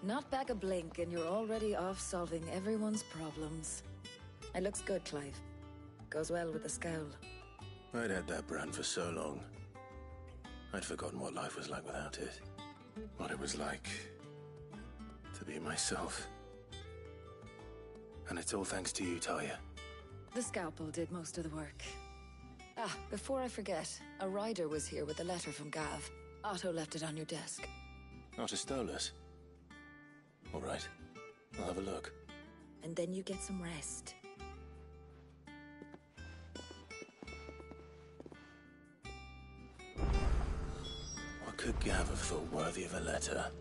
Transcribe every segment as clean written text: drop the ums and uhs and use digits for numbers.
Not back a blink and you're already off solving everyone's problems. It looks good, Clive. Goes well with the scowl. I'd had that brand for so long. I'd forgotten what life was like without it. What it was like to be myself. And it's all thanks to you, Talia. The scalpel did most of the work. Ah, before I forget, a rider was here with a letter from Gav. Otto left it on your desk. Not a Stolas. All right, I'll have a look. And then you get some rest. What could Gav have thought worthy of a letter?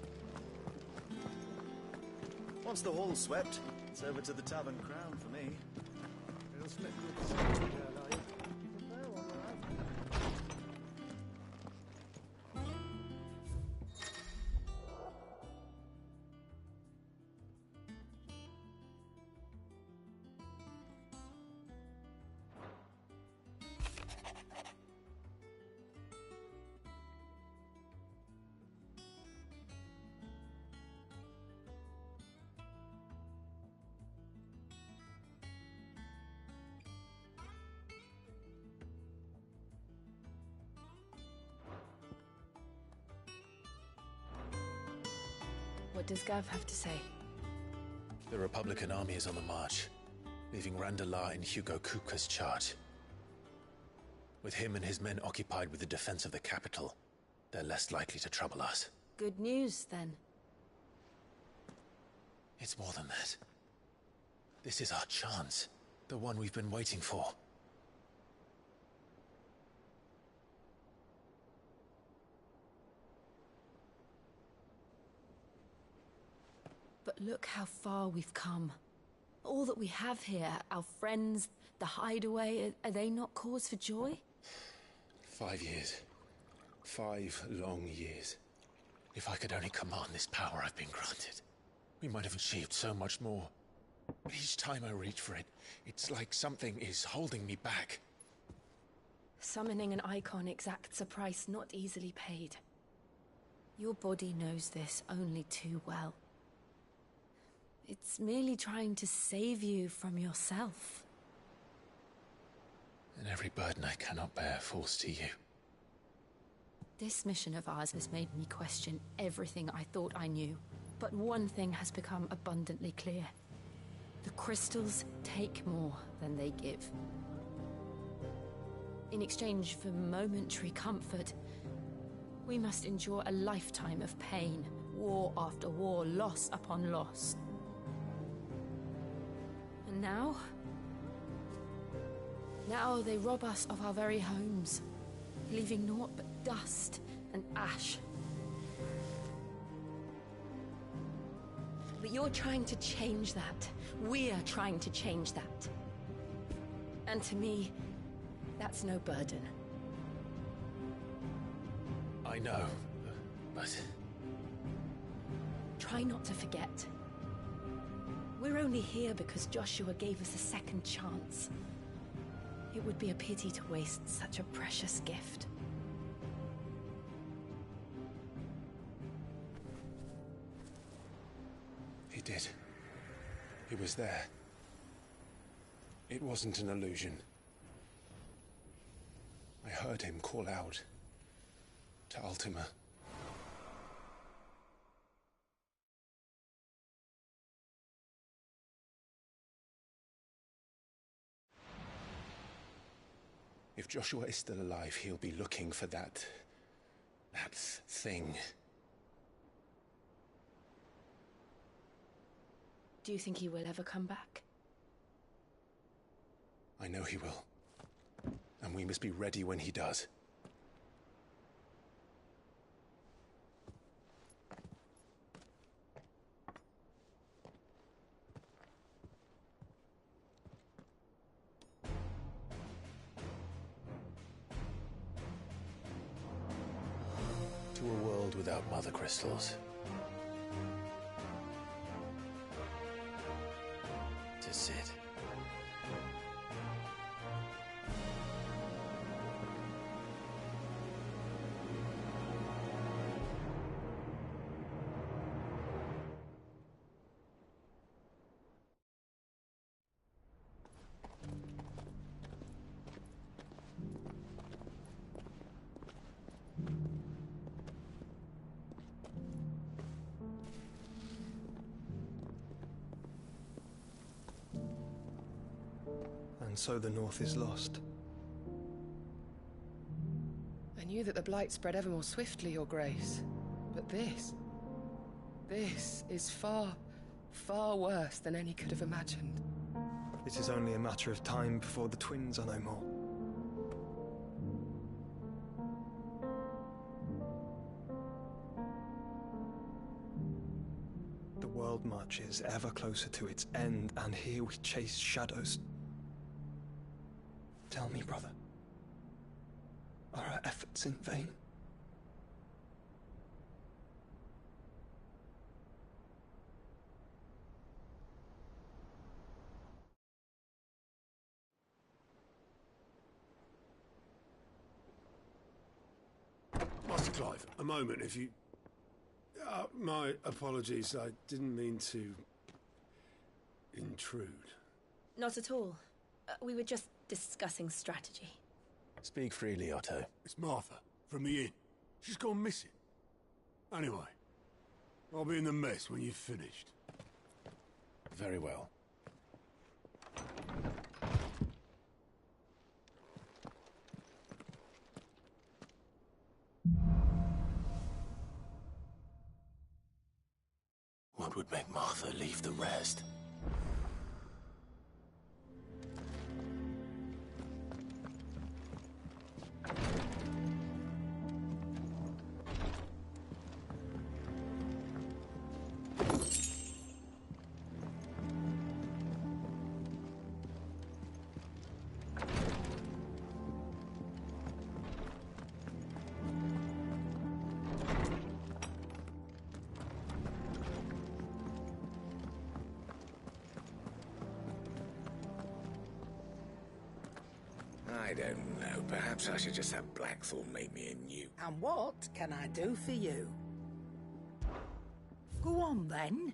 Once the hall's swept, it's over to the Tavern Crown for me. It'll slip good sense, girl, are you? Keep them there while we're out. What does Gav have to say? The Republican army is on the march, leaving Randalar in Hugo Kupka's charge. With him and his men occupied with the defense of the capital, they're less likely to trouble us. Good news, then. It's more than that. This is our chance, the one we've been waiting for. But look how far we've come. All that we have here, our friends, the hideaway, are they not cause for joy? 5 years. 5 long years. If I could only command this power I've been granted, we might have achieved so much more. But each time I reach for it, it's like something is holding me back. Summoning an icon exacts a price not easily paid. Your body knows this only too well. It's merely trying to save you from yourself. And every burden I cannot bear falls to you. This mission of ours has made me question everything I thought I knew. But one thing has become abundantly clear. The crystals take more than they give. In exchange for momentary comfort, we must endure a lifetime of pain, war after war, loss upon loss. And now they rob us of our very homes, leaving naught but dust and ash. But you're trying to change that. We're trying to change that. And to me, that's no burden. I know, but... Try not to forget. We're only here because Joshua gave us a second chance. It would be a pity to waste such a precious gift. He did. He was there. It wasn't an illusion. I heard him call out to Ultima. If Joshua is still alive, he'll be looking for that thing. Do you think he will ever come back? I know he will. And we must be ready when he does. To a world without mother crystals. To Cid. And so the North is lost. I knew that the Blight spread ever more swiftly, Your Grace. But this is far, far worse than any could have imagined. It is only a matter of time before the twins are no more. The world marches ever closer to its end, and here we chase shadows. Tell me, brother, are our efforts in vain? Master Clive, a moment, if you... my apologies, I didn't mean to... intrude. Not at all. We were just discussing strategy. Speak freely, Otto. It's Martha, from the inn. She's gone missing. Anyway, I'll be in the mess when you've finished. Very well. What would make Martha leave the rest? I don't know. Perhaps I should just have Blackthorn make me a new... And what can I do for you? Go on, then.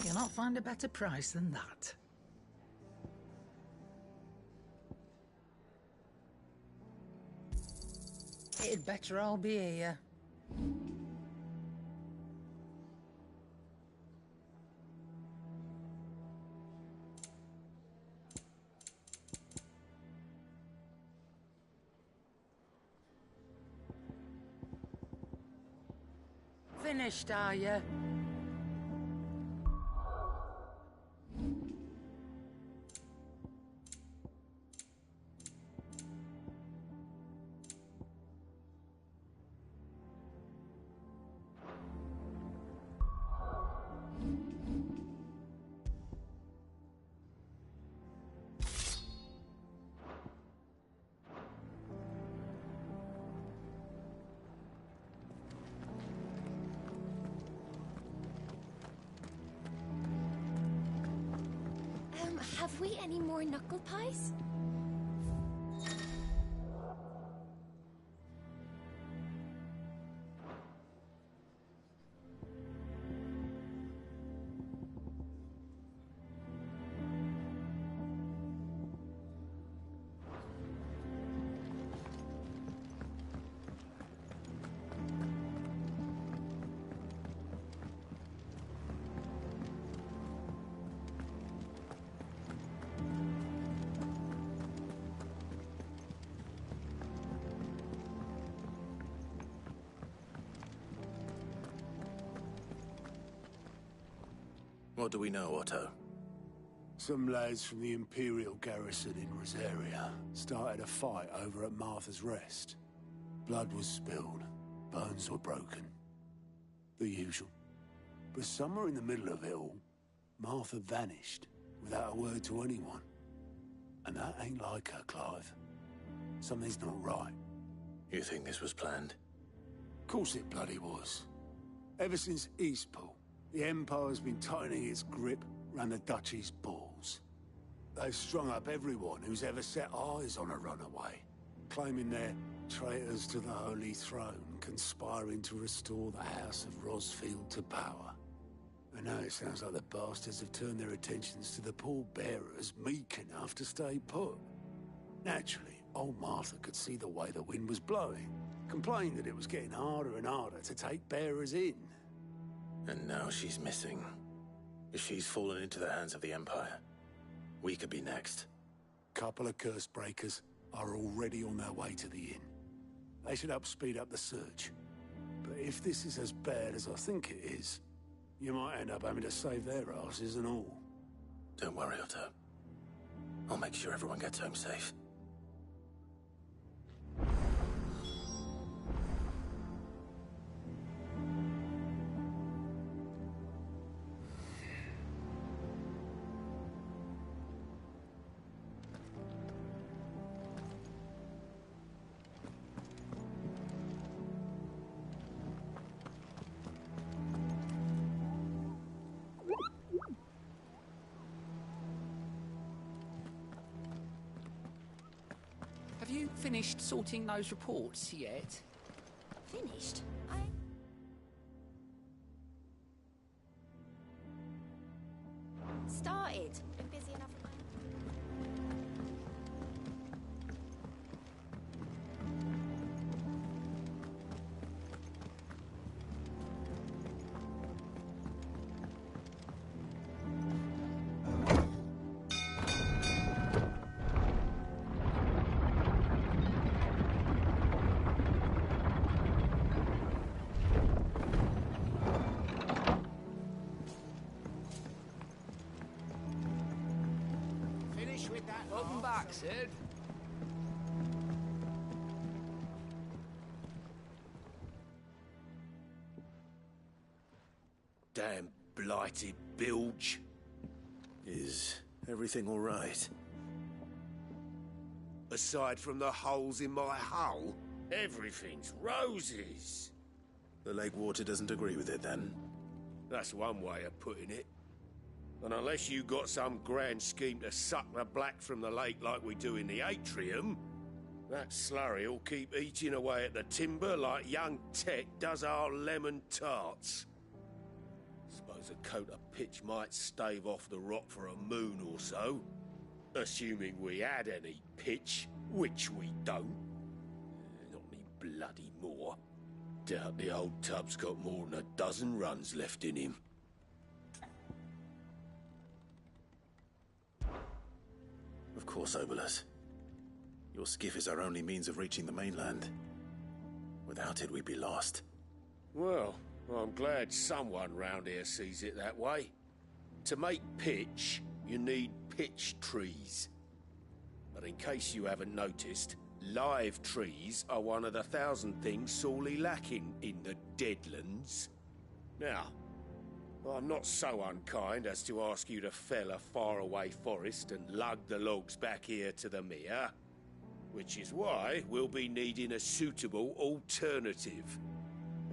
You'll not find a better price than that. It'd better all be here. Finished, are you? Have we any more knuckle pies? What do we know, Otto? Some lads from the Imperial garrison in Rosaria started a fight over at Martha's Rest. Blood was spilled, bones were broken. The usual. But somewhere in the middle of it all, Martha vanished without a word to anyone. And that ain't like her, Clive. Something's not right. You think this was planned? Of course it bloody was. Ever since Eastpool, the Empire's been tightening its grip round the Duchy's balls. They've strung up everyone who's ever set eyes on a runaway, claiming they're traitors to the Holy Throne, conspiring to restore the House of Rosfield to power. And now it sounds like the bastards have turned their attentions to the pallbearers meek enough to stay put. Naturally, old Martha could see the way the wind was blowing, complained that it was getting harder and harder to take bearers in. And now she's missing. If she's fallen into the hands of the Empire, we could be next. Couple of curse breakers are already on their way to the inn. They should help speed up the search. But if this is as bad as I think it is, you might end up having to save their asses and all. Don't worry, Otto. I'll make sure everyone gets home safe. Have you finished sorting those reports yet? Finished? Started. Been busy enough with my... Welcome back, Sid. Damn blighted bilge. Is everything all right? Aside from the holes in my hull, everything's roses. The lake water doesn't agree with it, then? That's one way of putting it. And unless you got some grand scheme to suck the black from the lake like we do in the atrium, that slurry'll keep eating away at the timber like young Tech does our lemon tarts. Suppose a coat of pitch might stave off the rot for a moon or so, assuming we had any pitch, which we don't. Not any bloody more. Doubt the old tub's got more than a dozen runs left in him. Of course, Obolus. Your skiff is our only means of reaching the mainland. Without it, we'd be lost. Well, I'm glad someone round here sees it that way. To make pitch, you need pitch trees. But in case you haven't noticed, live trees are one of the 1,000 things sorely lacking in the Deadlands. Now, I'm not so unkind as to ask you to fell a faraway forest and lug the logs back here to the mere, which is why we'll be needing a suitable alternative.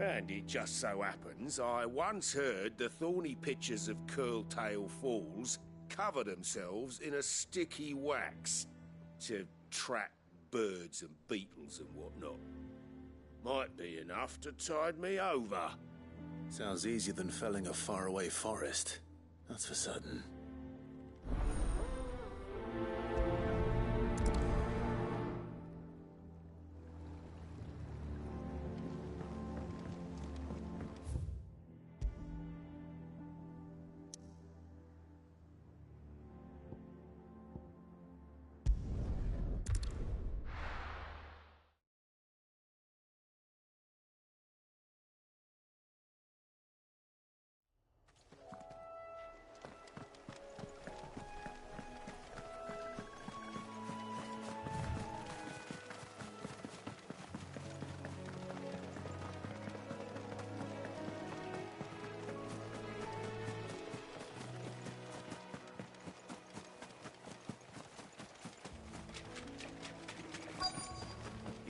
And it just so happens I once heard the thorny pitchers of Curltail Falls cover themselves in a sticky wax to trap birds and beetles and whatnot. Might be enough to tide me over. Sounds easier than felling a faraway forest. That's for certain.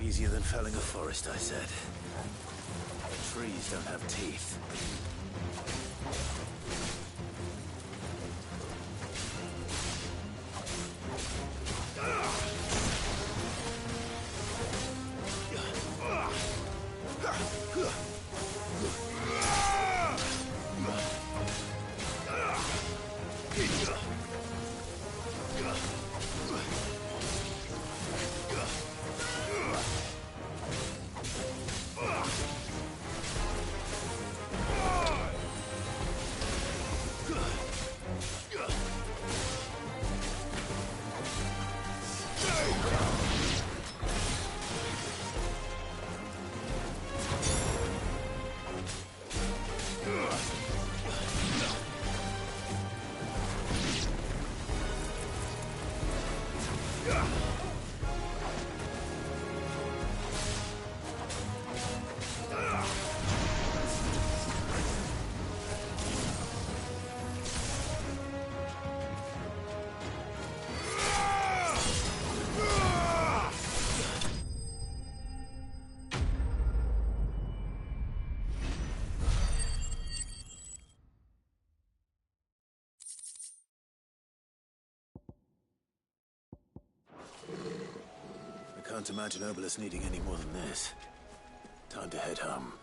Easier than felling a forest, I said. Trees don't have teeth. Can't imagine Obelisk needing any more than this. Time to head home.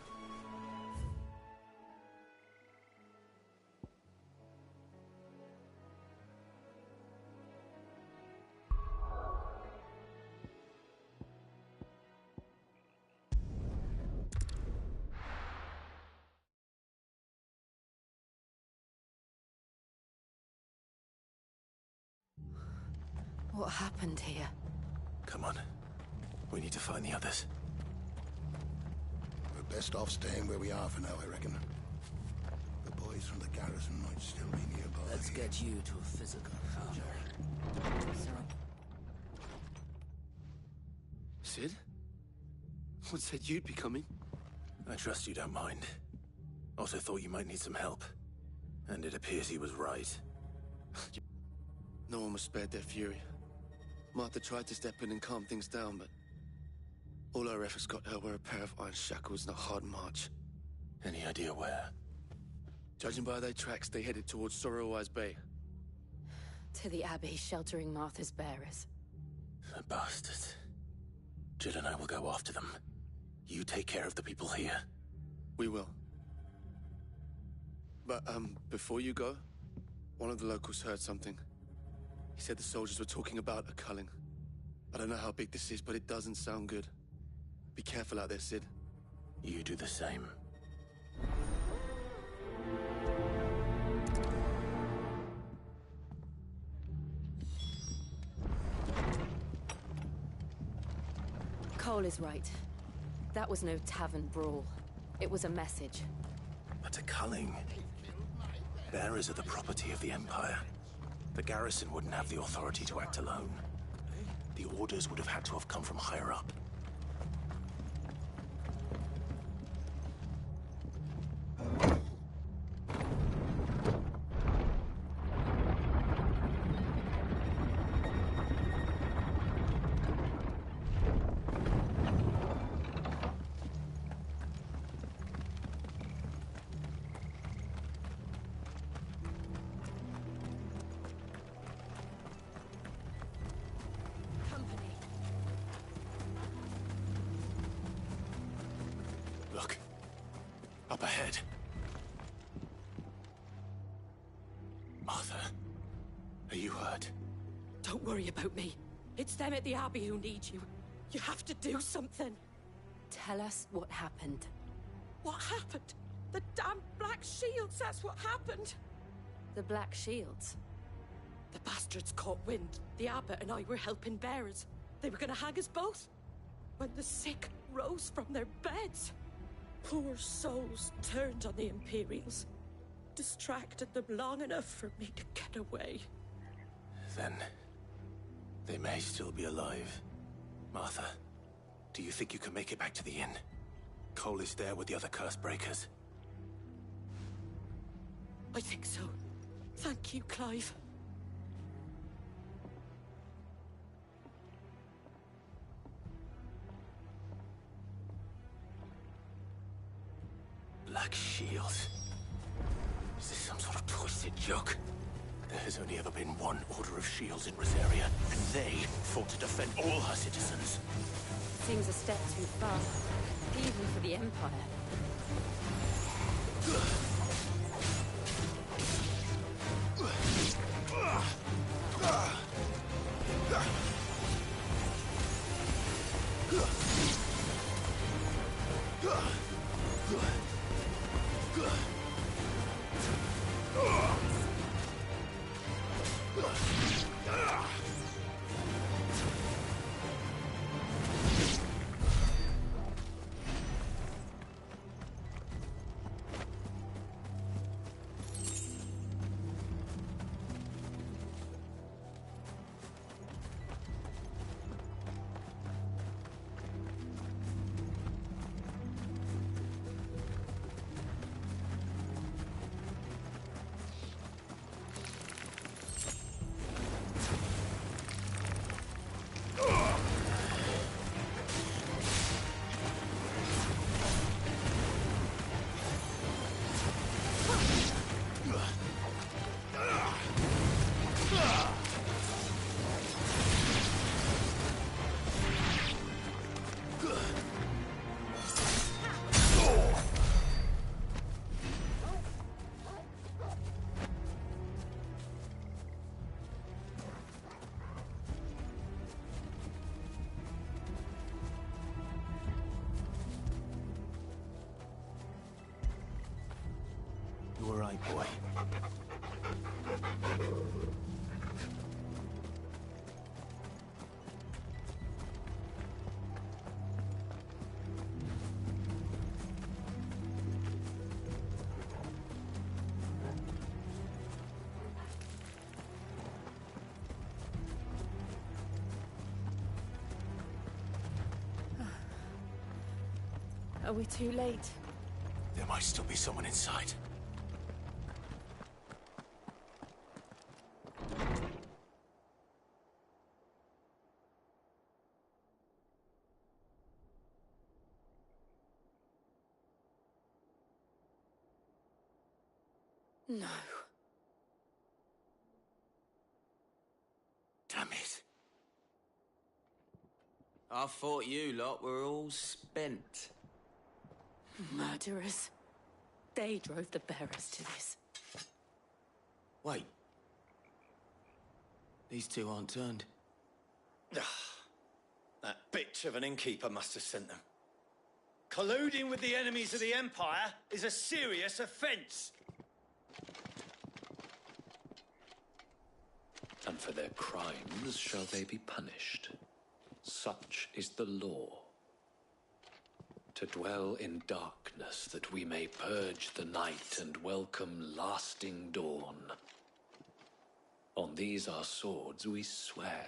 What happened here? Come on. We need to find the others. We're best off staying where we are for now, I reckon. The boys from the garrison might still be nearby. Let's get you to a physical encounter. Sid? What said you'd be coming? I trust you don't mind. Also thought you might need some help. And it appears he was right. No one was spared their fury. Martha tried to step in and calm things down, but all our efforts got her were a pair of iron shackles and a hard march. Any idea where? Judging by their tracks, they headed towards Sorrowwise Bay. To the Abbey, sheltering Martha's bearers. The bastards. Jill and I will go after them. You take care of the people here. We will. But, before you go, one of the locals heard something. He said the soldiers were talking about a culling. I don't know how big this is, but it doesn't sound good. Be careful out there, Sid. You do the same. Cole is right. That was no tavern brawl. It was a message. But a culling. Bearers are the property of the Empire. The garrison wouldn't have the authority to act alone. The orders would have had to have come from higher up. Look. Up ahead. Martha, are you hurt? Don't worry about me. It's them at the Abbey who need you. You have to do something. Tell us what happened. What happened? The damn Black Shields, that's what happened. The Black Shields? The bastards caught wind. The Abbot and I were helping bearers. They were gonna hang us both. When the sick rose from their beds. Poor souls turned on the Imperials. Distracted them long enough for me to get away. Then, they may still be alive. Martha, do you think you can make it back to the inn? Cole is there with the other curse breakers. I think so. Thank you, Clive. Black Shields. Is this some sort of twisted joke? There has only ever been one Order of Shields in Rosaria, and they fought to defend all her citizens. Seems a step too far, even for the Empire. all right, boy. Are we too late? There might still be someone inside. No. Damn it. I thought you lot were all spent. Murderers. They drove the bearers to this. Wait. These two aren't turned. That bitch of an innkeeper must have sent them. Colluding with the enemies of the Empire is a serious offence. And for their crimes shall they be punished. Such is the law. To dwell in darkness that we may purge the night and welcome lasting dawn. On these our swords we swear.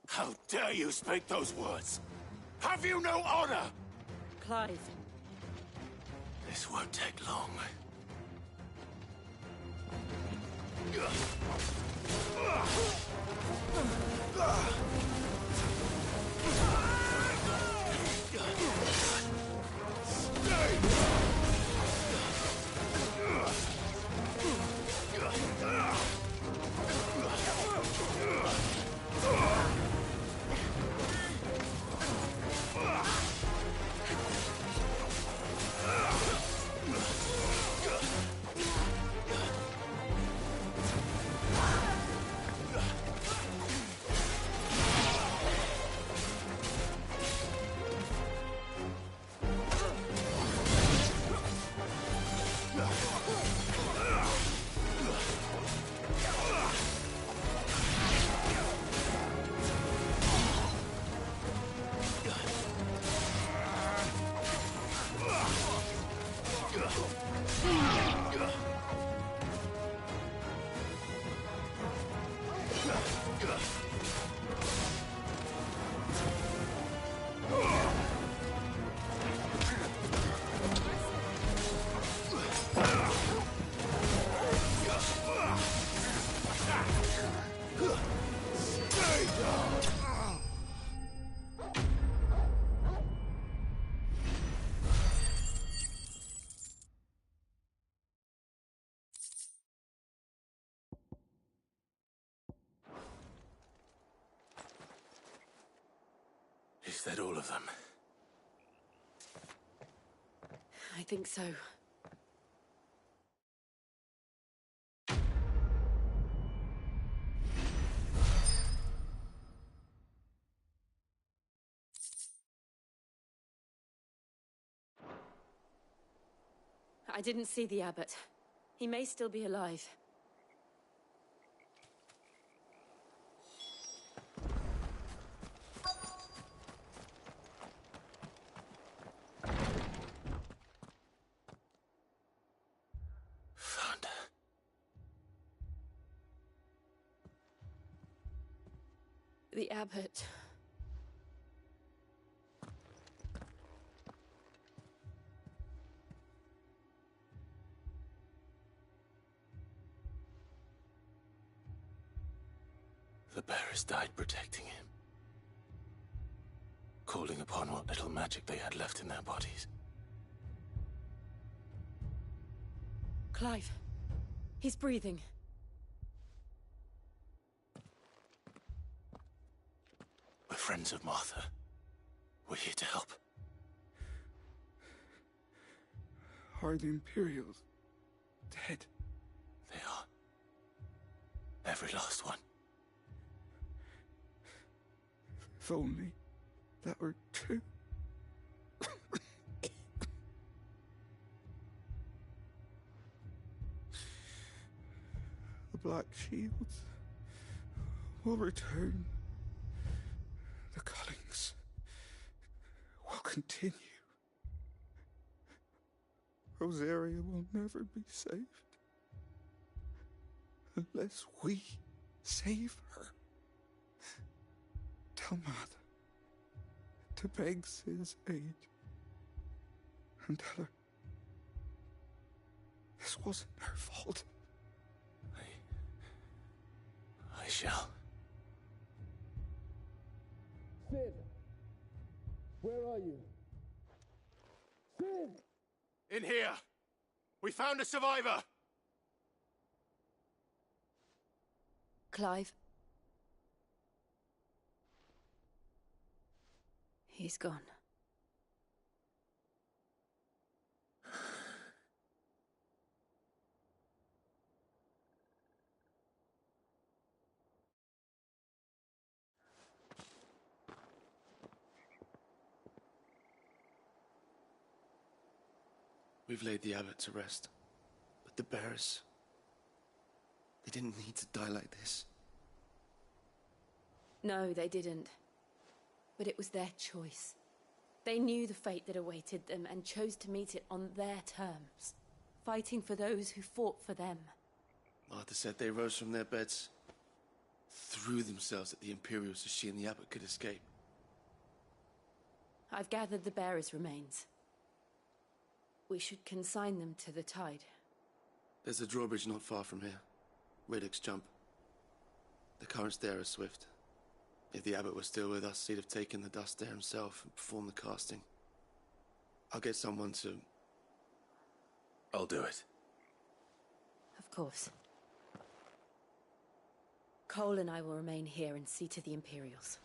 How dare you speak those words? Have you no honor? Clive. This won't take long. Is that all of them? I think so. I didn't see the abbot. He may still be alive. Found her. The abbot. The bearers died protecting him. Calling upon what little magic they had left in their bodies. Clive. He's breathing. We're friends of Martha. We're here to help. Are the Imperials dead? They are. Every last one. If only that were true. Black Shields will return. The Cullings will continue. Rosaria will never be saved unless we save her. Tell Martha to beg Cid's aid and tell her this wasn't her fault. I shall. Cid! Where are you? Cid! In here! We found a survivor! Clive. He's gone. We've laid the abbot to rest. But the bearers... they didn't need to die like this. No, they didn't. But it was their choice. They knew the fate that awaited them and chose to meet it on their terms, fighting for those who fought for them. Martha said they rose from their beds, threw themselves at the Imperials so she and the abbot could escape. I've gathered the bearers' remains. We should consign them to the tide. There's a drawbridge not far from here. Radix Jump. The currents there are swift. If the abbot was still with us, he'd have taken the dust there himself and performed the casting. I'll get someone to... I'll do it. Of course. Cole and I will remain here and see to the Imperials.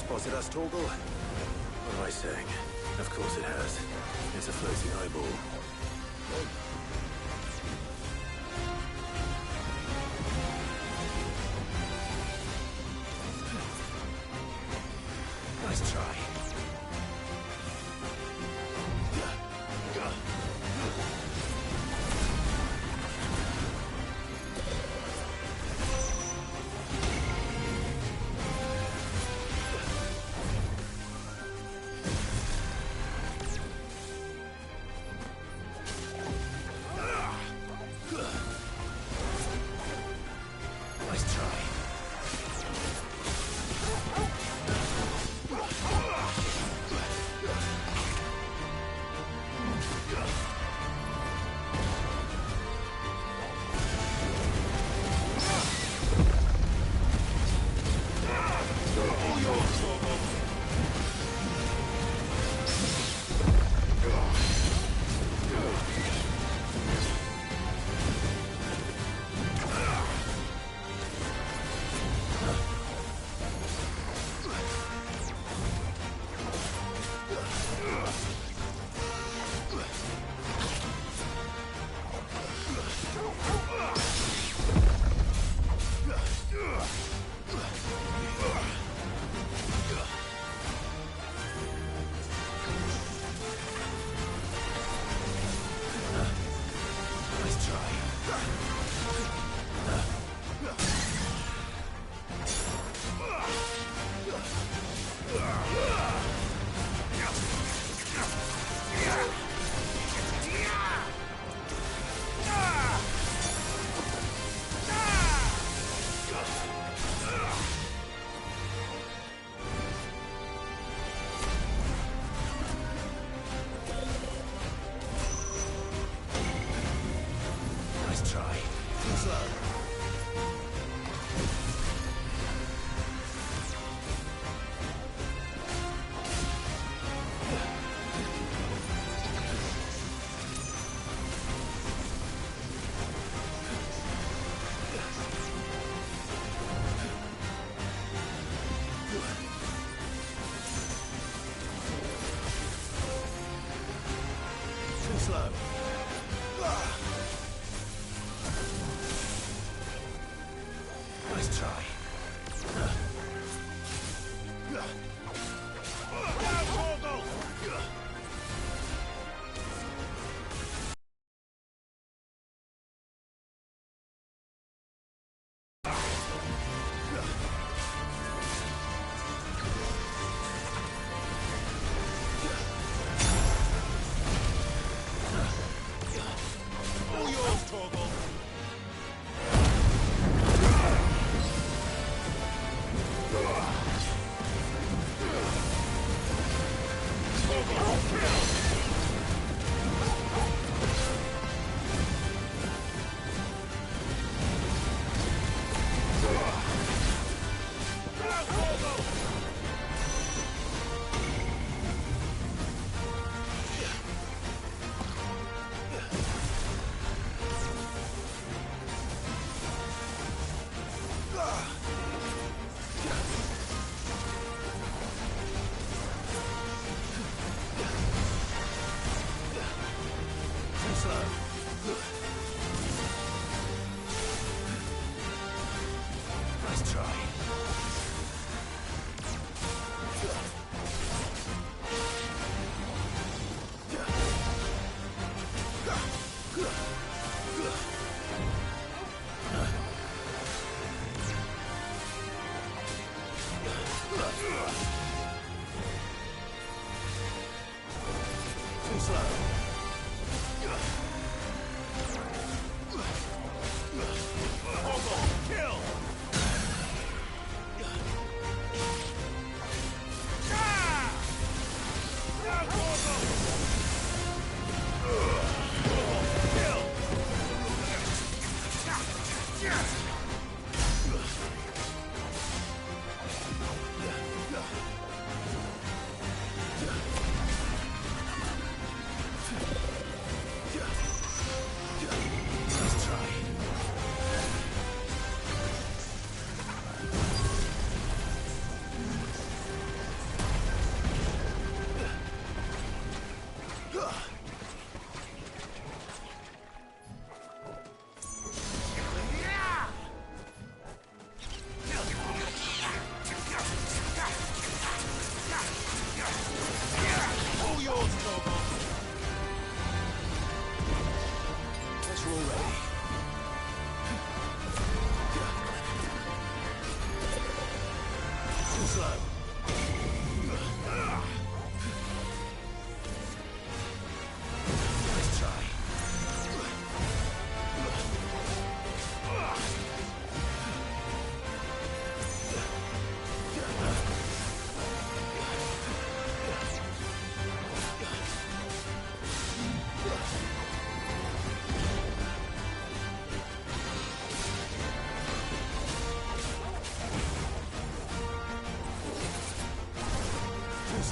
spotted us, Torgal? What am I saying? Of course it has. It's a floating eyeball. Nice try.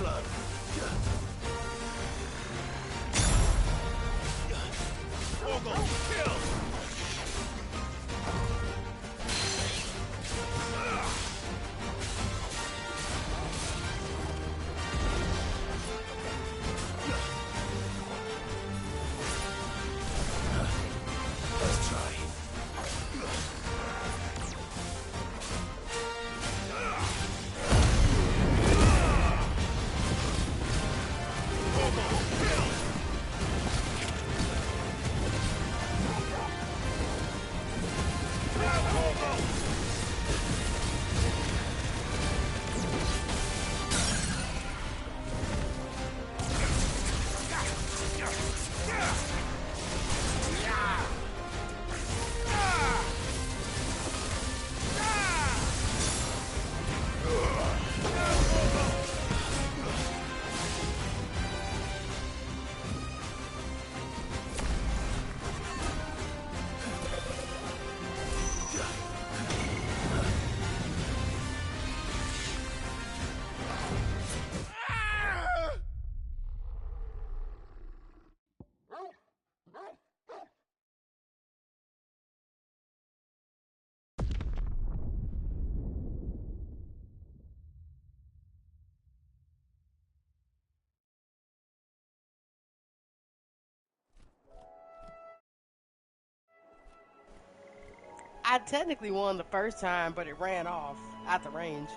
slow. Orgel, kill! Let's try. I technically won the first time, but it ran off at the range.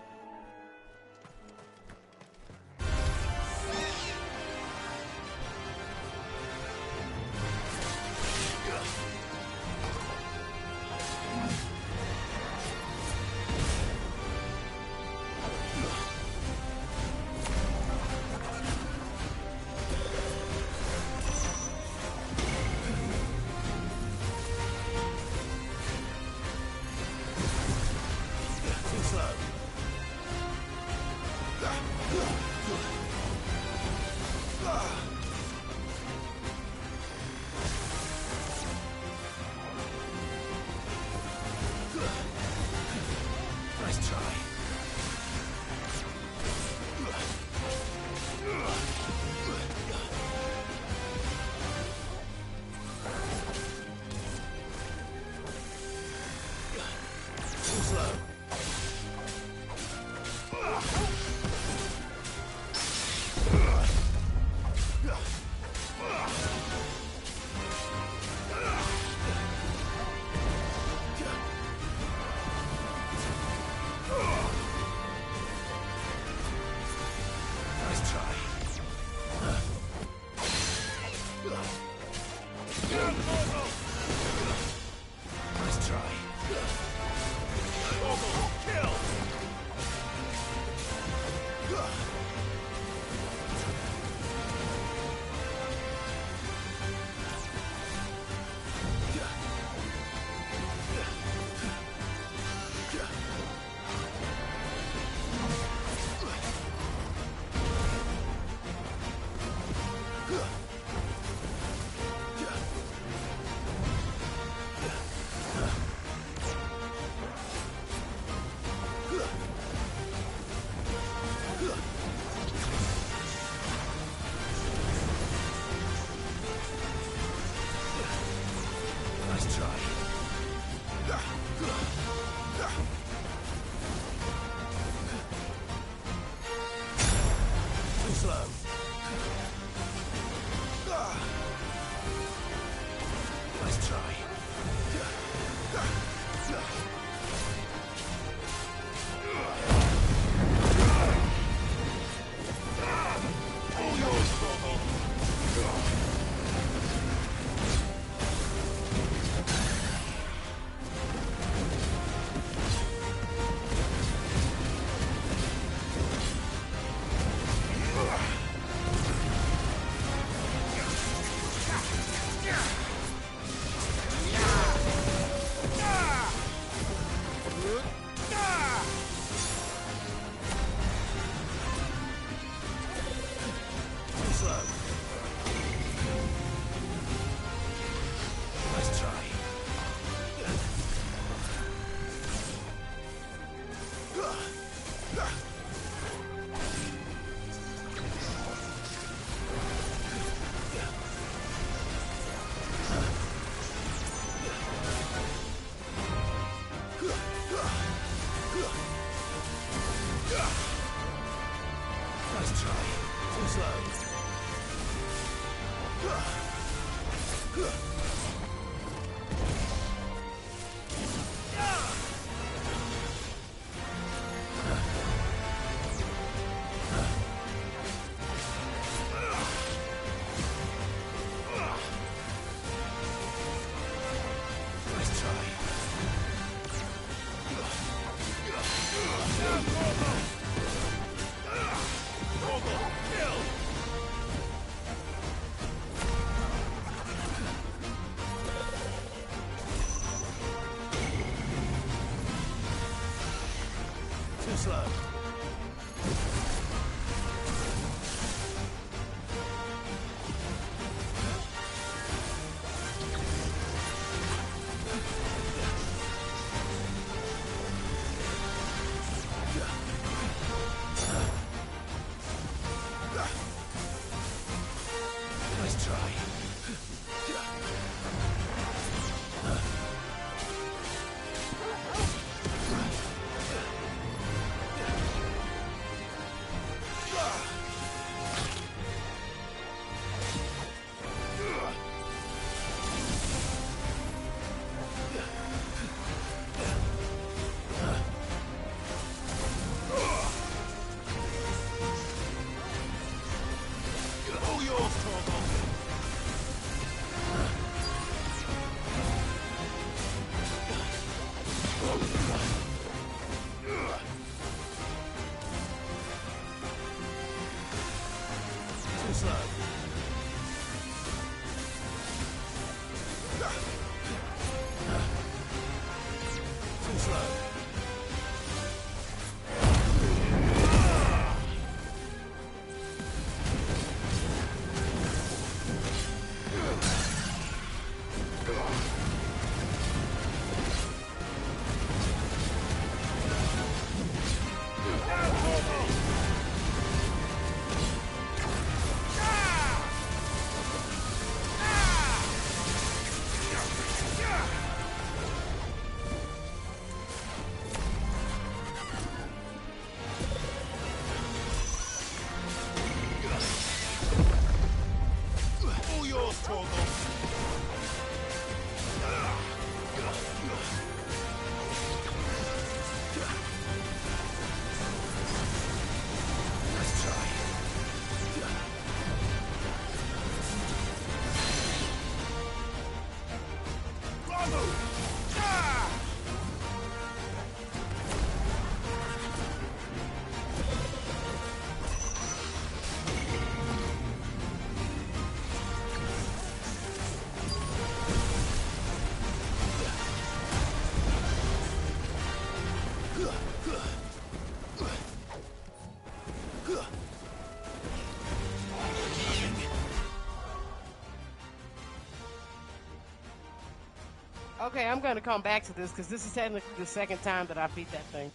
Okay, I'm gonna come back to this because this is technically the second time that I beat that thing.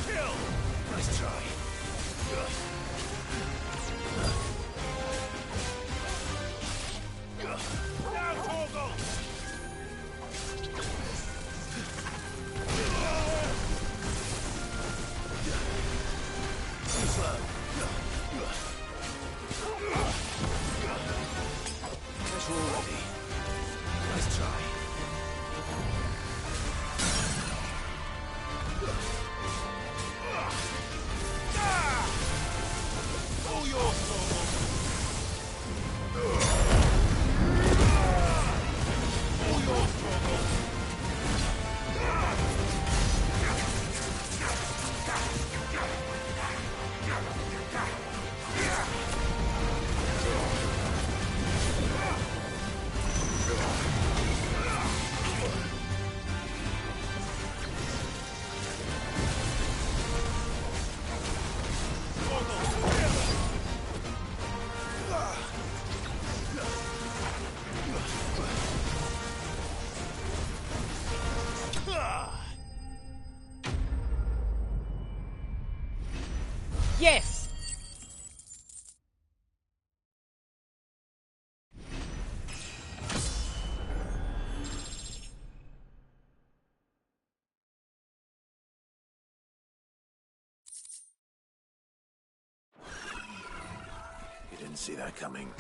Kill! Nice try. Now, Torgal! Slow. Pressure already. Nice try. All yours, Torgal. All yours, Torgal. Yes! You didn't see that coming.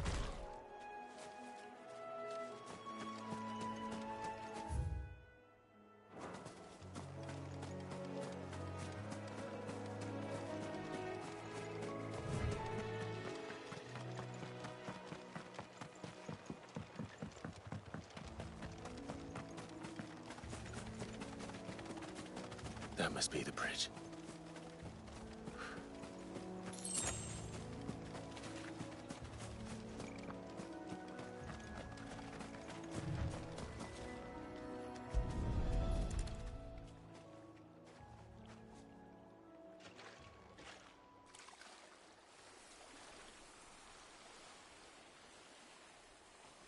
That must be the bridge.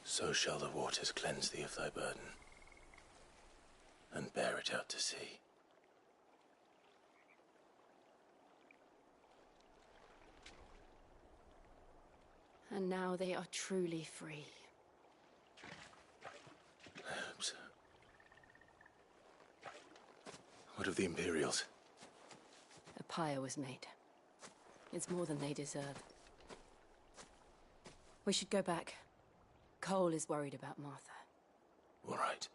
So shall the waters cleanse thee of thy burden, and bear it out to sea. And now they are truly free. I hope so. What of the Imperials? A pyre was made. It's more than they deserve. We should go back. Cole is worried about Martha. All right.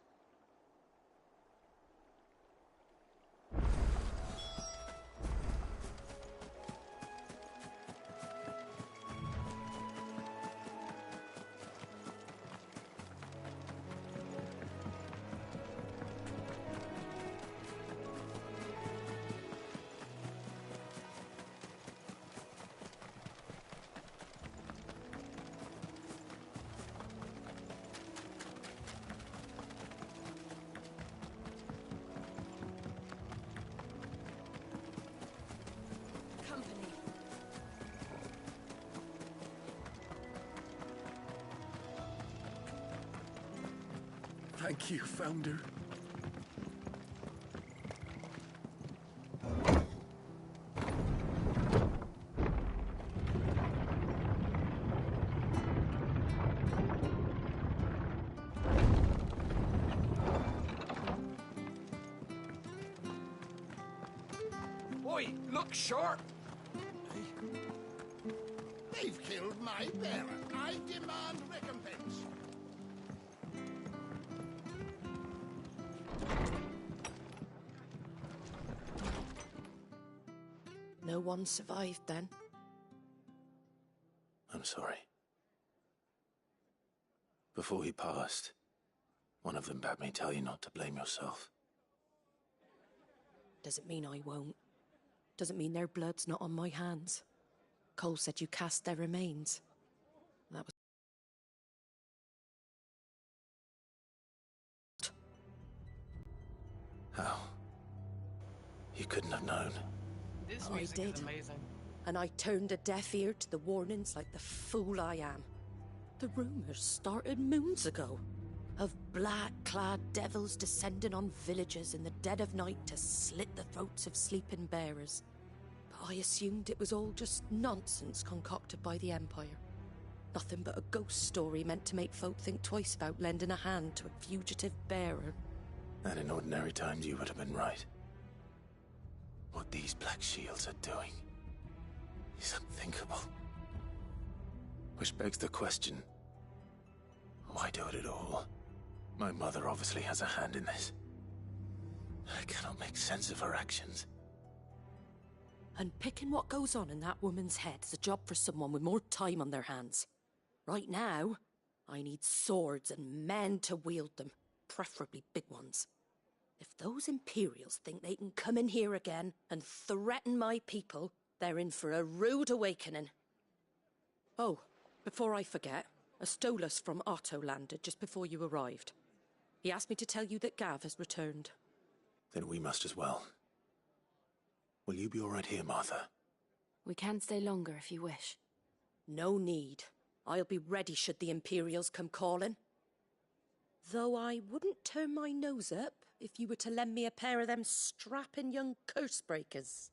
Thank you, Founder. Oi, look sharp! They've killed my bearer. I demand recompense. No one survived then. I'm sorry. Before he passed, one of them bade me tell you not to blame yourself. Doesn't mean I won't. Doesn't mean their blood's not on my hands. Cole said you cast their remains. That was... How? You couldn't have known. This I music did. is amazing. and I turned a deaf ear to the warnings like the fool I am. The rumours started moons ago, of black-clad devils descending on villages in the dead of night to slit the throats of sleeping bearers. But I assumed it was all just nonsense concocted by the Empire. Nothing but a ghost story meant to make folk think twice about lending a hand to a fugitive bearer. And in ordinary times you would have been right. What these Black Shields are doing is unthinkable. Which begs the question, why do it at all? My mother obviously has a hand in this. I cannot make sense of her actions. Unpicking what goes on in that woman's head is a job for someone with more time on their hands. Right now, I need swords and men to wield them, preferably big ones. If those Imperials think they can come in here again and threaten my people, they're in for a rude awakening. Oh, before I forget, a Stolas from Otto landed just before you arrived. He asked me to tell you that Gav has returned. Then we must as well. Will you be all right here, Martha? We can stay longer if you wish. No need. I'll be ready should the Imperials come calling. Though I wouldn't turn my nose up if you were to lend me a pair of them strapping young curse breakers.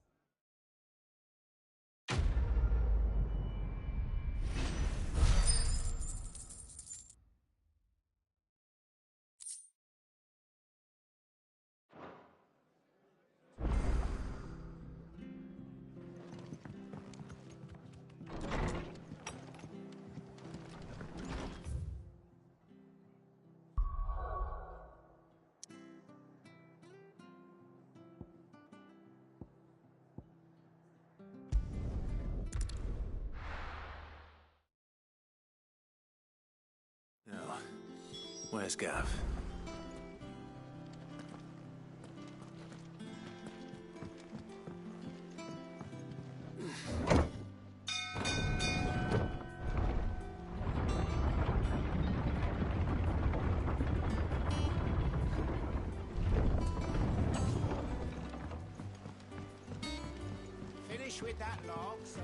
Now, where's Gav? Finish with that log, so...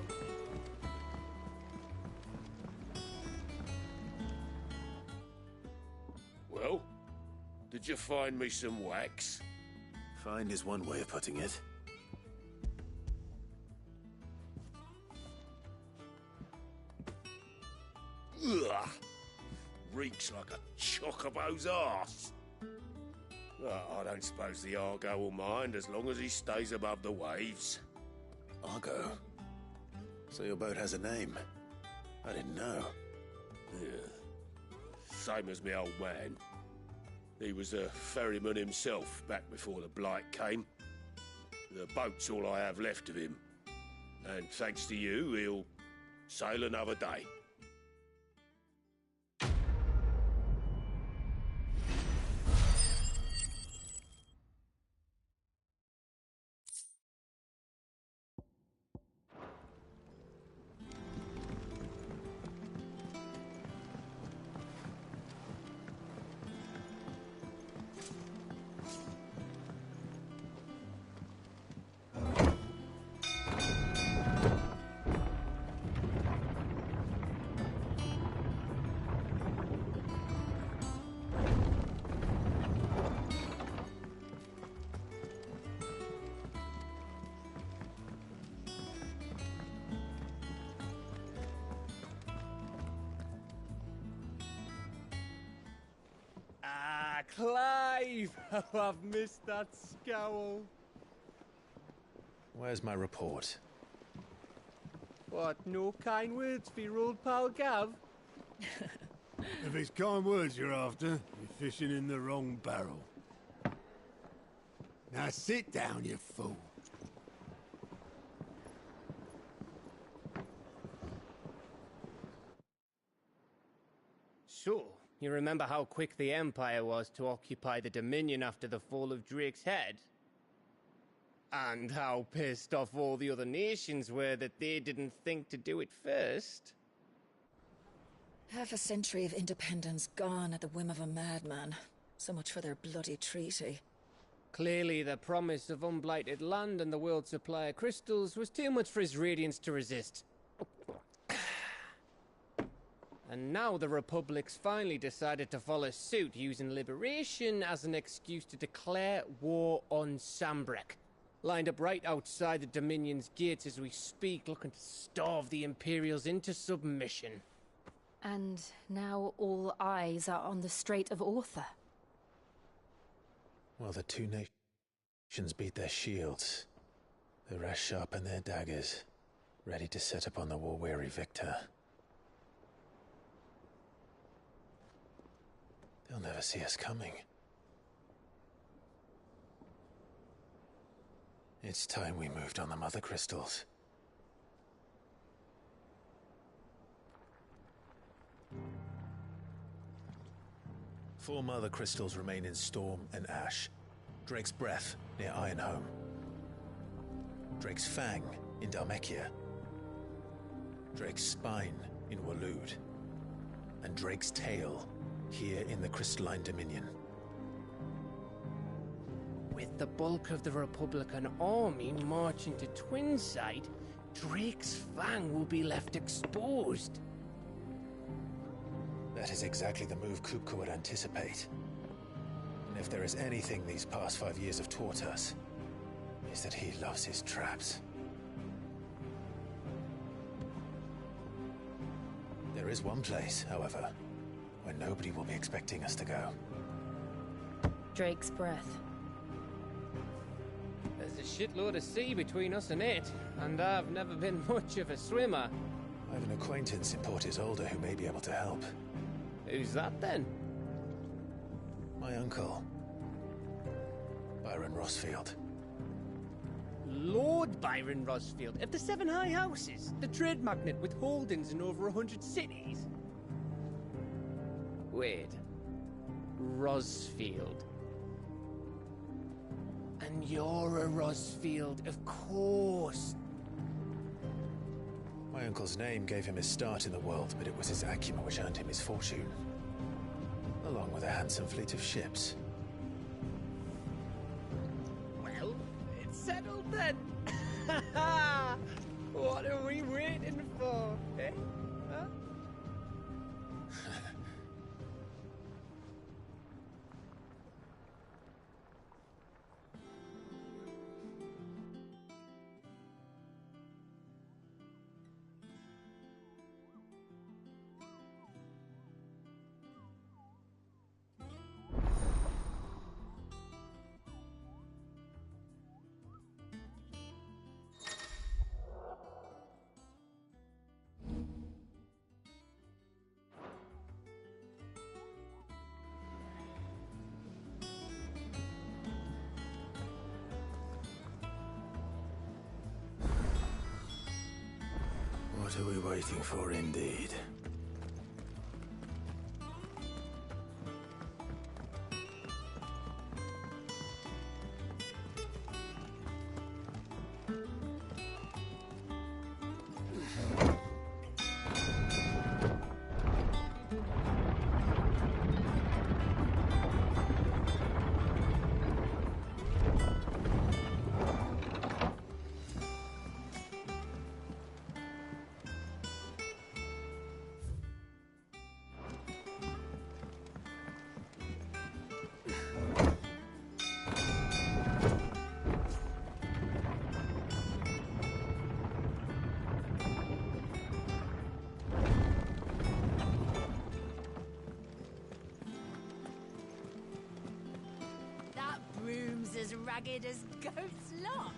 Well, did you find me some wax? Find is one way of putting it. Ugh! Reeks like a chocobo's arse. Well, I don't suppose the Argo will mind as long as he stays above the waves. Argo? So your boat has a name? I didn't know. Yeah. Same as me old man. He was a ferryman himself back before the Blight came. The boat's all I have left of him. And thanks to you, he'll sail another day. Clive! Oh, I've missed that scowl. Where's my report? What, no kind words for your old pal Gav? If it's kind words you're after, you're fishing in the wrong barrel. Now sit down, you fool. So, you remember how quick the Empire was to occupy the Dominion after the fall of Drake's Head? And how pissed off all the other nations were that they didn't think to do it first? Half a century of independence gone at the whim of a madman. So much for their bloody treaty. Clearly, the promise of unblighted land and the world's supply of crystals was too much for his radiance to resist. And now the Republic's finally decided to follow suit, using liberation as an excuse to declare war on Sambrek. Lined up right outside the Dominion's gates as we speak, looking to starve the Imperials into submission. And now all eyes are on the Strait of Author. While the two nations beat their shields, the rest sharpen their daggers, ready to set upon the war-weary victor. They'll never see us coming. It's time we moved on the Mother Crystals. Four Mother Crystals remain in Storm and Ash. Drake's Breath near Ironhome. Drake's Fang in Dhalmekia. Drake's Spine in Waloed. And Drake's Tail here in the Crystalline Dominion. With the bulk of the Republican army marching to Twinside, Drake's Fang will be left exposed. That is exactly the move Kupka would anticipate. And if there is anything these past 5 years have taught us, is that he loves his traps. There is one place, however, where nobody will be expecting us to go. Drake's Breath. There's a shitload of sea between us and it, and I've never been much of a swimmer. I have an acquaintance in Port Isolde who may be able to help. Who's that then? My uncle, Byron Rosfield. Lord Byron Rosfield of the Seven High Houses, the trade magnate with holdings in over 100 cities. Wait, Rosfield. And you're a Rosfield, of course. My uncle's name gave him his start in the world, but it was his acumen which earned him his fortune. Along with a handsome fleet of ships. Well, it's settled then. What are we waiting for, eh? Huh? What are we waiting for, indeed? As ragged as goat's locks.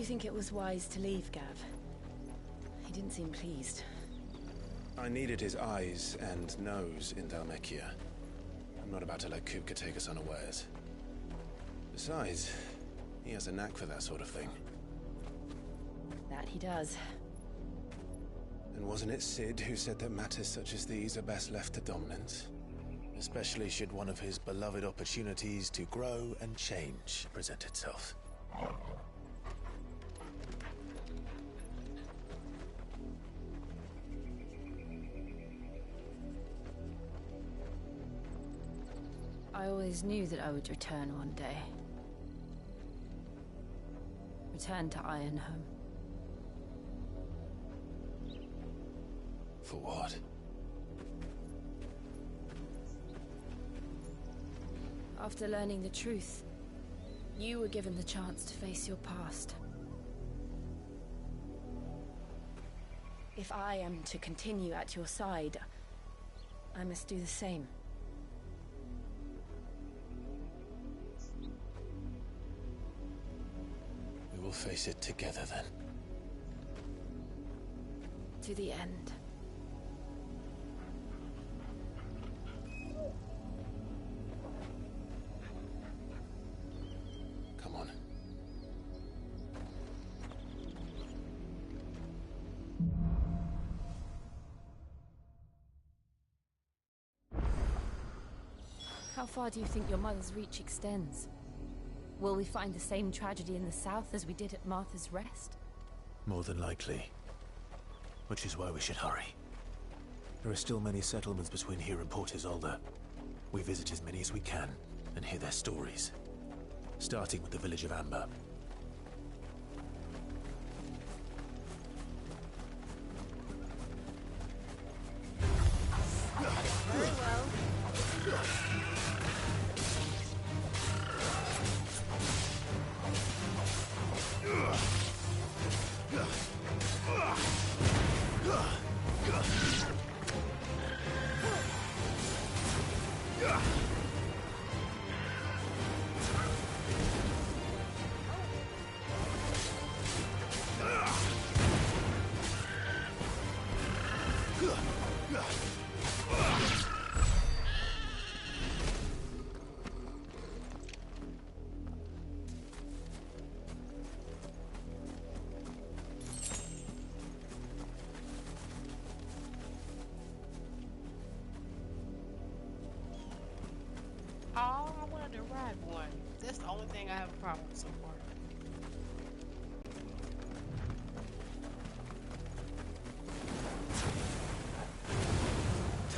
you think it was wise to leave Gav? He didn't seem pleased. I needed his eyes and nose in Dhalmekia. I'm not about to let Kupka take us unawares. Besides, he has a knack for that sort of thing. That he does. And wasn't it Cid who said that matters such as these are best left to dominance? Especially should one of his beloved opportunities to grow and change present itself. I always knew that I would return one day. Return to Ironhome. For what? After learning the truth, you were given the chance to face your past. If I am to continue at your side, I must do the same. We will face it together then. To the end. Come on. How far do you think your mother's reach extends? Will we find the same tragedy in the south as we did at Martha's Rest? More than likely. Which is why we should hurry. There are still many settlements between here and Port Isolde. We visit as many as we can and hear their stories. Starting with the village of Amber. Very well. Oh, I wanted to ride one. That's the only thing I have a problem with so far.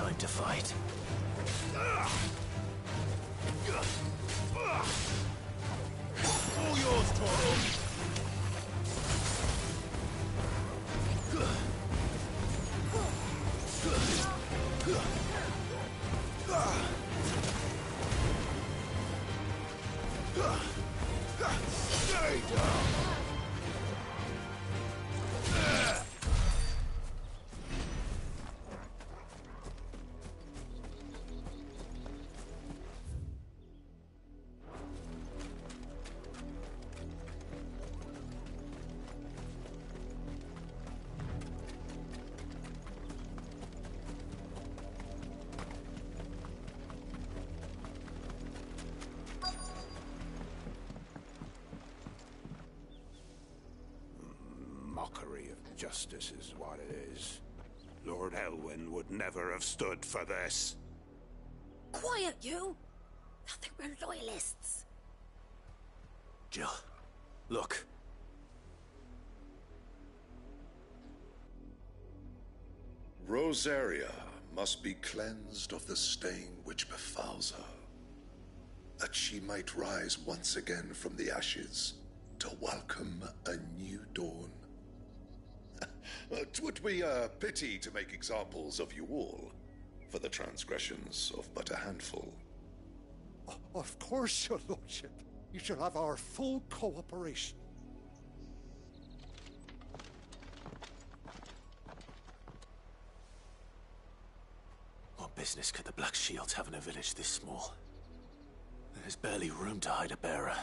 Time to fight. All yours, Toro. Stay down. Mockery of justice is what it is. Lord Elwyn would never have stood for this. Quiet, you! I think we're loyalists. Jill, look. Rosaria must be cleansed of the stain which befouls her, that she might rise once again from the ashes to welcome a new dawn. 'Twould be a pity to make examples of you all, for the transgressions of but a handful. Of course, your lordship. You shall have our full cooperation. What business could the Black Shields have in a village this small? There's barely room to hide a bearer.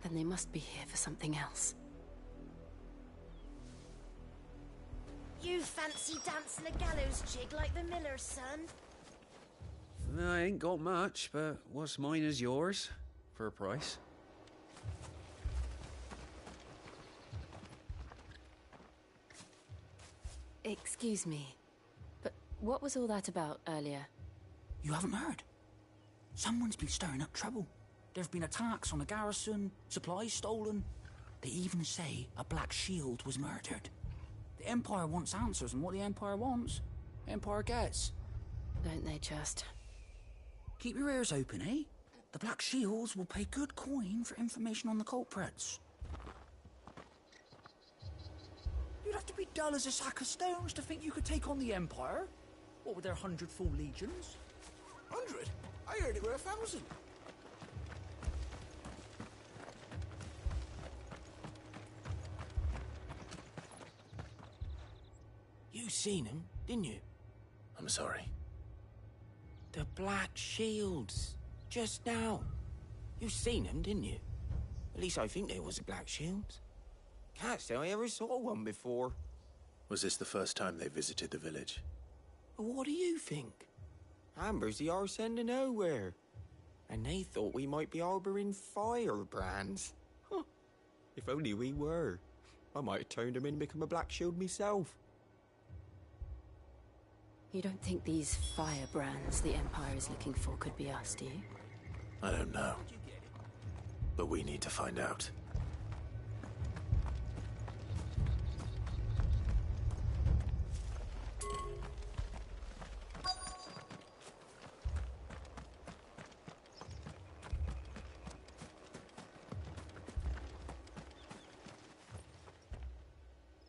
Then they must be here for something else. You fancy dancing a gallows jig like the miller's son? I ain't got much, but what's mine is yours, for a price. Excuse me, but what was all that about earlier? You haven't heard? Someone's been stirring up trouble. There have been attacks on the garrison, supplies stolen. They even say a Black Shield was murdered. The Empire wants answers, and what the Empire wants, Empire gets. Don't they just? Keep your ears open, eh? The Black Shields will pay good coin for information on the culprits. You'd have to be dull as a sack of stones to think you could take on the Empire. What with their 100 full legions? 100? I heard it were 1,000. You seen him, didn't you? I'm sorry. The Black Shields. Just now. You seen them, didn't you? At least I think there was a Black Shield. Can't say I ever saw one before. Was this the first time they visited the village? What do you think? Amber's the arse end of nowhere. And they thought we might be harboring firebrands. Huh. If only we were. I might have turned them in and become a Black Shield myself. You don't think these firebrands the Empire is looking for could be us, do you? I don't know. But we need to find out.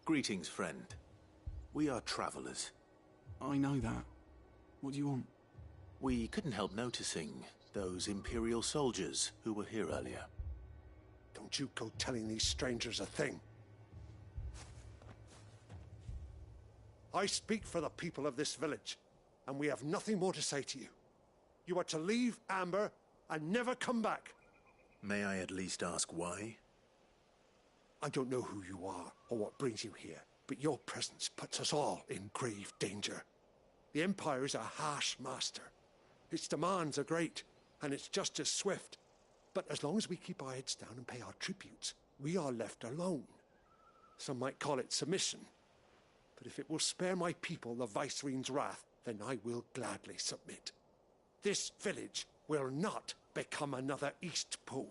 Greetings, friend. We are travelers. I know that. What do you want? We couldn't help noticing those Imperial soldiers who were here earlier. Don't you go telling these strangers a thing. I speak for the people of this village, and we have nothing more to say to you. You are to leave Amber and never come back. May I at least ask why? I don't know who you are or what brings you here, but your presence puts us all in grave danger. The Empire is a harsh master. Its demands are great, and its justice swift. But as long as we keep our heads down and pay our tributes, we are left alone. Some might call it submission. But if it will spare my people the Viceroy's wrath, then I will gladly submit. This village will not become another Eastpool.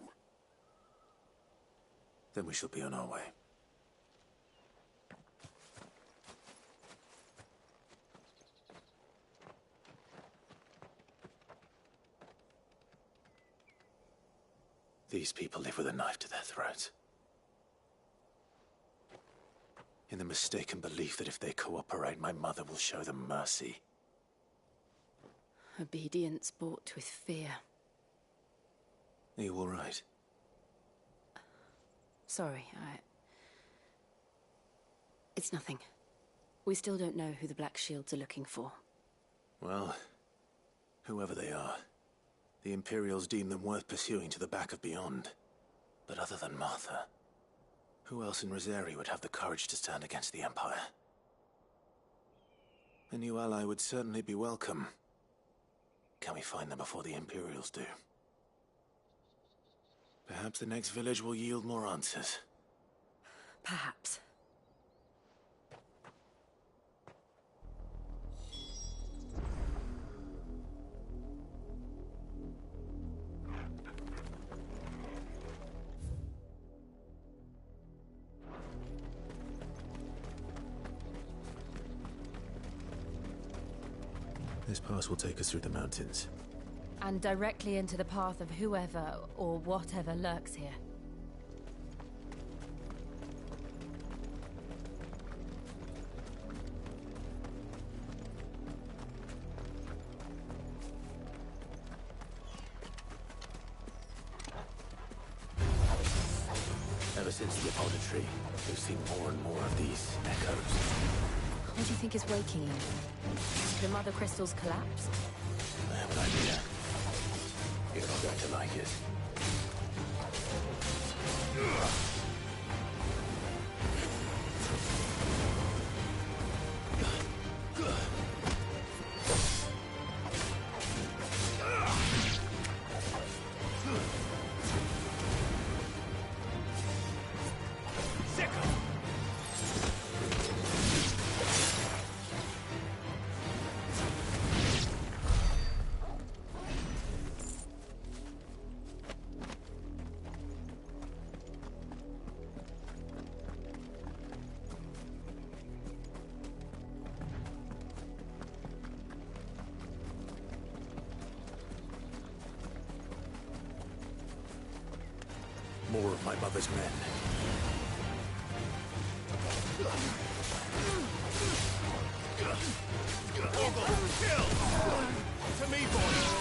Then we shall be on our way. These people live with a knife to their throats. In the mistaken belief that if they cooperate, my mother will show them mercy. Obedience bought with fear. Are you all right? Sorry, It's nothing. We still don't know who the Black Shields are looking for. Well, whoever they are, the Imperials deem them worth pursuing to the back of beyond. But other than Martha, who else in Rosari would have the courage to stand against the Empire? A new ally would certainly be welcome. Can we find them before the Imperials do? Perhaps the next village will yield more answers. Perhaps. This pass will take us through the mountains. And directly into the path of whoever or whatever lurks here. Ever since the Apodatory, we've seen more and more of these echoes. What do you think is waking him? The Mother Crystals collapsed? I have an idea. You're not going to like it. of my mother's men. Orgel, kill! To me, boys!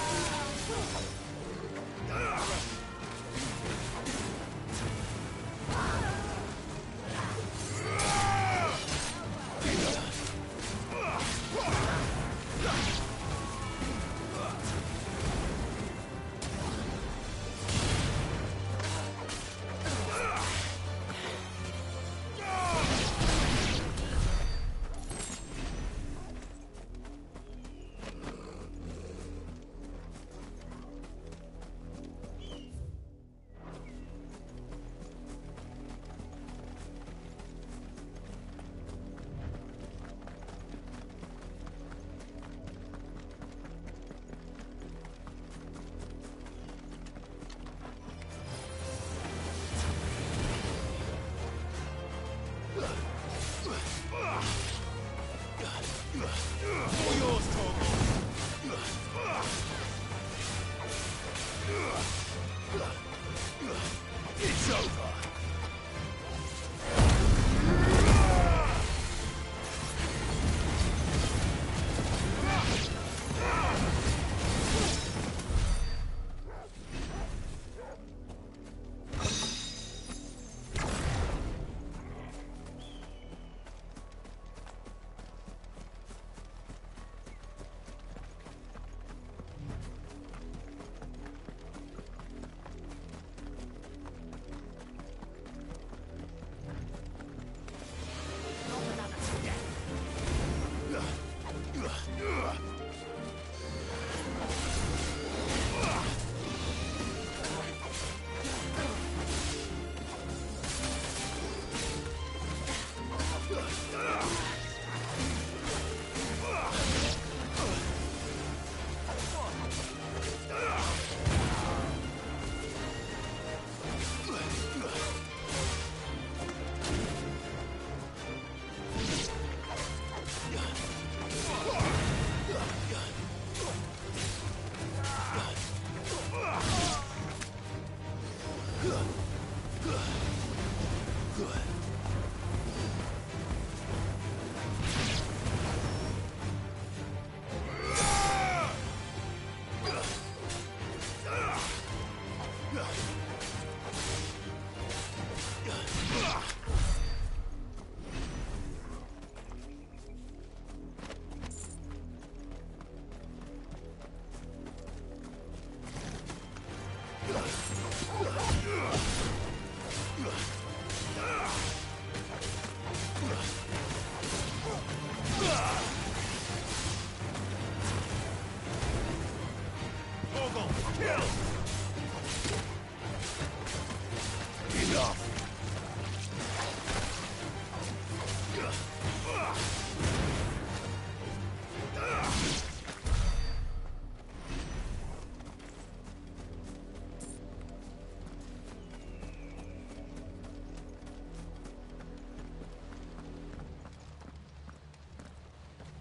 It's over.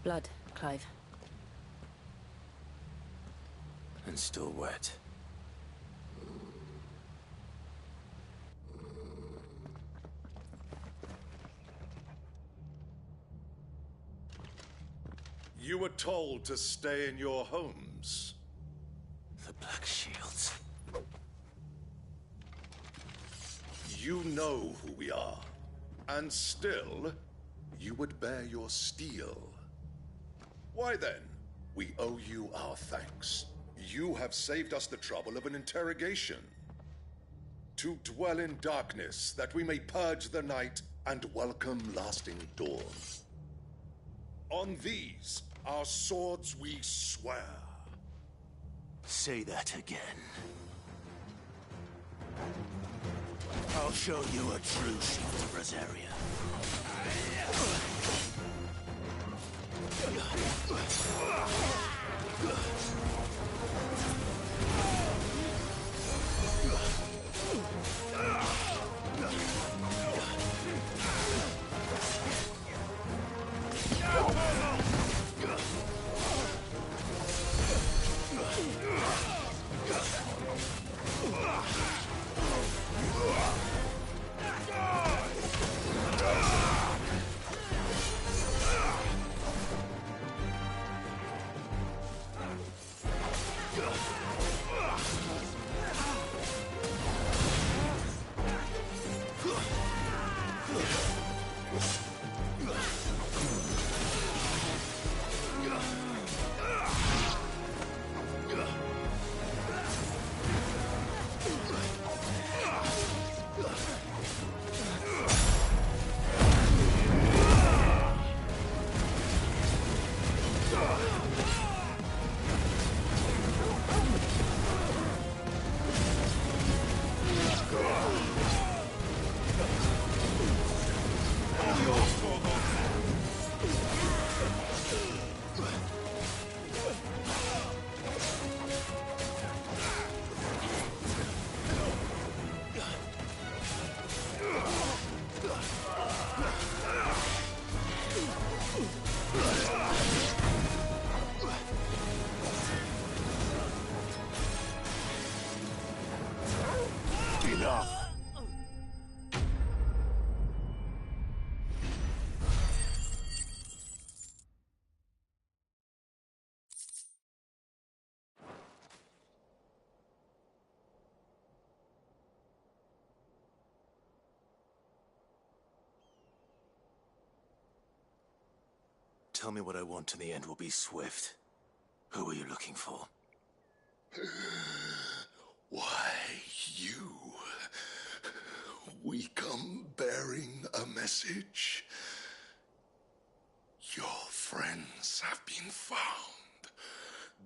Blood, Clive. And still wet. You were told to stay in your homes. The Black Shields. You know who we are. And still, you would bear your steel. Why then, we owe you our thanks. You have saved us the trouble of an interrogation. To dwell in darkness, that we may purge the night and welcome lasting dawn. On these, our swords we swear. Say that again. I'll show you a true shield of Rosaria. Tell me what I want and the end will be swift. Who are you looking for? Why, you. We come bearing a message. Your friends have been found.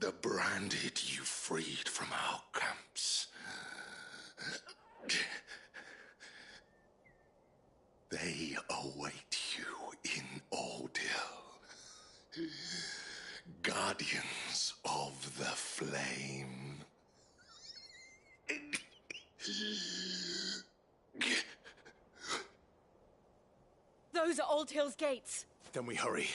The branded you freed from our camps. They await you in Ordeal. Guardians of the Flame. Those are Old Hill's gates. Then we hurry.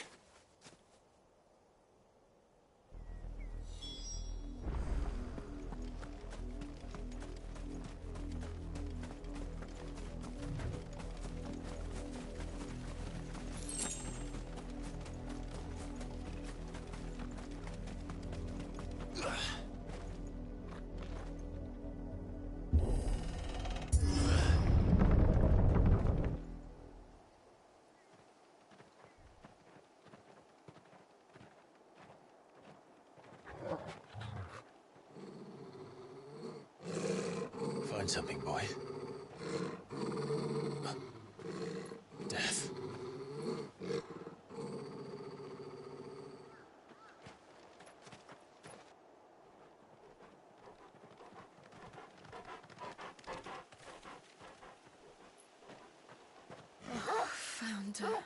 Find something, boy. Death. Found her.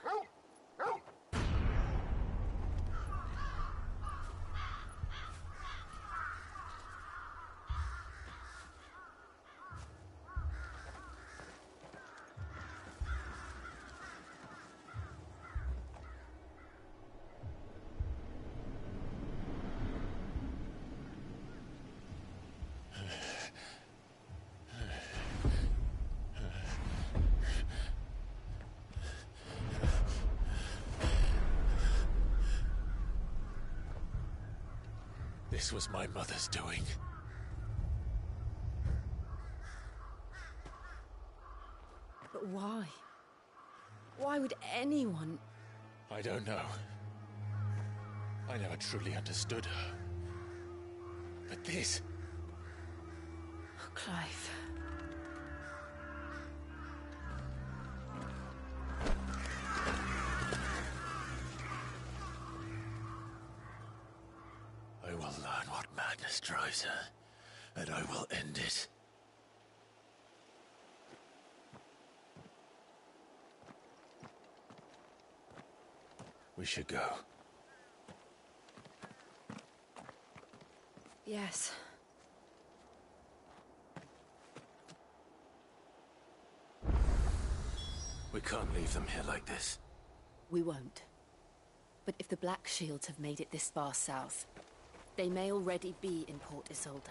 This was my mother's doing. But why? Why would anyone... I don't know. I never truly understood her. But this... Oh, Clive. I will learn what madness drives her, and I will end it. We should go. Yes. We can't leave them here like this. We won't. But if the Black Shields have made it this far south, they may already be in Port Isolde.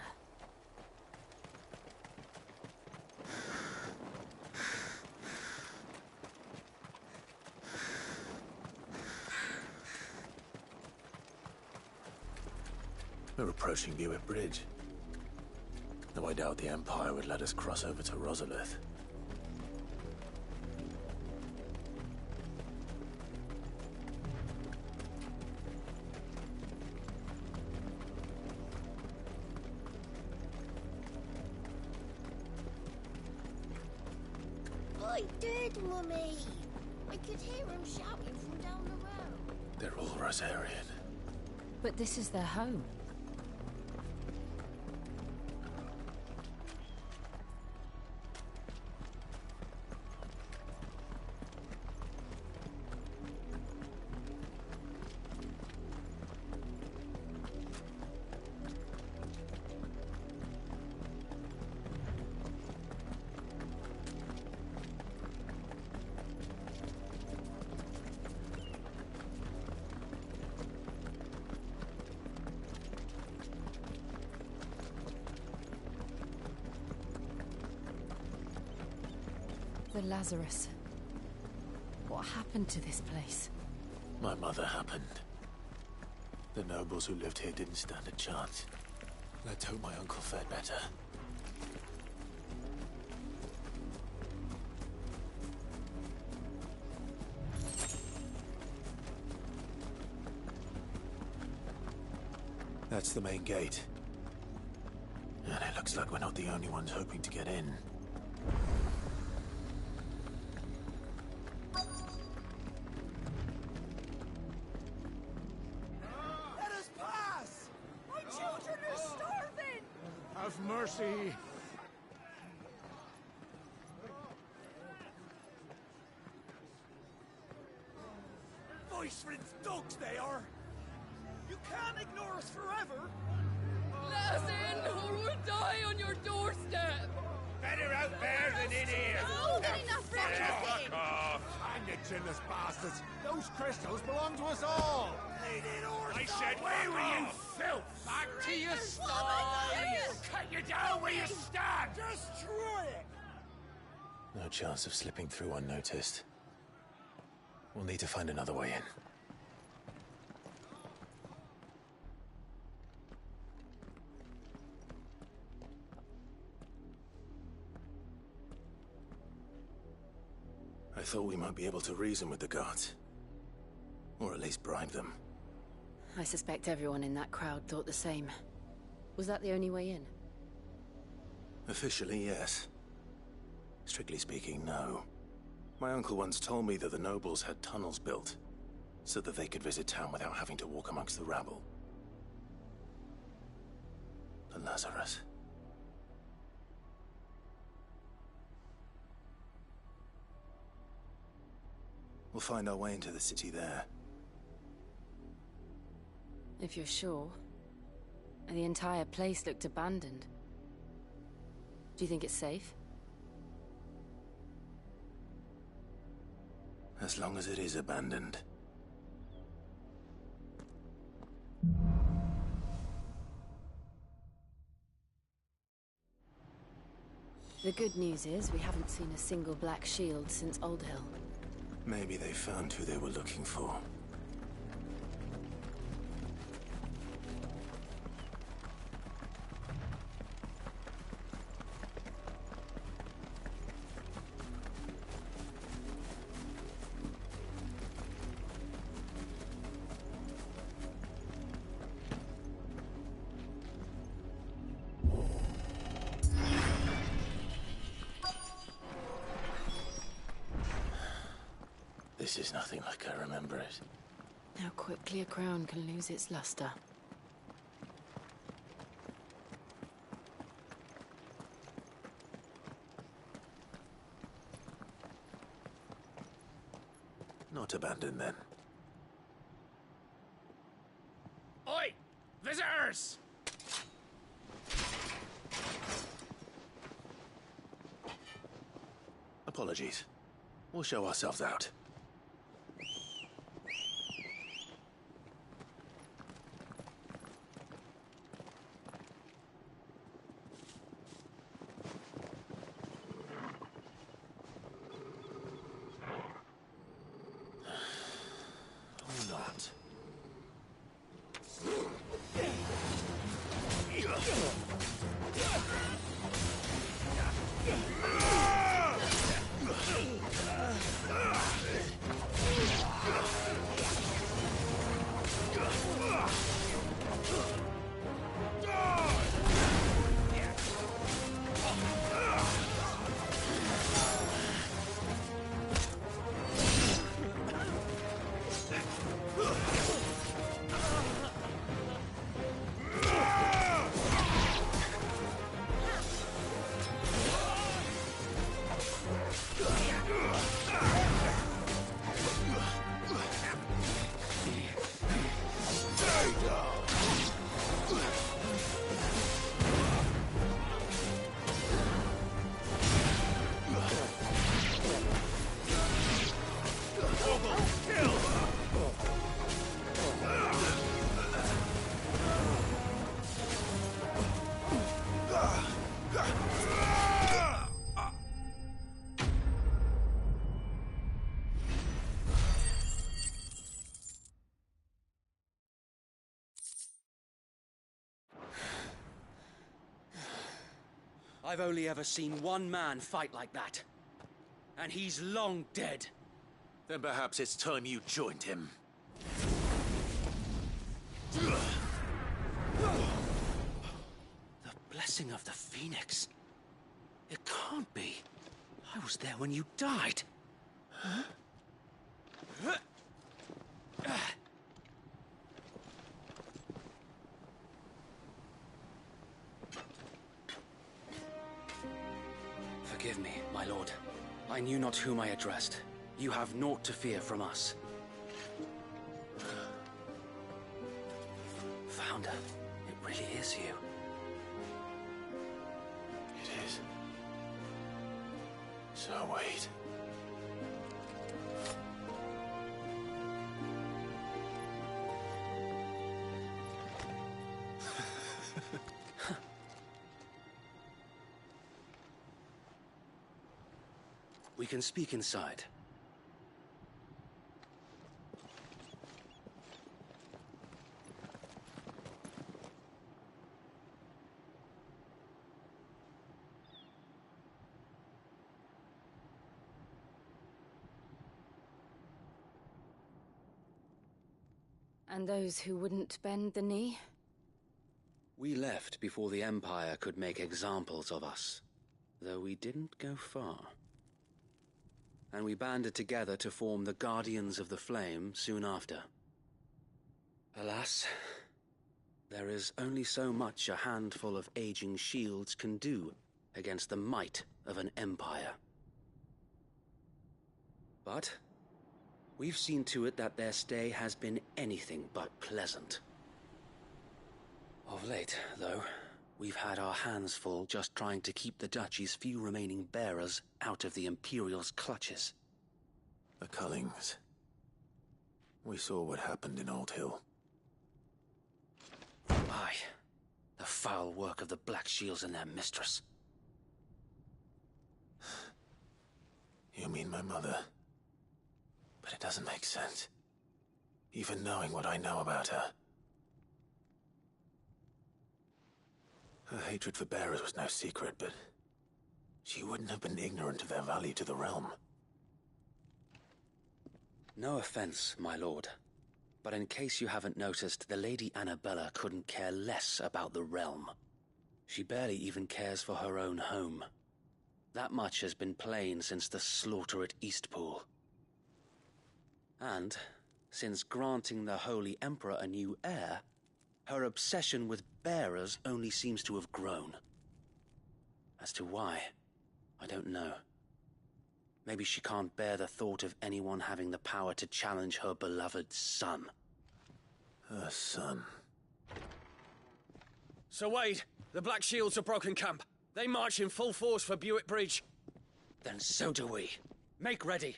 We're approaching Buick Bridge. Though I doubt the Empire would let us cross over to Rosalith. I did, Mummy. I could hear him shouting from down the road. They're all Rosarian. But this is their home. The Lazarus. What happened to this place? My mother happened. The nobles who lived here didn't stand a chance. Let's hope my uncle fared better. That's the main gate. And it looks like we're not the only ones hoping to get in. Let us pass! My children are starving! Have mercy! Voice-rinsed dogs they are! You can't ignore us forever! Let us in, or we'll die on your doorstep! Better out there than in here! Oh, enough for Fuck off! Hang the chinless bastards! Those crystals belong to us all! I said, where were you, filth? Back to your sties! Cut you down where you stand! Destroy it! No chance of slipping through unnoticed. We'll need to find another way in. I thought we might be able to reason with the guards. Or at least bribe them. I suspect everyone in that crowd thought the same. Was that the only way in? Officially, yes. Strictly speaking, no. My uncle once told me that the nobles had tunnels built, so that they could visit town without having to walk amongst the rabble. The Lazarus. We'll find our way into the city there. If you're sure. The entire place looked abandoned. Do you think it's safe? As long as it is abandoned. The good news is we haven't seen a single black shield since Old Hill. Maybe they found who they were looking for. This is nothing like I remember it. How quickly a crown can lose its luster. Not abandoned then. Oi! Visitors! Apologies. We'll show ourselves out. I've only ever seen one man fight like that. And he's long dead. Then perhaps it's time you joined him. The blessing of the Phoenix. It can't be. I was there when you died. Huh? Forgive me, my lord. I knew not whom I addressed. You have naught to fear from us. Founder, it really is you. It is. So wait. We can speak inside. And those who wouldn't bend the knee? We left before the Empire could make examples of us, though we didn't go far. And we banded together to form the Guardians of the Flame soon after. Alas, there is only so much a handful of aging shields can do against the might of an empire. But we've seen to it that their stay has been anything but pleasant. Of late, though, we've had our hands full just trying to keep the Duchy's few remaining bearers out of the Imperial's clutches. The Cullings. We saw what happened in Old Hill. Aye. The foul work of the Black Shields and their mistress. You mean my mother? But it doesn't make sense. Even knowing what I know about her. Her hatred for bearers was no secret, but she wouldn't have been ignorant of their value to the realm. No offense, my lord, but in case you haven't noticed, the Lady Annabella couldn't care less about the realm. She barely even cares for her own home. That much has been plain since the slaughter at Eastpool. And, since granting the Holy Emperor a new heir, her obsession with bearers only seems to have grown. As to why, I don't know. Maybe she can't bear the thought of anyone having the power to challenge her beloved son. Her son. Sir Wade, the Black Shields have broken camp. They march in full force for Buick Bridge. Then so do we. Make ready.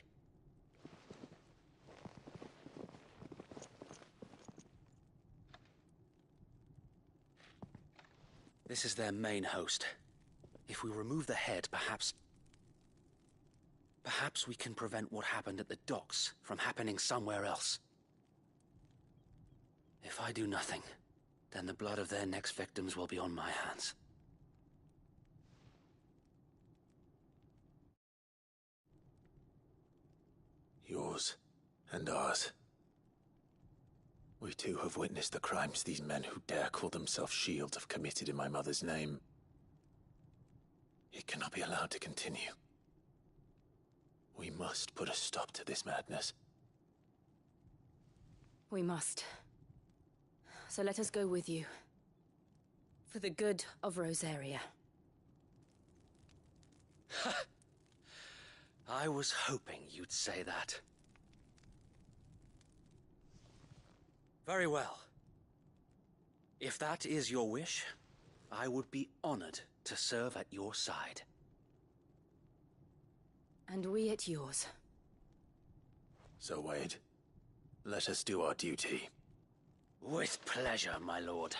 This is their main host. If we remove the head, perhaps we can prevent what happened at the docks from happening somewhere else. If I do nothing, then the blood of their next victims will be on my hands. Yours and ours. We too have witnessed the crimes these men who dare call themselves shields have committed in my mother's name. It cannot be allowed to continue. We must put a stop to this madness. We must. So let us go with you. For the good of Rosaria. I was hoping you'd say that. Very well. If that is your wish, I would be honored to serve at your side. And we at yours. So, Wade, let us do our duty. With pleasure, my lord.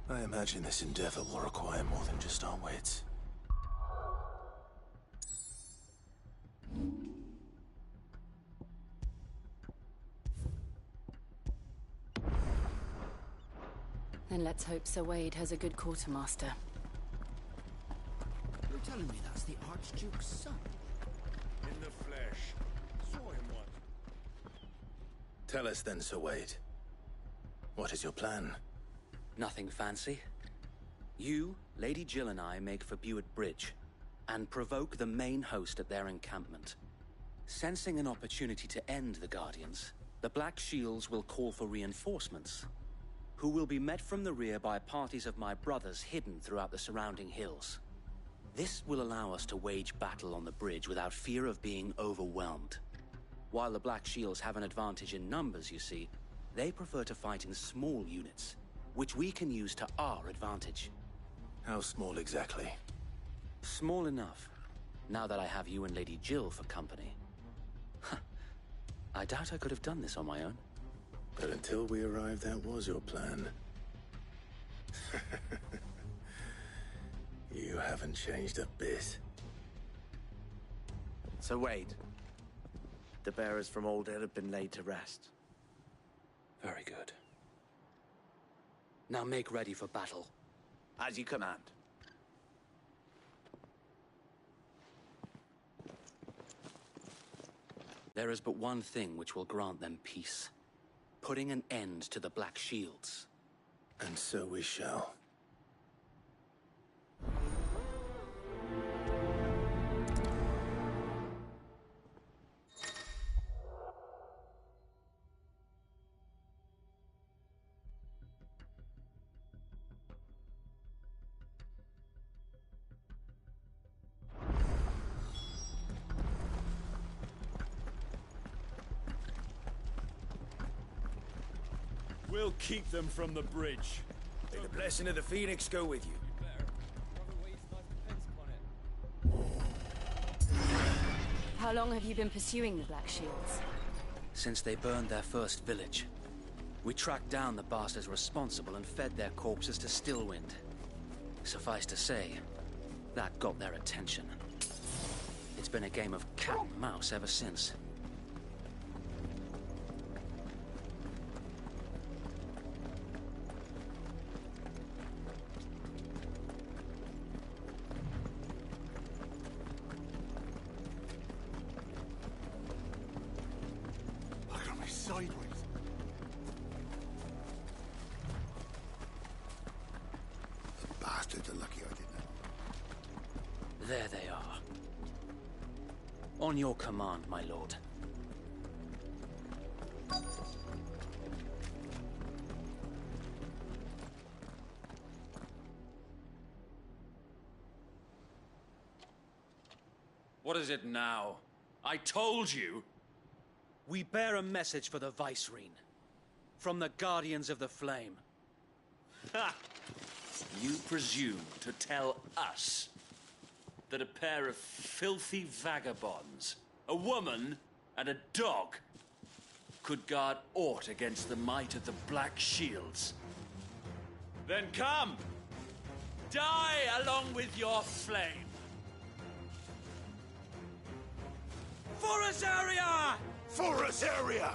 I imagine this endeavor will require more than just our wits. Then let's hope Sir Wade has a good quartermaster. You're telling me that's the Archduke's son? In the flesh. Saw him once. Tell us then, Sir Wade. What is your plan? Nothing fancy. You, Lady Jill and I make for Buett Bridge, and provoke the main host at their encampment. Sensing an opportunity to end the Guardians, the Black Shields will call for reinforcements, who will be met from the rear by parties of my brothers hidden throughout the surrounding hills. This will allow us to wage battle on the bridge without fear of being overwhelmed. While the Black Shields have an advantage in numbers, you see, they prefer to fight in small units, which we can use to our advantage. How small exactly? Small enough, now that I have you and Lady Jill for company. I doubt I could have done this on my own. But until we arrived, that was your plan. You haven't changed a bit. So Wade, the bearers from Old Hill have been laid to rest. Very good. Now make ready for battle. As you command. There is but one thing which will grant them peace. Putting an end to the Black Shields. And so we shall. We'll keep them from the bridge. May the blessing of the Phoenix go with you. How long have you been pursuing the Black Shields? Since they burned their first village. We tracked down the bastards responsible and fed their corpses to Stillwind. Suffice to say, that got their attention. It's been a game of cat and mouse ever since. Sideways. The bastards are lucky I didn't. There they are. On your command, my lord. What is it now? I told you! We bear a message for the Vicereine. From the Guardians of the Flame. Ha! You presume to tell us that a pair of filthy vagabonds, a woman and a dog, could guard aught against the might of the Black Shields? Then come! Die along with your flame! For Rosaria! For Rosaria!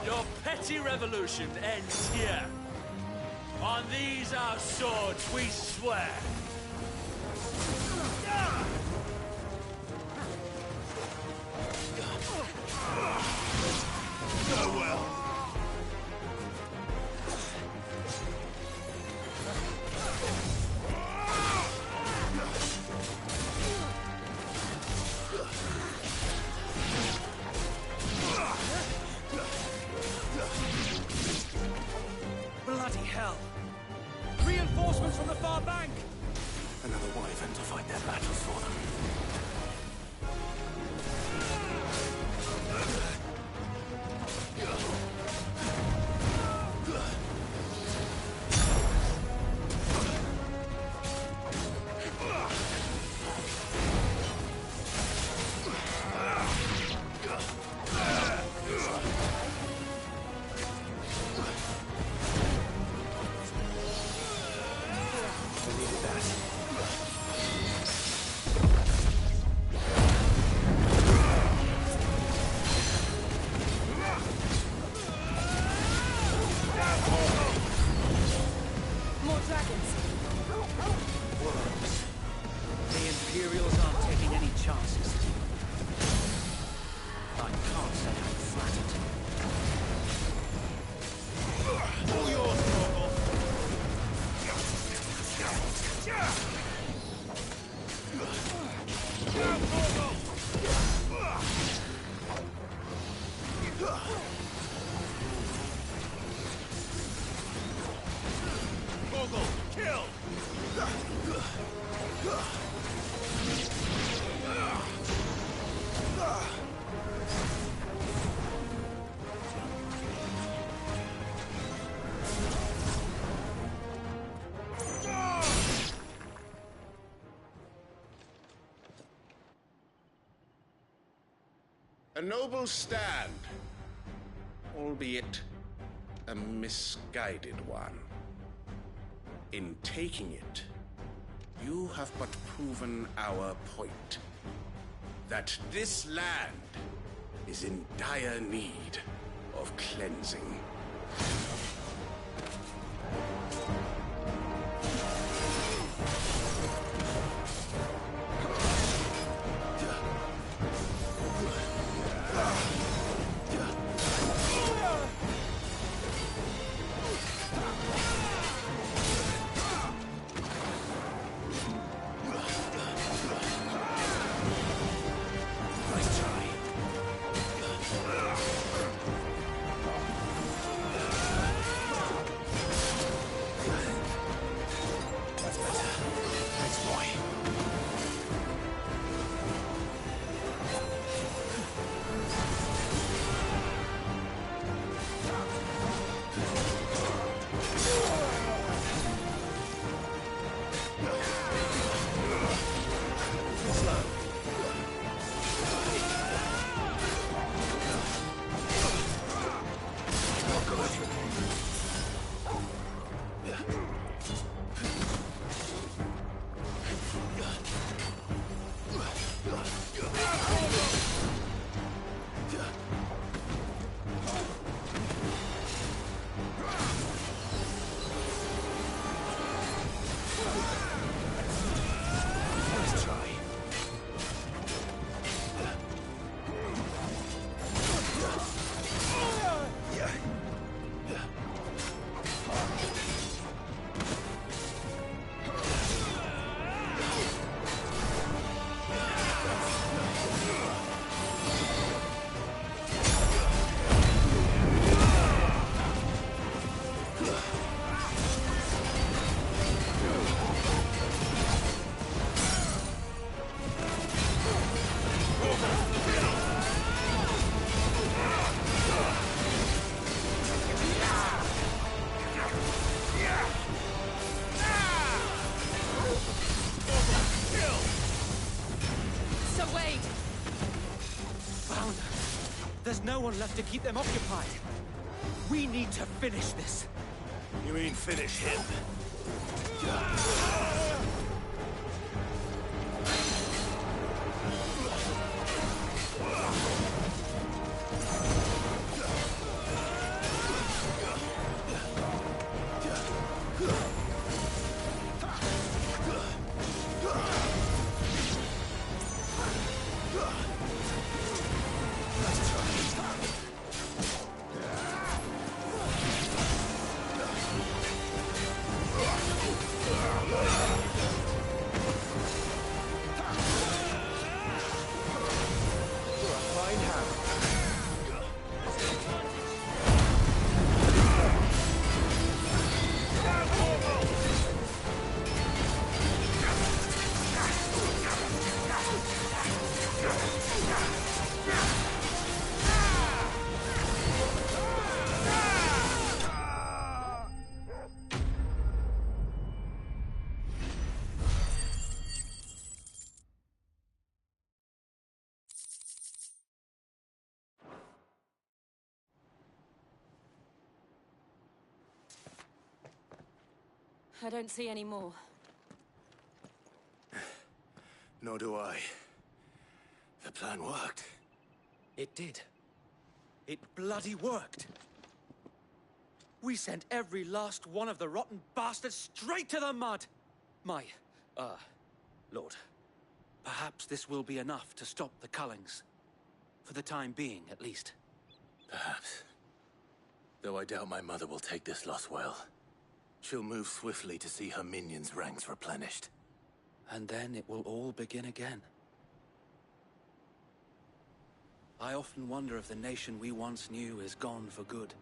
Your petty revolution ends here. On these our swords we swear. Go well. Bloody hell! Reinforcements from the far bank! Another wyvern to fight their battles for them. More dragons. Worms. The Imperials aren't taking any chances. I can't say I'm flattered. All yours, Morgul. Morgul, kill! A noble stand, albeit a misguided one. In taking it, you have but proven our point. That this land is in dire need of cleansing. There's no one left to keep them occupied. We need to finish this. You mean finish him? I don't see any more. Nor do I. The plan worked. It did. It bloody worked. We sent every last one of the rotten bastards straight to the mud! My, Lord, perhaps this will be enough to stop the Cullings. For the time being, at least. Perhaps. Though I doubt my mother will take this loss well. She'll move swiftly to see her minions' ranks replenished. And then it will all begin again. I often wonder if the nation we once knew is gone for good.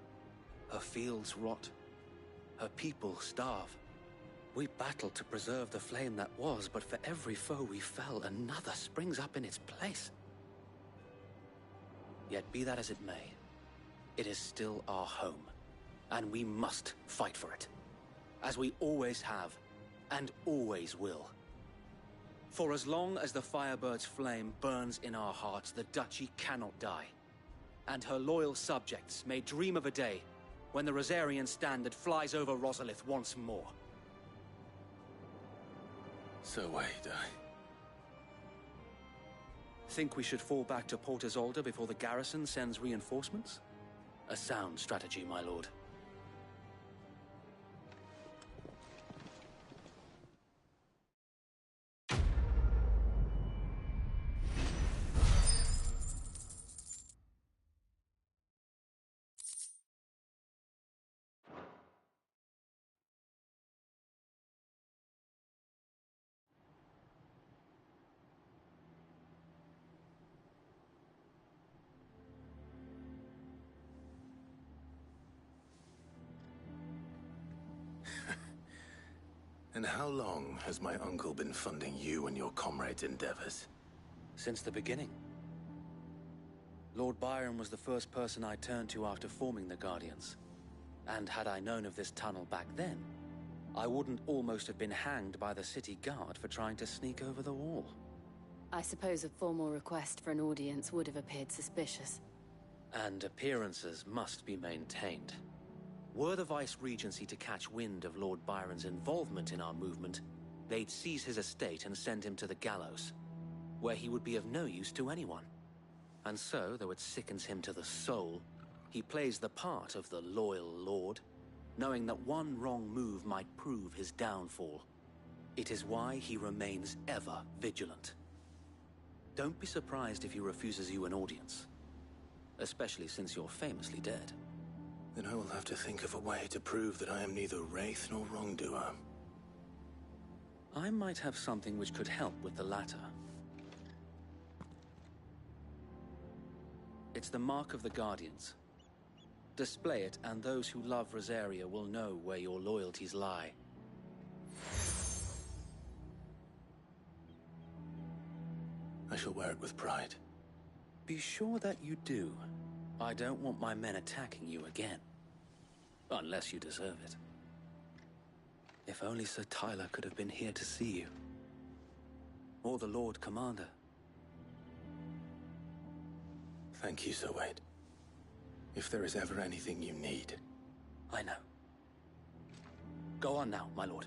Her fields rot. Her people starve. We battled to preserve the flame that was, but for every foe we fell, another springs up in its place. Yet be that as it may, it is still our home, and we must fight for it. As we always have, and always will. For as long as the Firebird's flame burns in our hearts, the Duchy cannot die. And her loyal subjects may dream of a day when the Rosarian standard flies over Rosalith once more. So wait, Think we should fall back to Port Isolde before the garrison sends reinforcements? A sound strategy, my lord. And how long has my uncle been funding you and your comrades' endeavors? Since the beginning. Lord Byron was the first person I turned to after forming the Guardians. And had I known of this tunnel back then, I wouldn't almost have been hanged by the city guard for trying to sneak over the wall. I suppose a formal request for an audience would have appeared suspicious. And appearances must be maintained. Were the Vice-Regency to catch wind of Lord Byron's involvement in our movement, they'd seize his estate and send him to the gallows, where he would be of no use to anyone. And so, though it sickens him to the soul, he plays the part of the loyal lord, knowing that one wrong move might prove his downfall. It is why he remains ever vigilant. Don't be surprised if he refuses you an audience, especially since you're famously dead. Then I will have to think of a way to prove that I am neither wraith nor wrongdoer. I might have something which could help with the latter. It's the mark of the Guardians. Display it, and those who love Rosaria will know where your loyalties lie. I shall wear it with pride. Be sure that you do. I don't want my men attacking you again. Unless you deserve it. If only Sir Tyler could have been here to see you. Or the Lord Commander. Thank you, Sir Wade. If there is ever anything you need. I know. Go on now, my lord.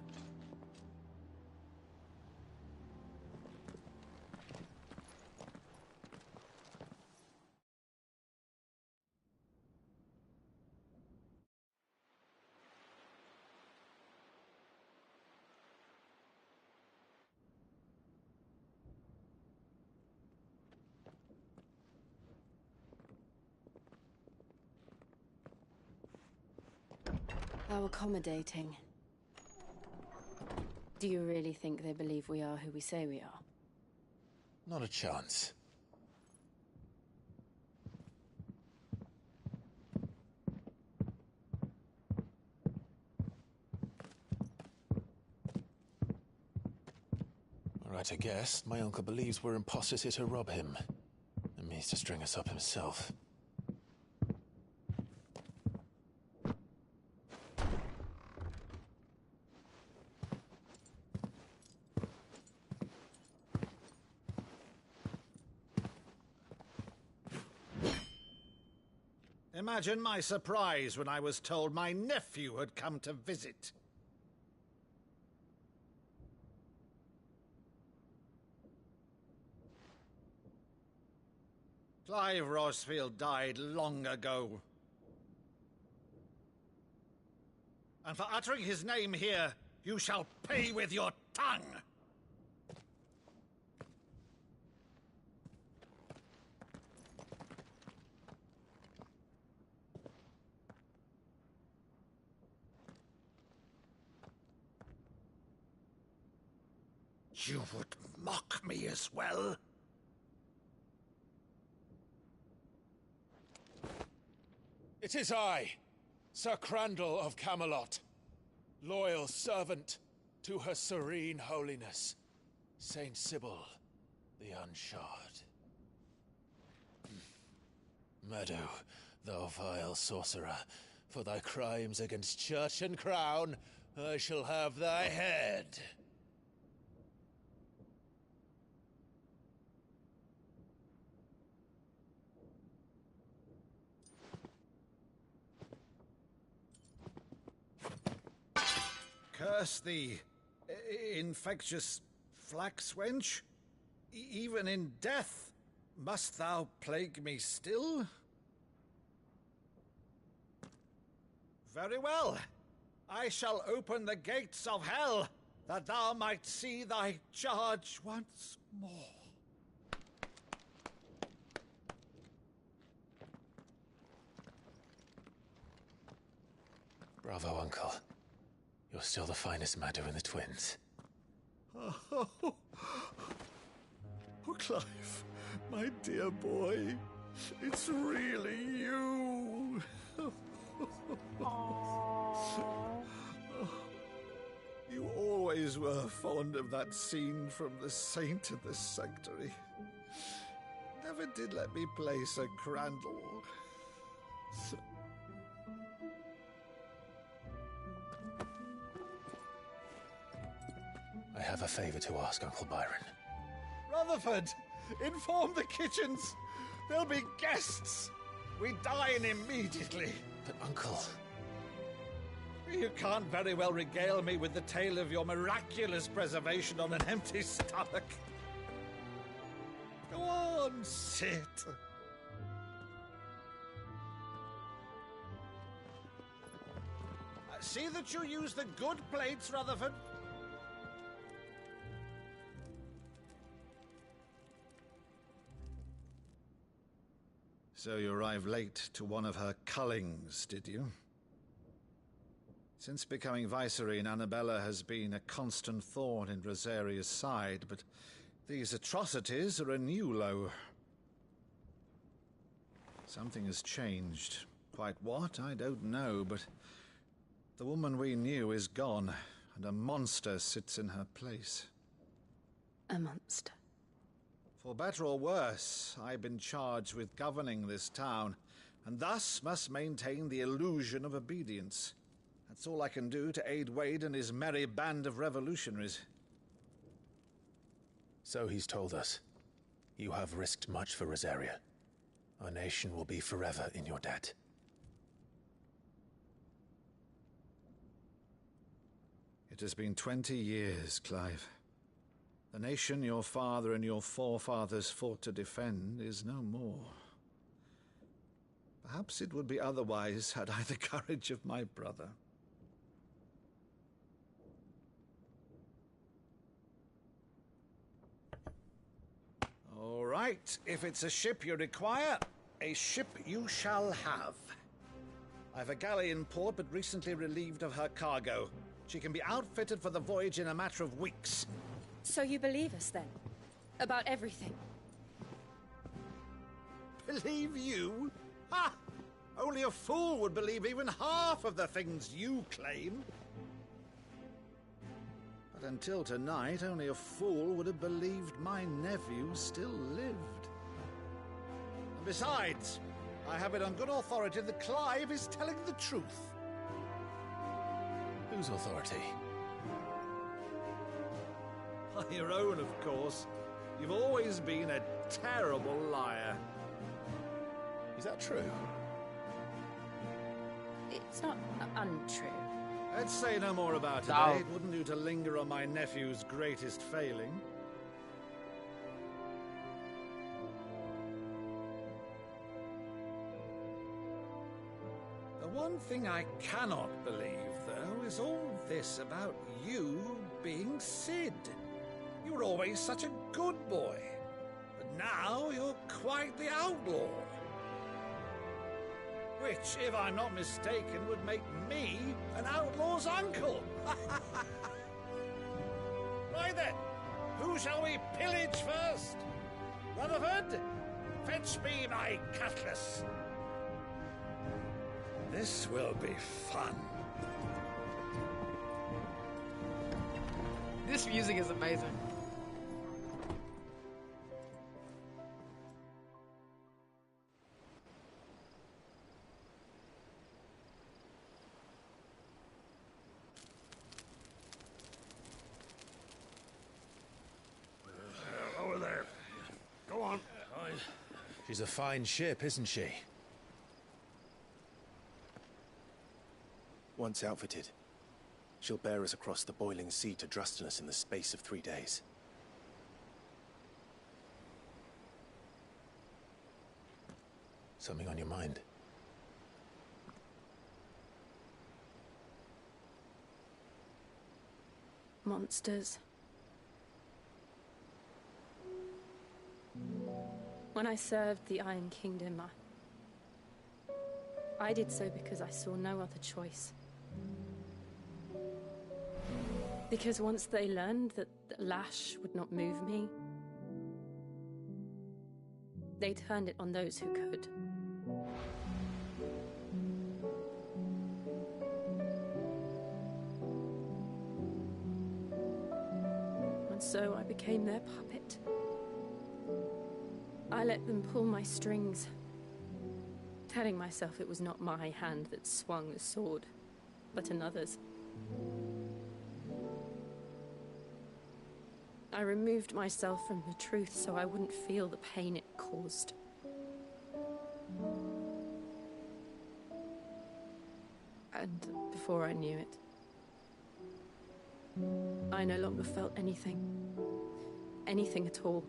How accommodating. Do you really think they believe we are who we say we are? Not a chance. Right, I guess. My uncle believes we're imposters here to rob him. And means to string us up himself. Imagine my surprise when I was told my nephew had come to visit. Clive Rosfield died long ago. And for uttering his name here, you shall pay with your tongue! You would mock me as well? It is I, Sir Crandall of Camelot, loyal servant to Her Serene Holiness, Saint Sybil the Unshod. Meadow, thou vile sorcerer, for thy crimes against church and crown, I shall have thy head. Curse thee, infectious flax wench. Even in death, must thou plague me still? Very well. I shall open the gates of hell, that thou might see thy charge once more. Bravo, Uncle. You're still the finest Maddu in the twins. Oh, Clive, my dear boy, it's really you. You always were fond of that scene from The Saint and the Sanctuary. Never did let me play Sir Crandall. I have a favor to ask, Uncle Byron. Rutherford, inform the kitchens. There'll be guests. We dine immediately. But, Uncle... You can't very well regale me with the tale of your miraculous preservation on an empty stomach. Go on, sit. See that you use the good plates, Rutherford. So you arrived late to one of her cullings, did you? Since becoming Vicereine, Annabella has been a constant thorn in Rosaria's side, but these atrocities are a new low. Something has changed. Quite what, I don't know, but the woman we knew is gone, and a monster sits in her place. A monster? For better or worse, I've been charged with governing this town, and thus must maintain the illusion of obedience. That's all I can do to aid Wade and his merry band of revolutionaries. So he's told us. You have risked much for Rosaria. Our nation will be forever in your debt. It has been 20 years, Clive. The nation your father and your forefathers fought to defend is no more. Perhaps it would be otherwise had I the courage of my brother. All right, if it's a ship you require, a ship you shall have. I've a galley in port, but recently relieved of her cargo. She can be outfitted for the voyage in a matter of weeks. So you believe us, then? About everything? Believe you? Ha! Only a fool would believe even half of the things you claim. But until tonight, only a fool would have believed my nephew still lived. And besides, I have it on good authority that Clive is telling the truth. Whose authority? Your own, of course. You've always been a terrible liar. Is that true? It's not untrue. Let's say no more about it, No. eh? It wouldn't do to linger on my nephew's greatest failing. The one thing I cannot believe, though, is all this about you being Cid. You were always such a good boy, but now you're quite the outlaw. Which, if I'm not mistaken, would make me an outlaw's uncle. Right then, who shall we pillage first? Rutherford, fetch me my cutlass. This will be fun. This music is amazing. Over there. Go on. She's a fine ship, isn't she? Once outfitted, she'll bear us across the boiling sea to Drustinus in the space of 3 days. Something on your mind? Monsters. When I served the Iron Kingdom, I did so because I saw no other choice. Because once they learned that the lash would not move me, they turned it on those who could. And so I became their puppet. I let them pull my strings, telling myself it was not my hand that swung the sword, but another's. I removed myself from the truth so I wouldn't feel the pain it caused. And before I knew it, I no longer felt anything. Anything at all.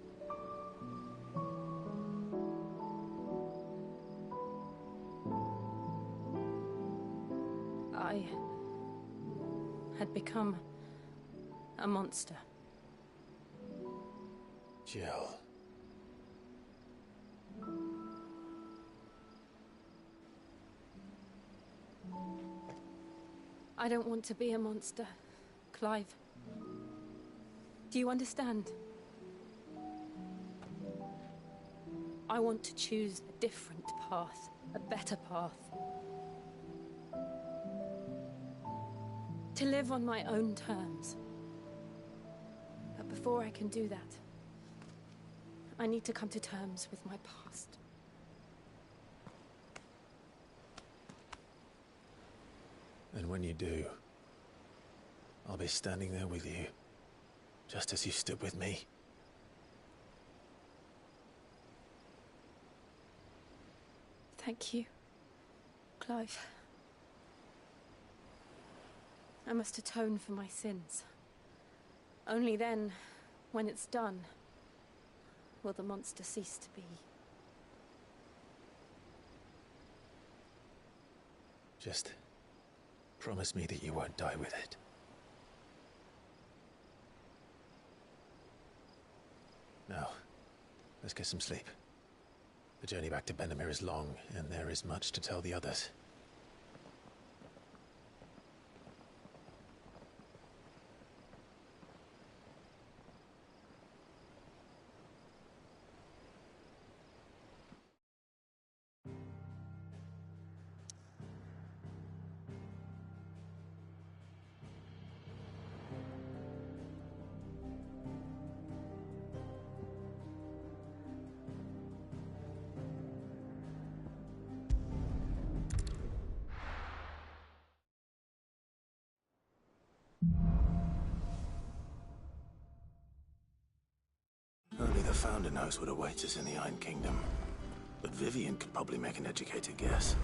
I had become a monster. Jill. I don't want to be a monster, Clive. Do you understand? I want to choose a different path, a better path. To live on my own terms. But before I can do that, I need to come to terms with my past. And when you do, I'll be standing there with you, just as you stood with me. Thank you, Clive. I must atone for my sins. Only then, when it's done, will the monster cease to be. Just promise me that you won't die with it. Now, let's get some sleep. The journey back to Benamir is long, and there is much to tell the others. Founder knows what awaits us in the Iron Kingdom, but Vivian could probably make an educated guess.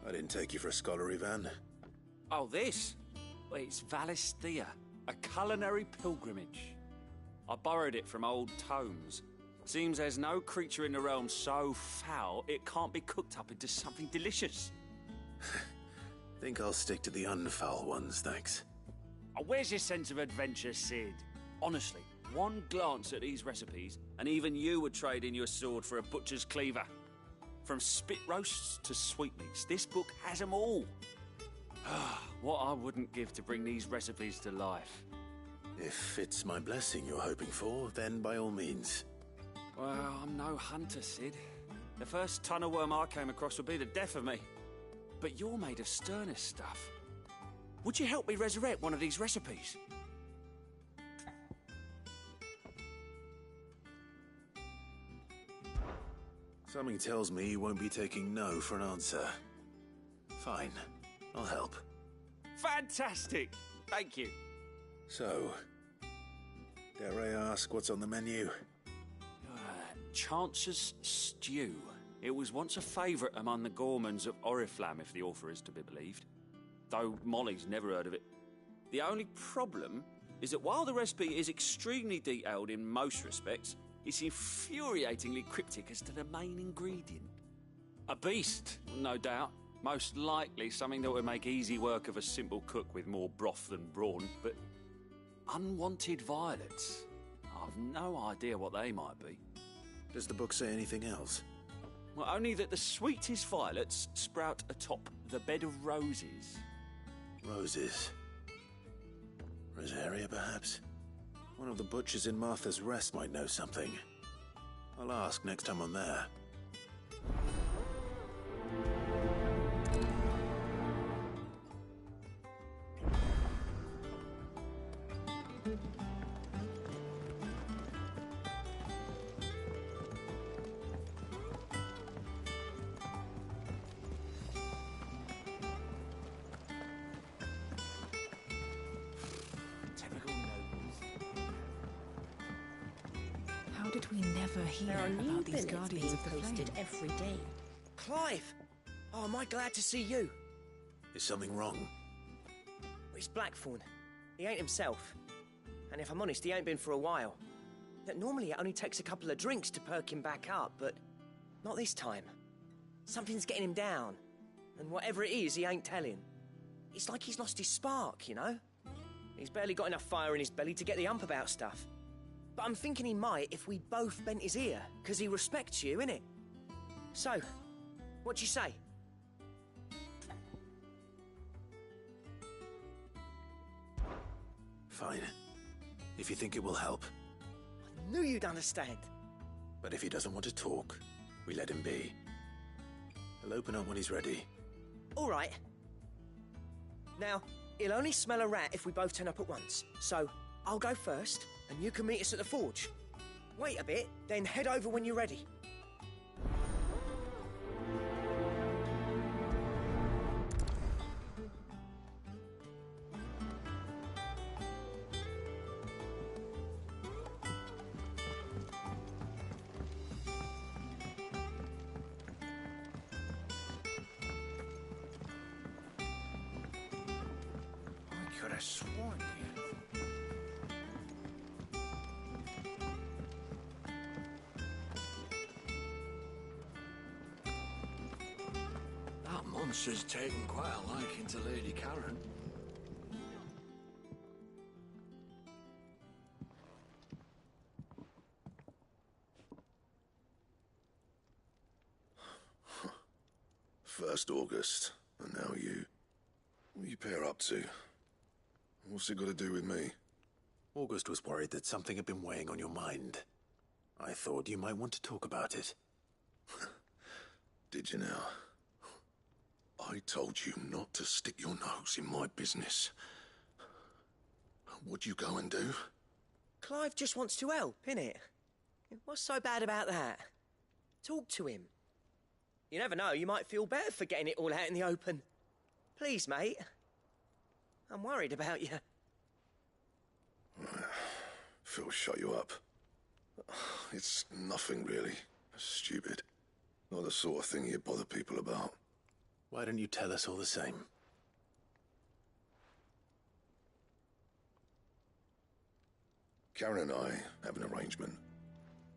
I didn't take you for a scholar, Ivan. Oh, this? Well, it's Valisthea, a culinary pilgrimage. I borrowed it from old tomes. Seems there's no creature in the realm so foul it can't be cooked up into something delicious. Think I'll stick to the unfoul ones, thanks. Oh, where's your sense of adventure, Sid? Honestly, one glance at these recipes, and even you would trade in your sword for a butcher's cleaver. From spit roasts to sweetmeats, this book has them all. What I wouldn't give to bring these recipes to life. If it's my blessing you're hoping for, then by all means. Well, I'm no hunter, Sid. The first ton of worm I came across would be the death of me. But you're made of sterner stuff. Would you help me resurrect one of these recipes? Something tells me you won't be taking no for an answer. Fine, I'll help. Fantastic! Thank you. So, dare I ask what's on the menu? Chance's Stew. It was once a favourite among the gourmands of Oriflamme, if the author is to be believed. Though Molly's never heard of it. The only problem is that while the recipe is extremely detailed in most respects, it's infuriatingly cryptic as to the main ingredient. A beast, no doubt. Most likely something that would make easy work of a simple cook with more broth than brawn, but unwanted violets. I've no idea what they might be. Does the book say anything else? Well, only that the sweetest violets sprout atop the bed of roses. Roses. Rosaria, perhaps? One of the butchers in Martha's Rest might know something. I'll ask next time I'm there. How did we never hear There are new about these billets Guardians being of the posted Flame? every day. Clive! Oh, am I glad to see you? Is something wrong? It's Blackthorn. He ain't himself. And if I'm honest, he ain't been for a while. That normally it only takes a couple of drinks to perk him back up, but not this time. Something's getting him down. And whatever it is, he ain't telling. It's like he's lost his spark, you know? He's barely got enough fire in his belly to get the ump about stuff. But I'm thinking he might if we both bent his ear, because he respects you, innit? So, what do you say? Fine. If you think it will help. I knew you'd understand. But if he doesn't want to talk, we let him be. He'll open up when he's ready. All right. Now, he'll only smell a rat if we both turn up at once. So, I'll go first, and you can meet us at the forge. Wait a bit, then head over when you're ready. I could have sworn That monster's taken quite a liking to Lady Karen. First August, and now you. What are you pair up to? What's it got to do with me? August was worried that something had been weighing on your mind. I thought you might want to talk about it. Did you now? I told you not to stick your nose in my business. What'd you go and do? Clive just wants to help, innit? What's so bad about that? Talk to him. You never know, you might feel better for getting it all out in the open. Please, mate. I'm worried about you. Phil shut you up. It's nothing, really. Stupid. Not the sort of thing you bother people about. Why don't you tell us all the same? Karen and I have an arrangement.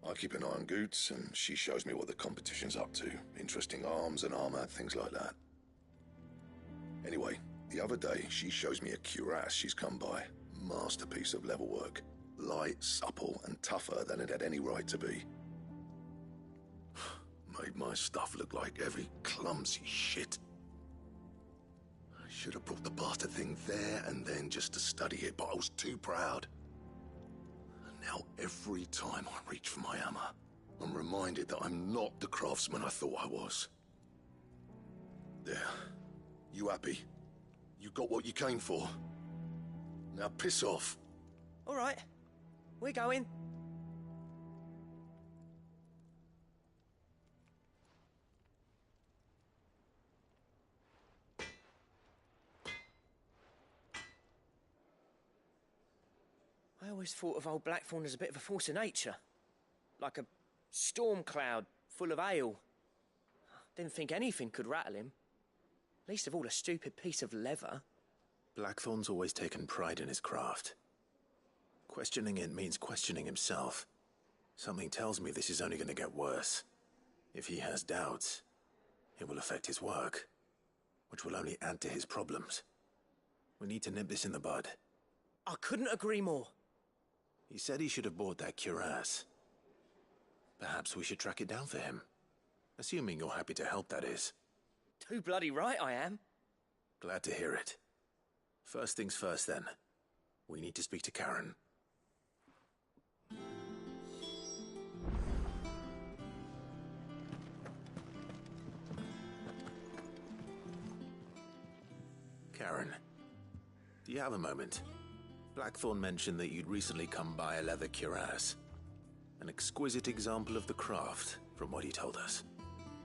I keep an eye on Goots, and she shows me what the competition's up to. Interesting arms and armor, things like that. Anyway, the other day, she shows me a cuirass she's come by. Masterpiece of level work. Light, supple, and tougher than it had any right to be. Made my stuff look like every clumsy shit. I should have brought the bastard thing there and then just to study it, but I was too proud. Now, every time I reach for my hammer, I'm reminded that I'm not the craftsman I thought I was. There. You happy? You got what you came for. Now piss off. All right. We're going. I always thought of old Blackthorn as a bit of a force of nature. Like a storm cloud full of ale. Didn't think anything could rattle him. Least of all a stupid piece of leather. Blackthorn's always taken pride in his craft. Questioning it means questioning himself. Something tells me this is only going to get worse. If he has doubts, it will affect his work, which will only add to his problems. We need to nip this in the bud. I couldn't agree more. He said he should have bought that cuirass. Perhaps we should track it down for him. Assuming you're happy to help, that is. Too bloody right I am. Glad to hear it. First things first, then. We need to speak to Karen. Karen, do you have a moment? Blackthorn mentioned that you'd recently come by a leather cuirass. An exquisite example of the craft, from what he told us.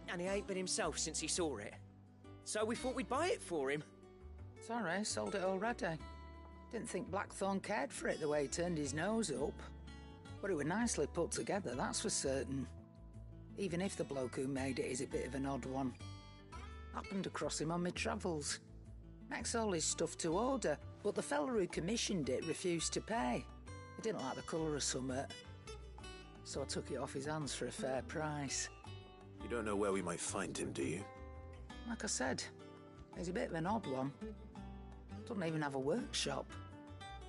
And he ain't been himself since he saw it. So we thought we'd buy it for him. Sorry, sold it already. Didn't think Blackthorn cared for it the way he turned his nose up. But it was nicely put together, that's for certain. Even if the bloke who made it is a bit of an odd one. Happened across him on my travels. Makes all his stuff to order, but the fella who commissioned it refused to pay. He didn't like the colour of summit. So I took it off his hands for a fair price. You don't know where we might find him, do you? Like I said, he's a bit of an odd one. Doesn't even have a workshop.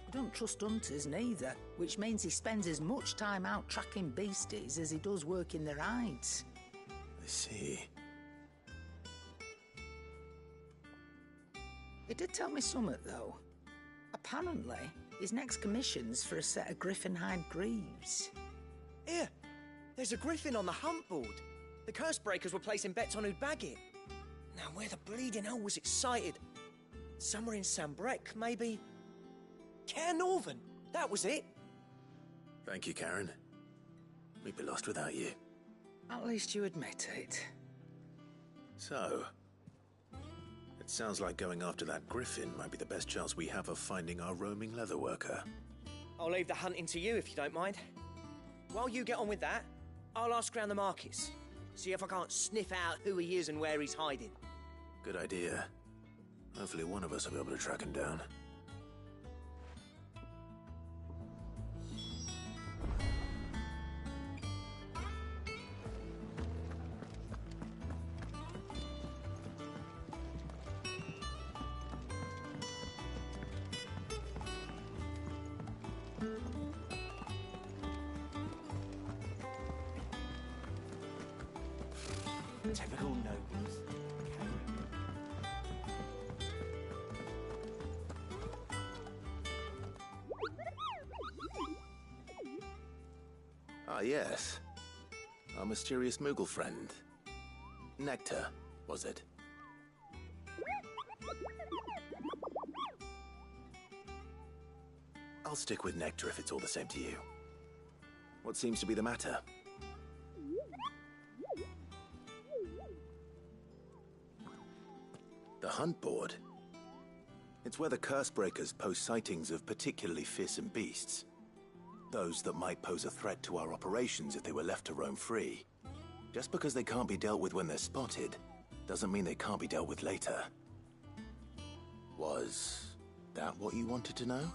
He don't trust hunters neither, which means he spends as much time out tracking beasties as he does working their hides. I see. He did tell me something, though. Apparently, his next commission's for a set of griffin hide greaves. Here, there's a griffin on the hunt board. The curse breakers were placing bets on who'd bag it. Now, where the bleeding hell was it sighted? Somewhere in Sambrec, maybe? Caernarvon, that was it. Thank you, Karen. We'd be lost without you. At least you admit it. So, it sounds like going after that griffin might be the best chance we have of finding our roaming leatherworker. I'll leave the hunting to you if you don't mind. While you get on with that, I'll ask around the markets. See if I can't sniff out who he is and where he's hiding. Good idea. Hopefully one of us will be able to track him down. Typical nobles. Ah, yes. Our mysterious Moogle friend. Nectar, was it? I'll stick with Nectar if it's all the same to you. What seems to be the matter? The hunt board? It's where the Cursebreakers post sightings of particularly fearsome beasts. Those that might pose a threat to our operations if they were left to roam free. Just because they can't be dealt with when they're spotted, doesn't mean they can't be dealt with later. Was that what you wanted to know?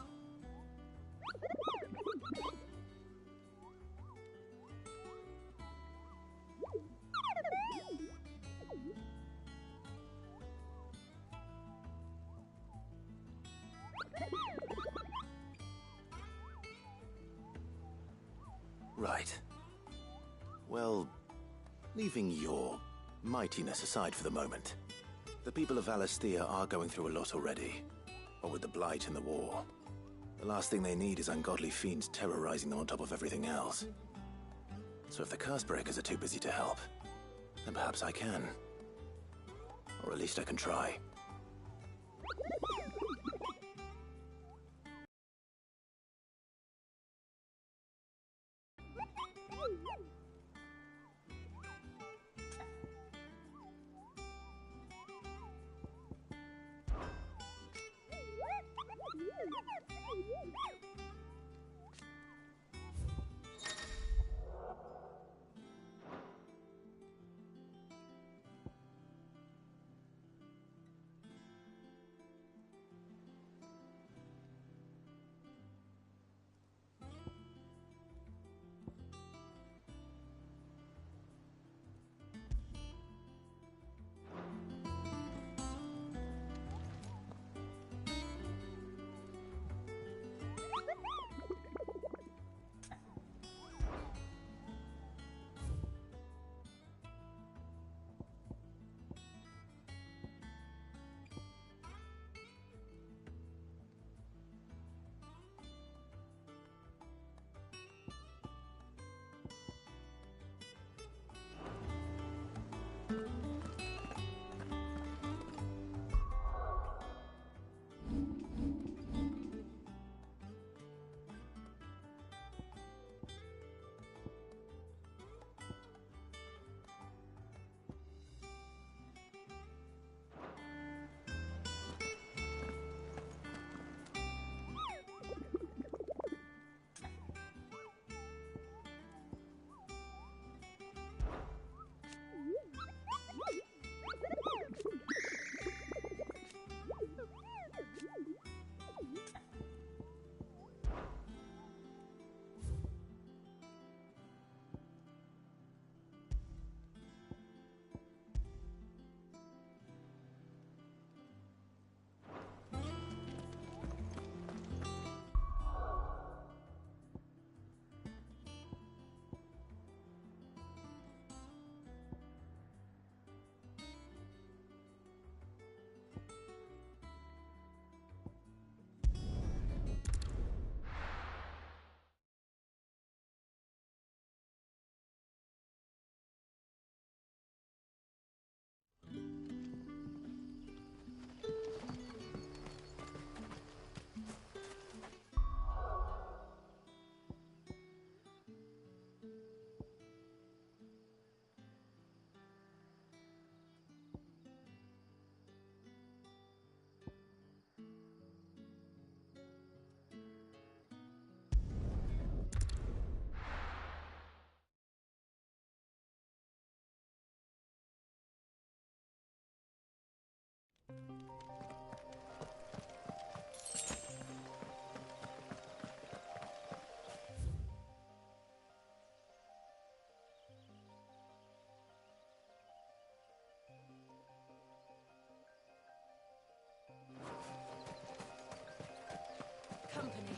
Right. Well, leaving your mightiness aside for the moment, the people of Valisthea are going through a lot already. What with the Blight and the war. The last thing they need is ungodly fiends terrorizing them on top of everything else. So if the Cursebreakers are too busy to help, then perhaps I can. Or at least I can try. Company.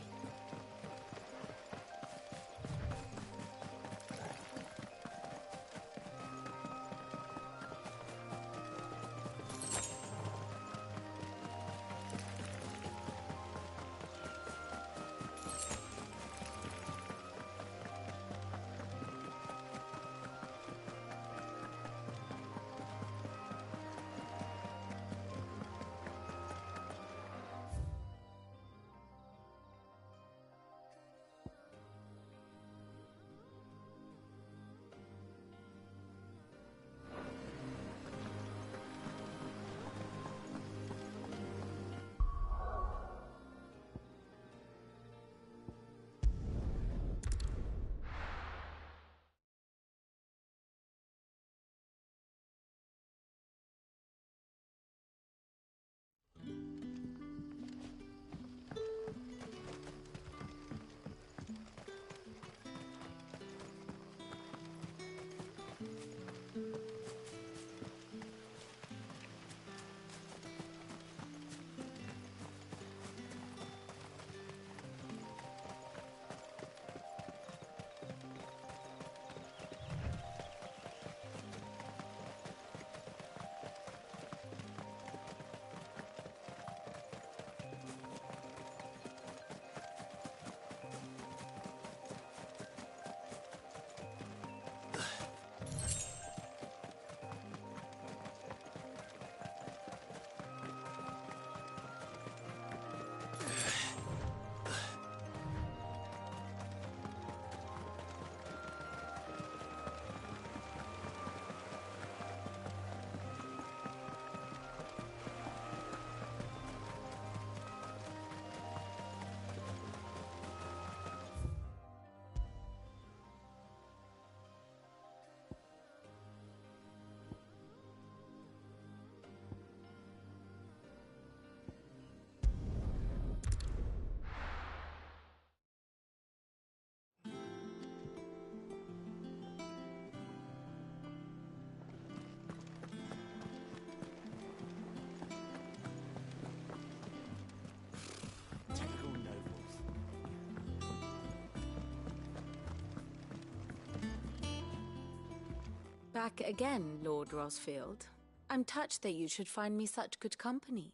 Back again, Lord Rosfield. I'm touched that you should find me such good company.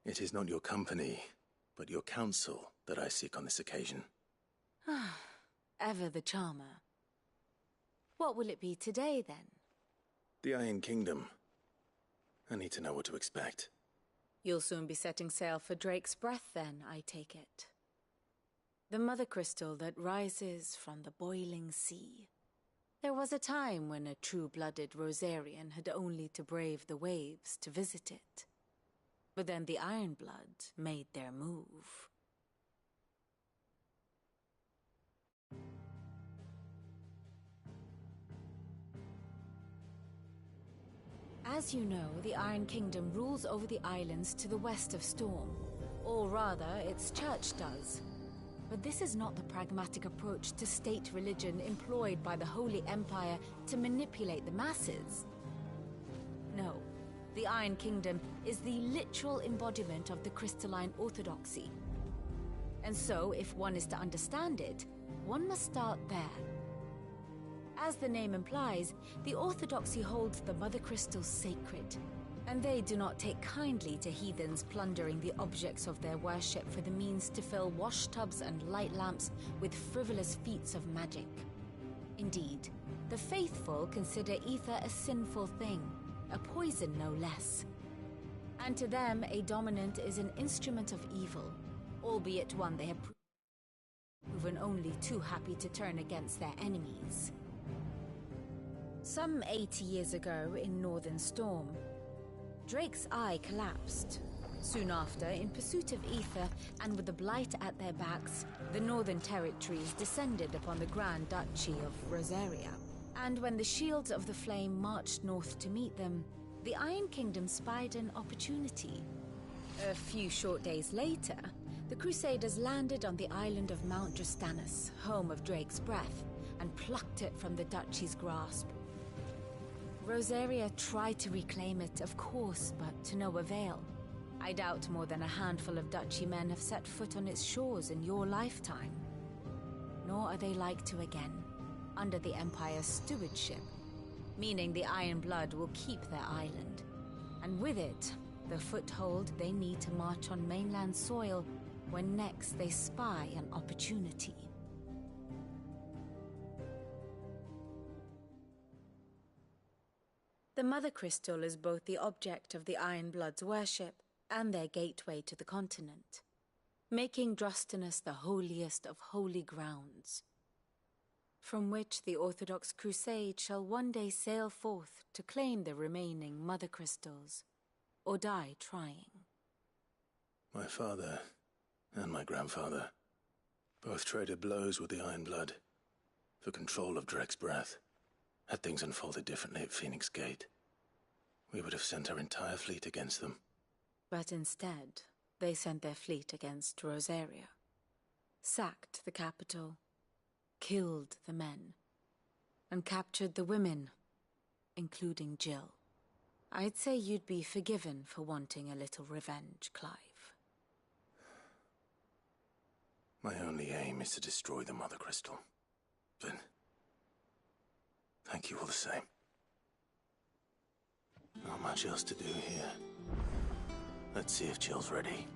It is not your company, but your counsel that I seek on this occasion. Ever the charmer. What will it be today, then? The Iron Kingdom. I need to know what to expect. You'll soon be setting sail for Drake's Breath, then, I take it. The mother crystal that rises from the boiling sea. There was a time when a true-blooded Rosarian had only to brave the waves to visit it. But then the Ironblood made their move. As you know, the Iron Kingdom rules over the islands to the west of Storm. Or rather, its church does. But this is not the pragmatic approach to state religion employed by the Holy Empire to manipulate the masses. No, the Iron Kingdom is the literal embodiment of the crystalline orthodoxy. And so, if one is to understand it, one must start there. As the name implies, the orthodoxy holds the Mother Crystals sacred, and they do not take kindly to heathens plundering the objects of their worship for the means to fill washtubs and light lamps with frivolous feats of magic. Indeed, the faithful consider ether a sinful thing, a poison no less. And to them, a dominant is an instrument of evil, albeit one they have proven only too happy to turn against their enemies. Some 80 years ago in Northern Storm, Drake's Eye collapsed. Soon after, in pursuit of ether and with the Blight at their backs, the Northern Territories descended upon the Grand Duchy of Rosaria. And when the Shields of the Flame marched north to meet them, the Iron Kingdom spied an opportunity. A few short days later, the Crusaders landed on the island of Mount Drastanus, home of Drake's Breath, and plucked it from the Duchy's grasp. Rosaria tried to reclaim it, of course, but to no avail. I doubt more than a handful of Duchy men have set foot on its shores in your lifetime. Nor are they like to again, under the Empire's stewardship, meaning the Iron Blood will keep their island, and with it, the foothold they need to march on mainland soil when next they spy an opportunity. The Mother Crystal is both the object of the Iron Blood's worship and their gateway to the continent, making Drastanus the holiest of holy grounds, from which the Orthodox Crusade shall one day sail forth to claim the remaining Mother Crystals, or die trying. My father and my grandfather both traded blows with the Iron Blood for control of Drake's Breath. Had things unfolded differently at Phoenix Gate, we would have sent our entire fleet against them. But instead, they sent their fleet against Rosaria, sacked the capital, killed the men, and captured the women, including Jill. I'd say you'd be forgiven for wanting a little revenge, Clive. My only aim is to destroy the Mother Crystal. But thank you all the same. Not much else to do here. Let's see if Jill's ready.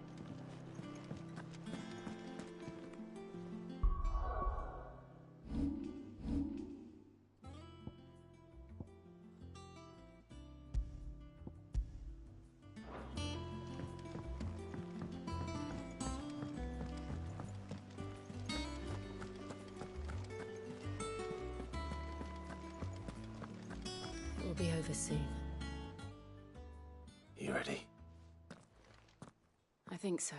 We'll be over soon. You ready? I think so.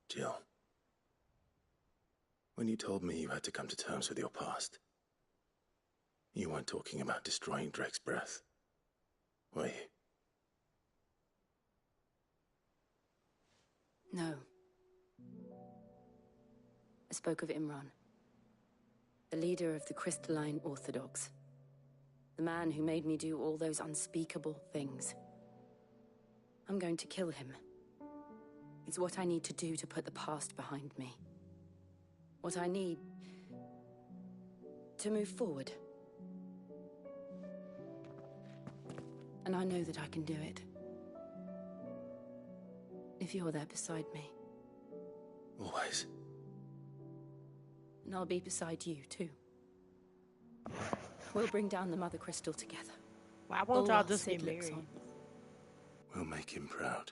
Jill, when you told me you had to come to terms with your past, you weren't talking about destroying Drake's Breath, were you? No. I spoke of Imran, the leader of the Crystalline Orthodox. The man who made me do all those unspeakable things. I'm going to kill him. It's what I need to do to put the past behind me. What I need to move forward. And I know that I can do it. If you're there beside me. Always. And I'll be beside you, too. We'll bring down the Mother Crystal together. Why won't y'all just get married? We'll make him proud.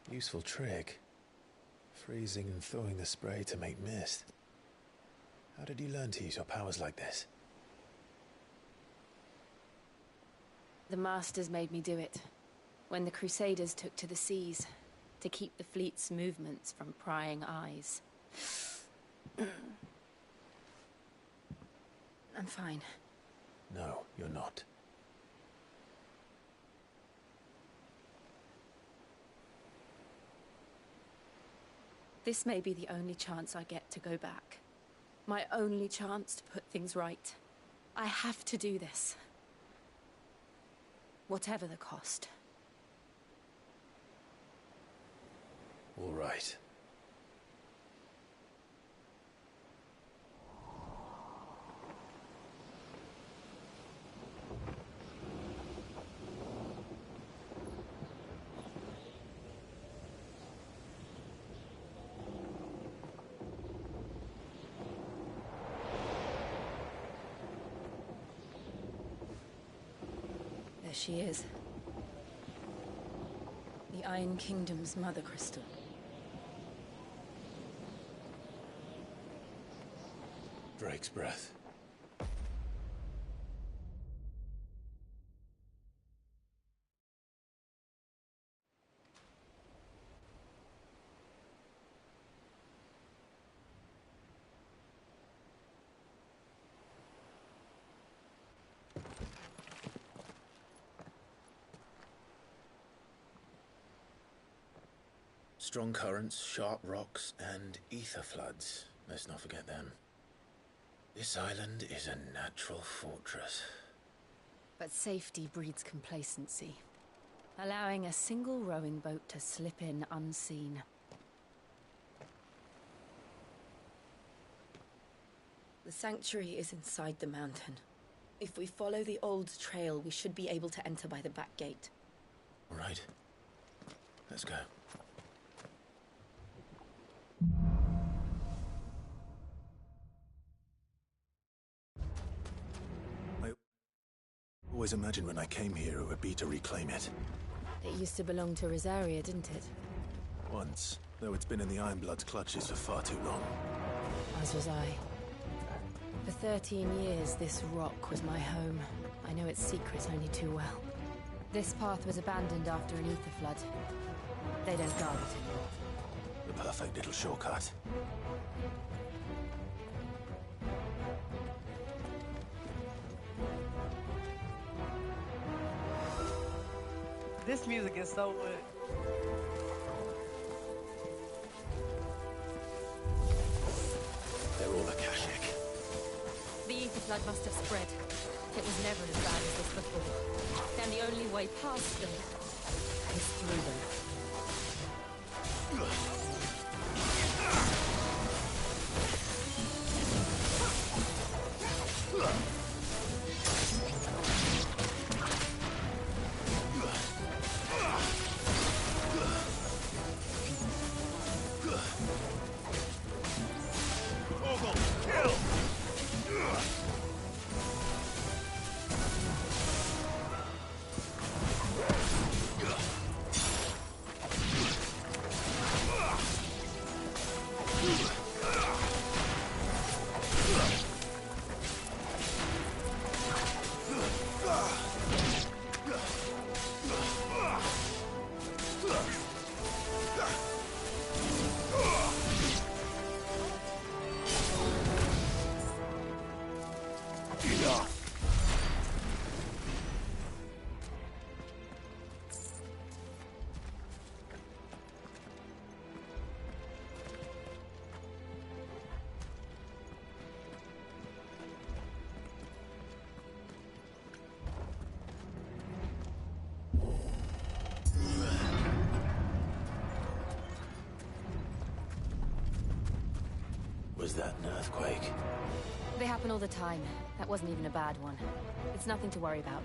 Useful trick. Freezing and thawing the spray to make mist. How did you learn to use your powers like this? The Masters made me do it. When the Crusaders took to the seas, to keep the fleet's movements from prying eyes. I'm fine. No, you're not. This may be the only chance I get to go back. My only chance to put things right. I have to do this. Whatever the cost. All right. There she is. The Iron Kingdom's Mother Crystal. Drake's breath. Strong currents, sharp rocks, and ether floods. Let's not forget them. This island is a natural fortress. But safety breeds complacency, allowing a single rowing boat to slip in unseen. The sanctuary is inside the mountain. If we follow the old trail, we should be able to enter by the back gate. All right. Let's go. I always imagined when I came here it would be to reclaim it. It used to belong to Rosaria, didn't it? Once, though it's been in the Ironblood's clutches for far too long. As was I. For 13 years, this rock was my home. I know its secrets only too well. This path was abandoned after an ether flood. They don't guard it anymore. The perfect little shortcut. This music is so good. They're all Akashic. The ether flood must have spread. It was never as bad as this before. And the only way past them is through them. that an earthquake? They happen all the time. That wasn't even a bad one. It's nothing to worry about.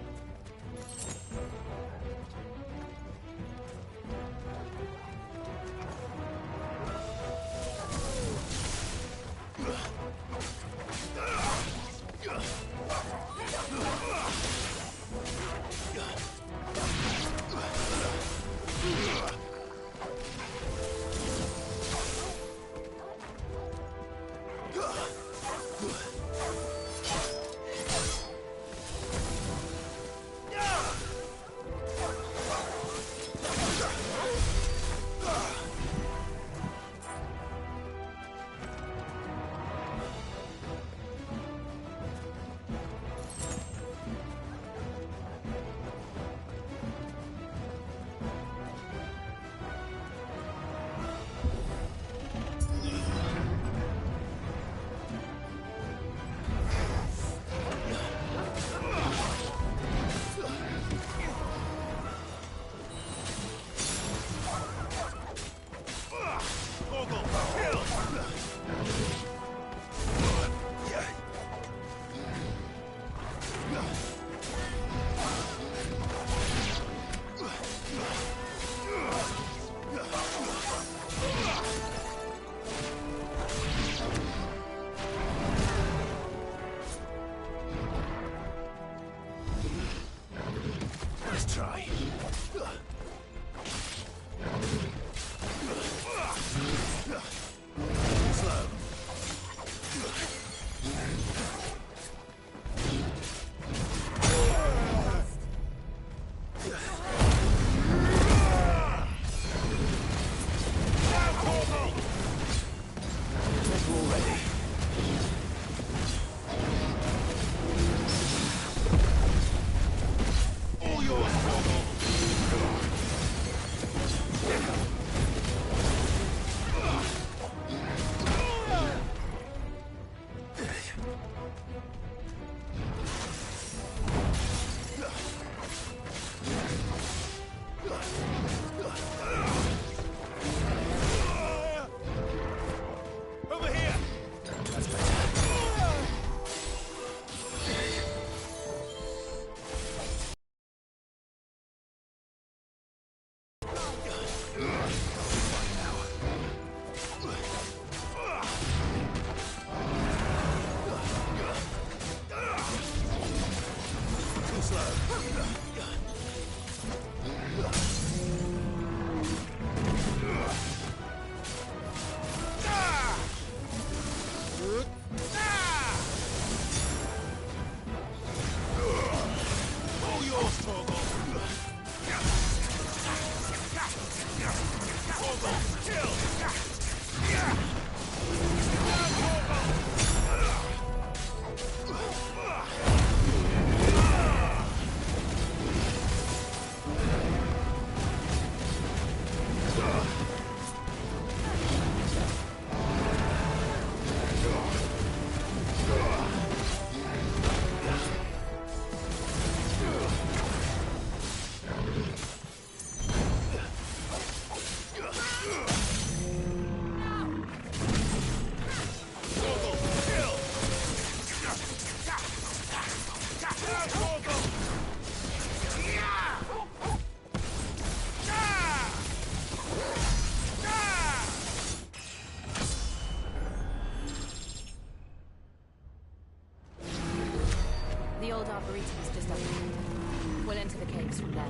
The old Arboretum is just up there. We'll enter the caves from there.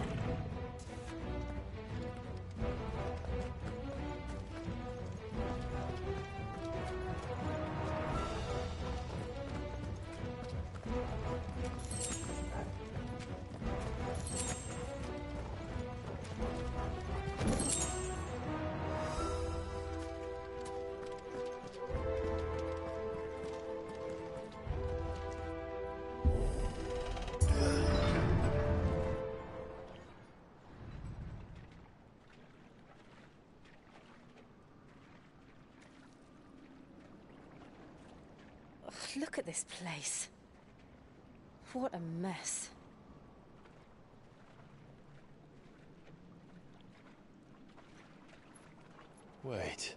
Look at this place. What a mess. Wait.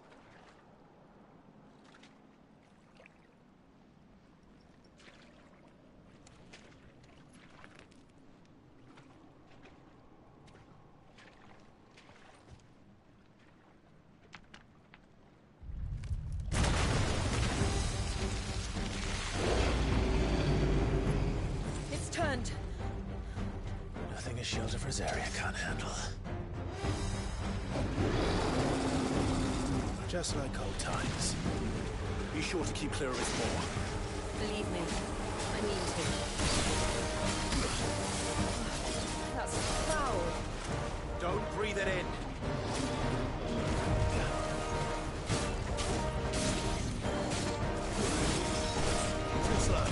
Nothing a shield of Rosaria can't handle. Just like old times. Be sure to keep clear of his maw. Believe me, I need to. That's foul. Don't breathe it in. Too slow.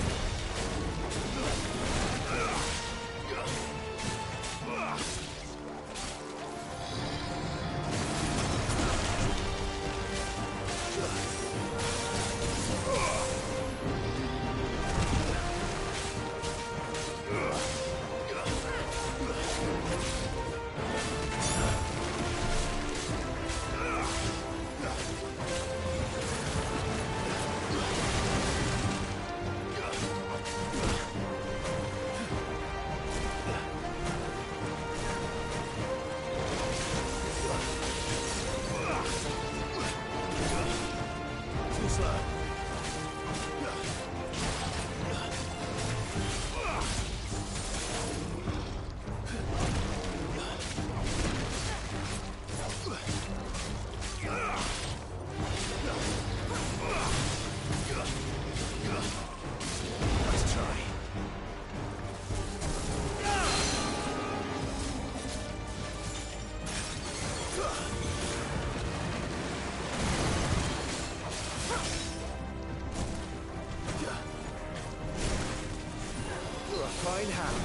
Fine hand.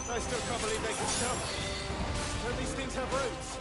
I still can't believe they can jump. Don't these things have roots?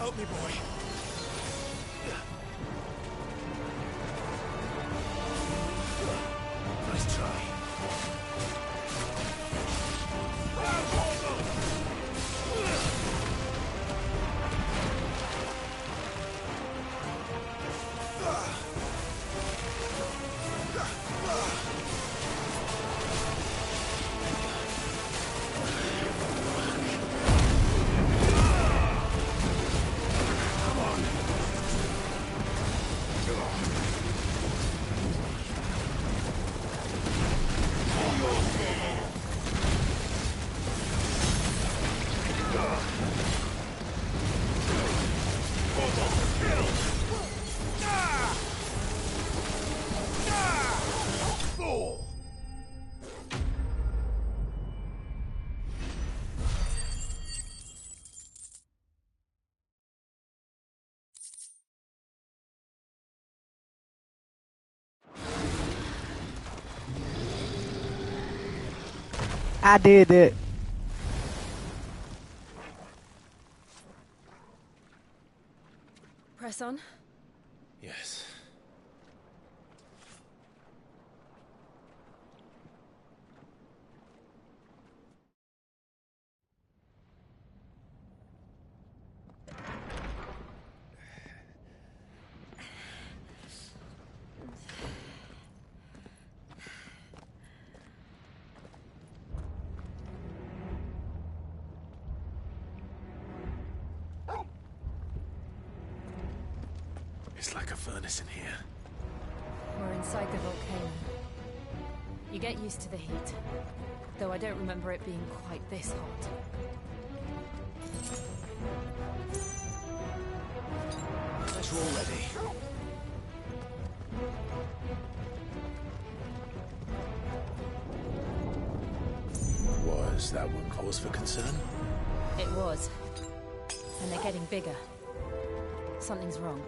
Help me, boy. Nice try. I did it. Press on. Yes. It's like a furnace in here. We're inside the volcano. You get used to the heat, though I don't remember it being quite this hot. You're all ready. Was that one cause for concern? It was. And they're getting bigger. Something's wrong.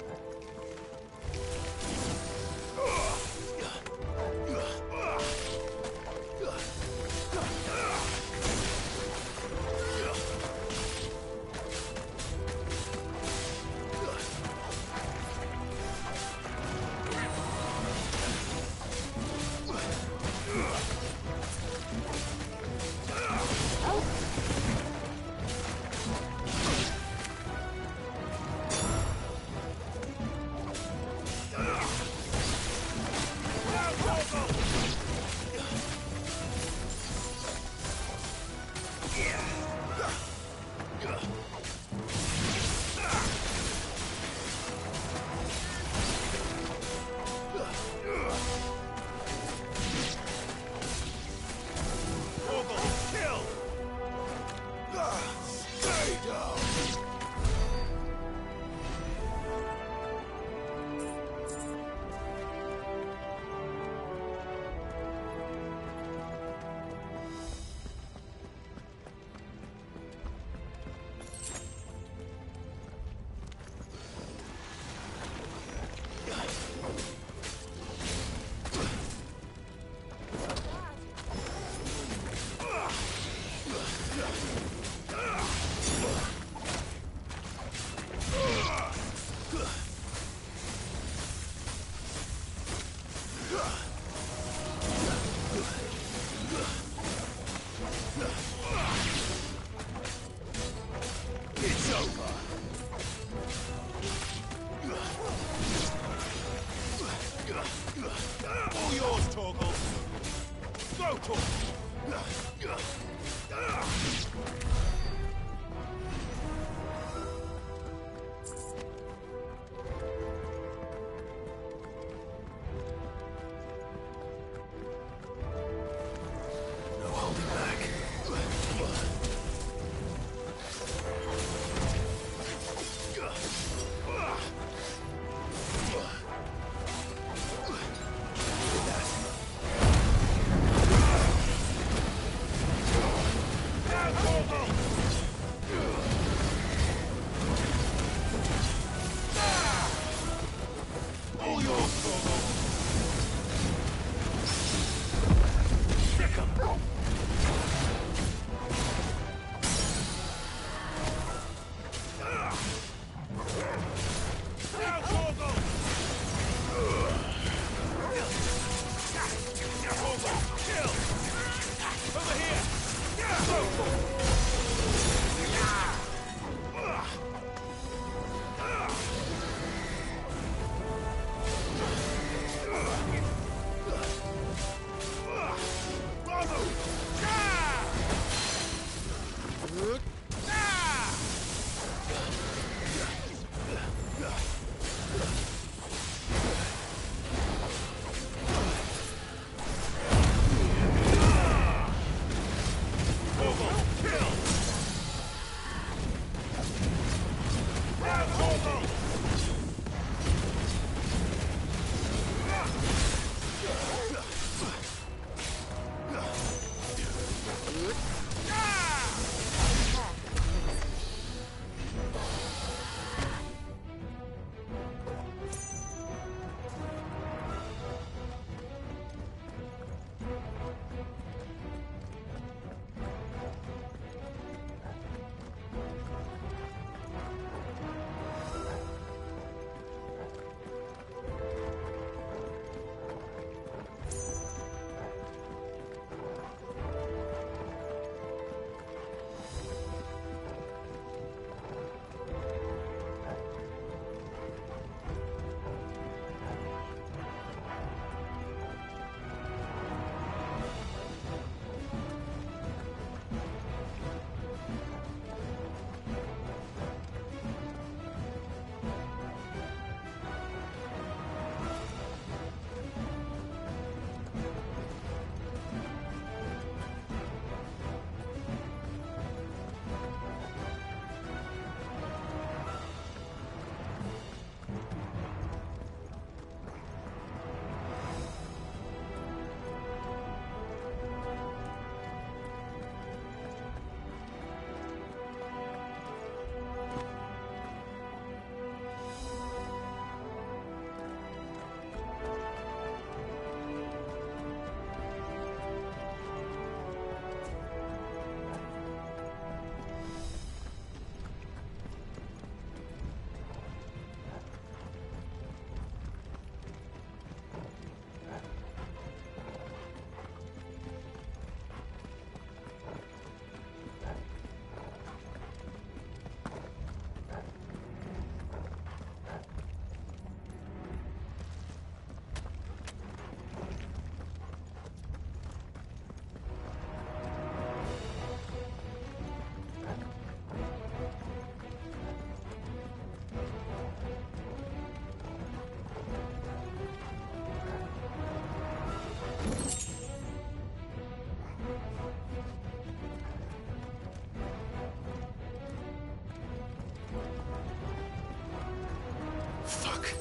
Fuck.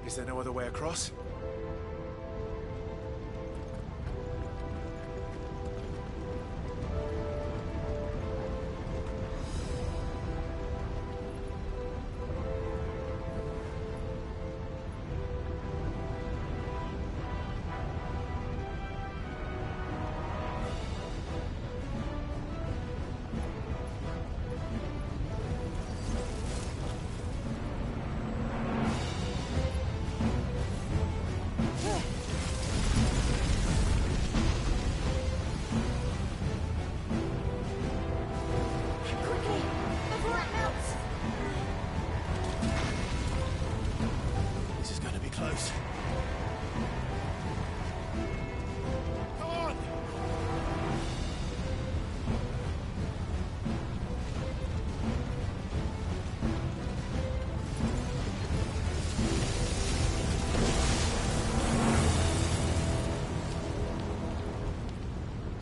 Is there no other way across?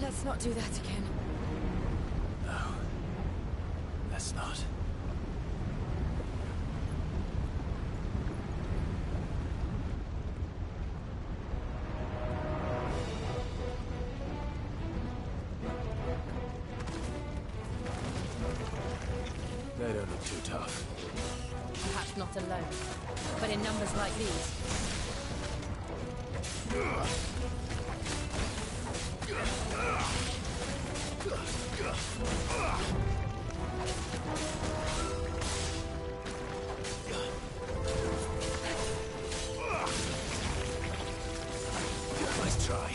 Let's not do that again. No. Let's not. They don't look too tough. Perhaps not alone, but in numbers like these. Nice try.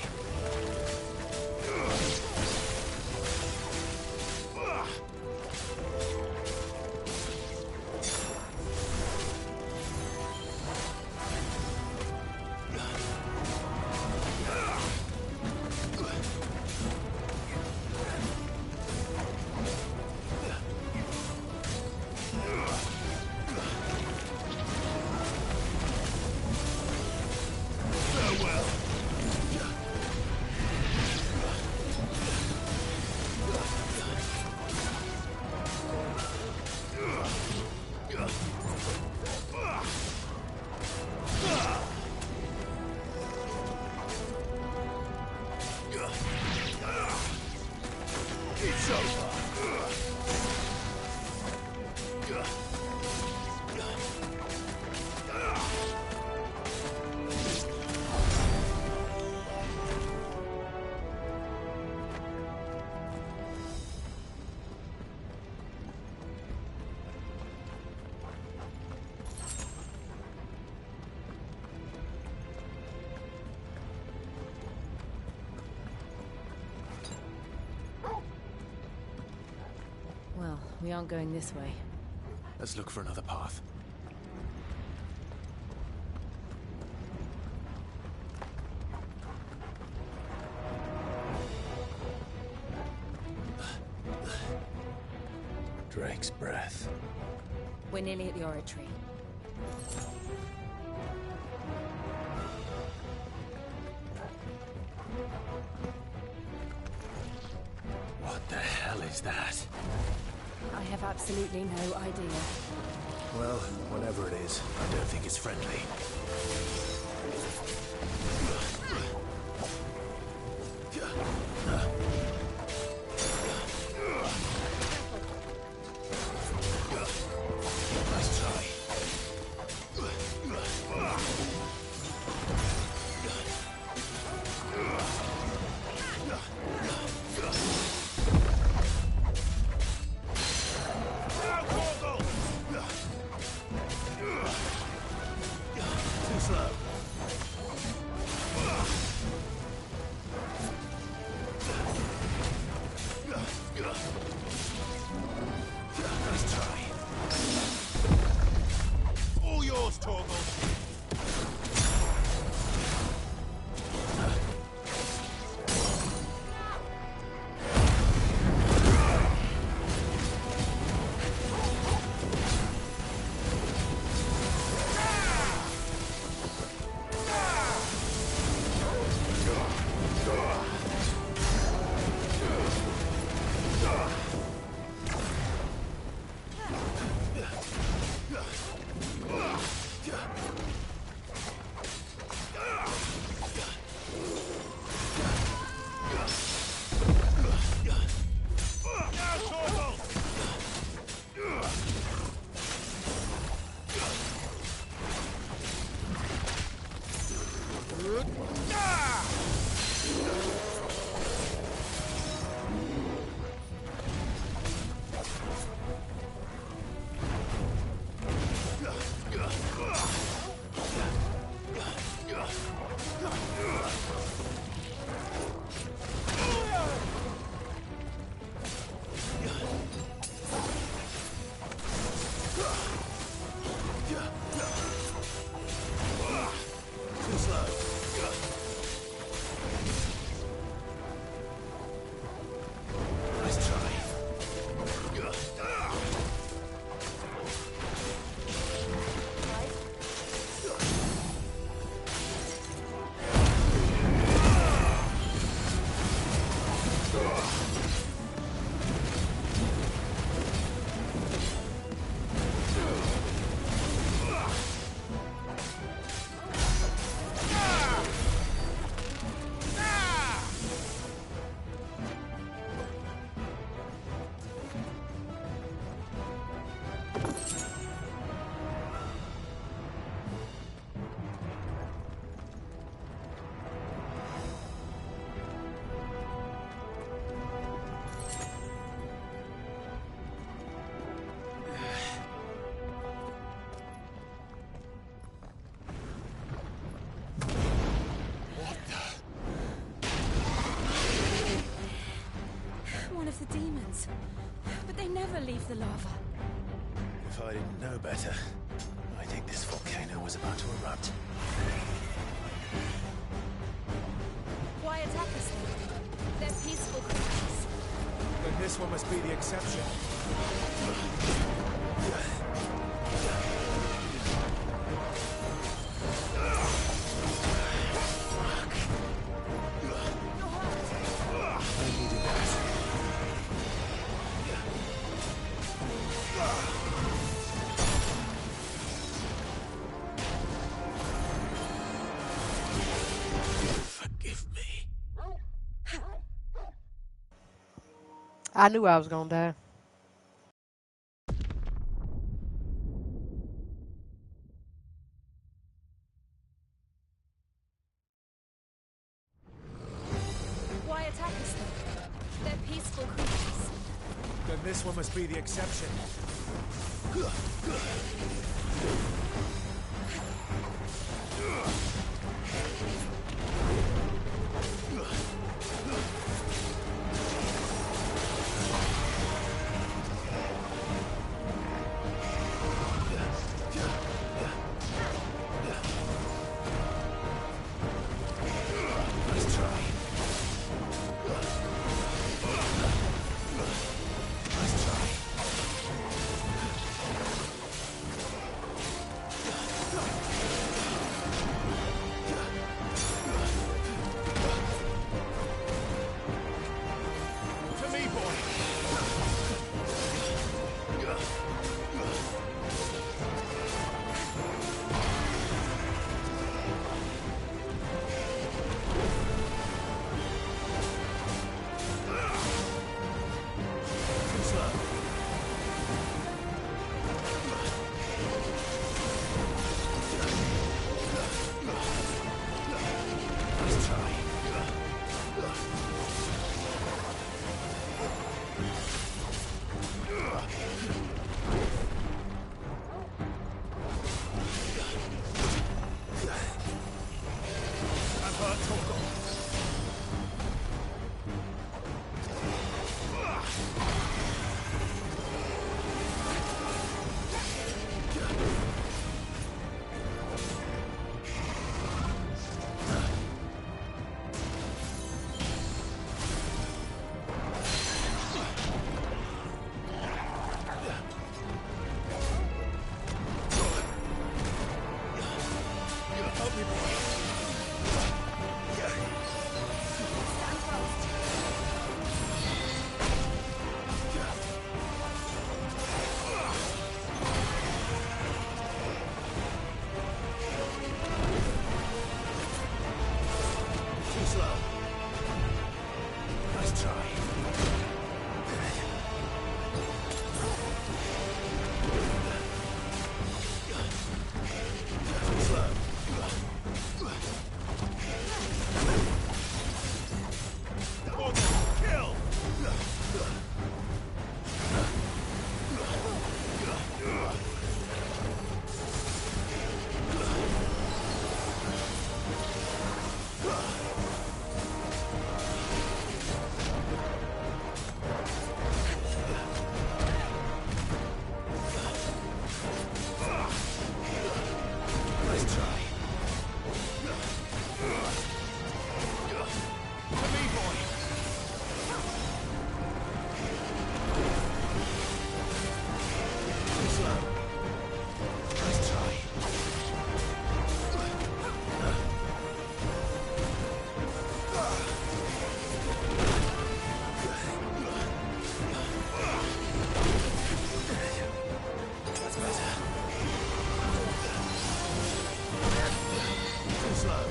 It's over. Well, we aren't going this way. Let's look for another path. Drake's breath. We're nearly at the oratory. What the hell is that? I have absolutely no idea. Well, whatever it is, I don't think it's friendly. Nice try. Too slow. the lava. If I didn't know better, I think this volcano was about to erupt. Why attack us then? They're peaceful creatures. Then this one must be the exception. I needed that. Forgive me. I knew I was gonna die. Why attack us then? They're peaceful creatures. Then this one must be the exception. Let's try. Let's try. To me, boy. Too slow. Let's try. I've heard talk of. Help me, boy. Too slow. Let's try. Too slow. Kill! Let's try. To me, boy. Too slow. Let's try. That's better. Too slow.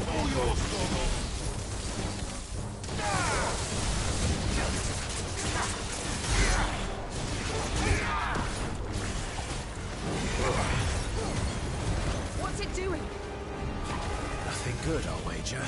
All yours, Thorgal. What's it doing? Nothing good, I'll wager.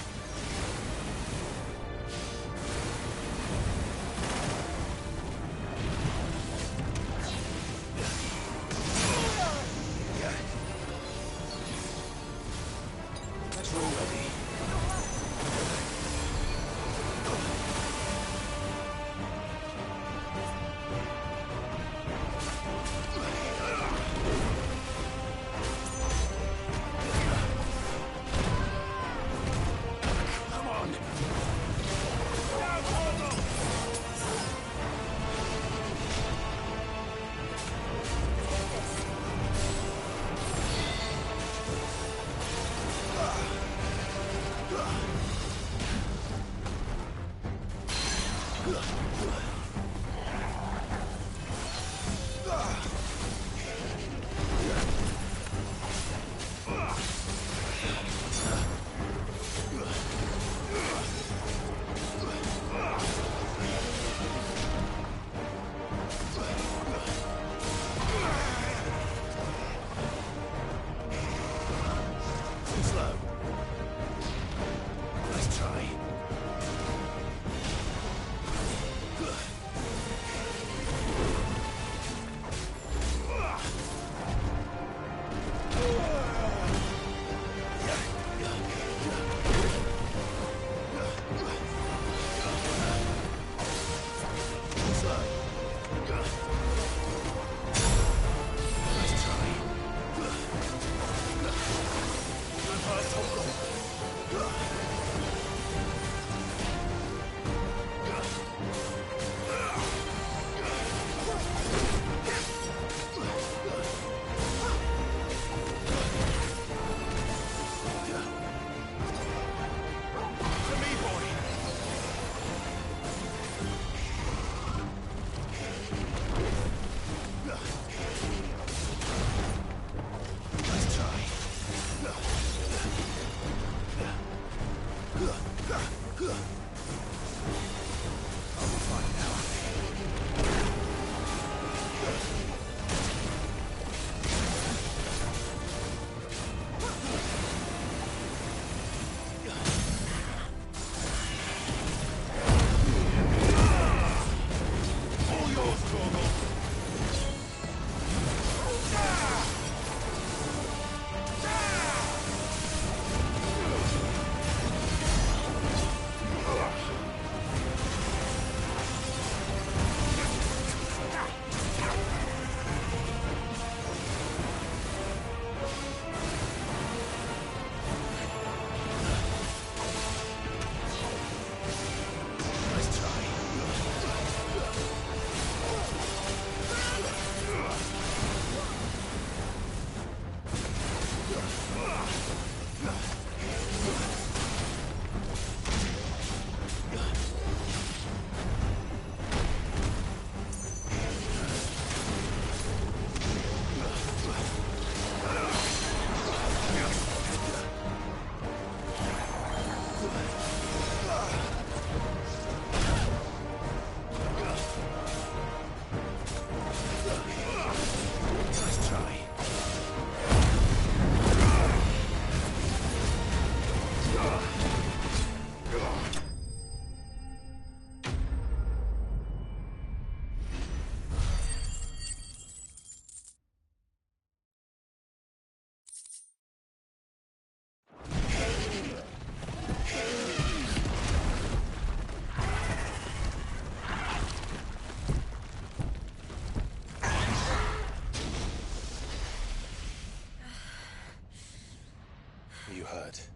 hurt?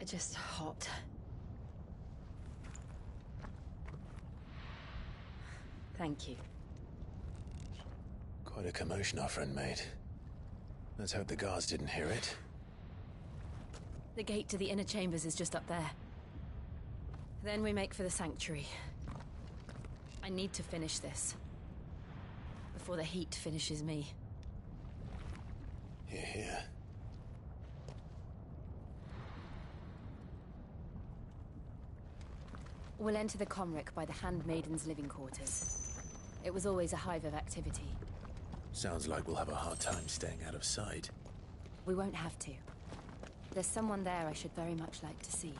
Just hot. Thank you. Quite a commotion our friend made. Let's hope the guards didn't hear it. The gate to the inner chambers is just up there. Then we make for the sanctuary. I need to finish this. Before the heat finishes me. Hear, hear. We'll enter the Comric by the Handmaiden's living quarters. It was always a hive of activity. Sounds like we'll have a hard time staying out of sight. We won't have to. There's someone there I should very much like to see.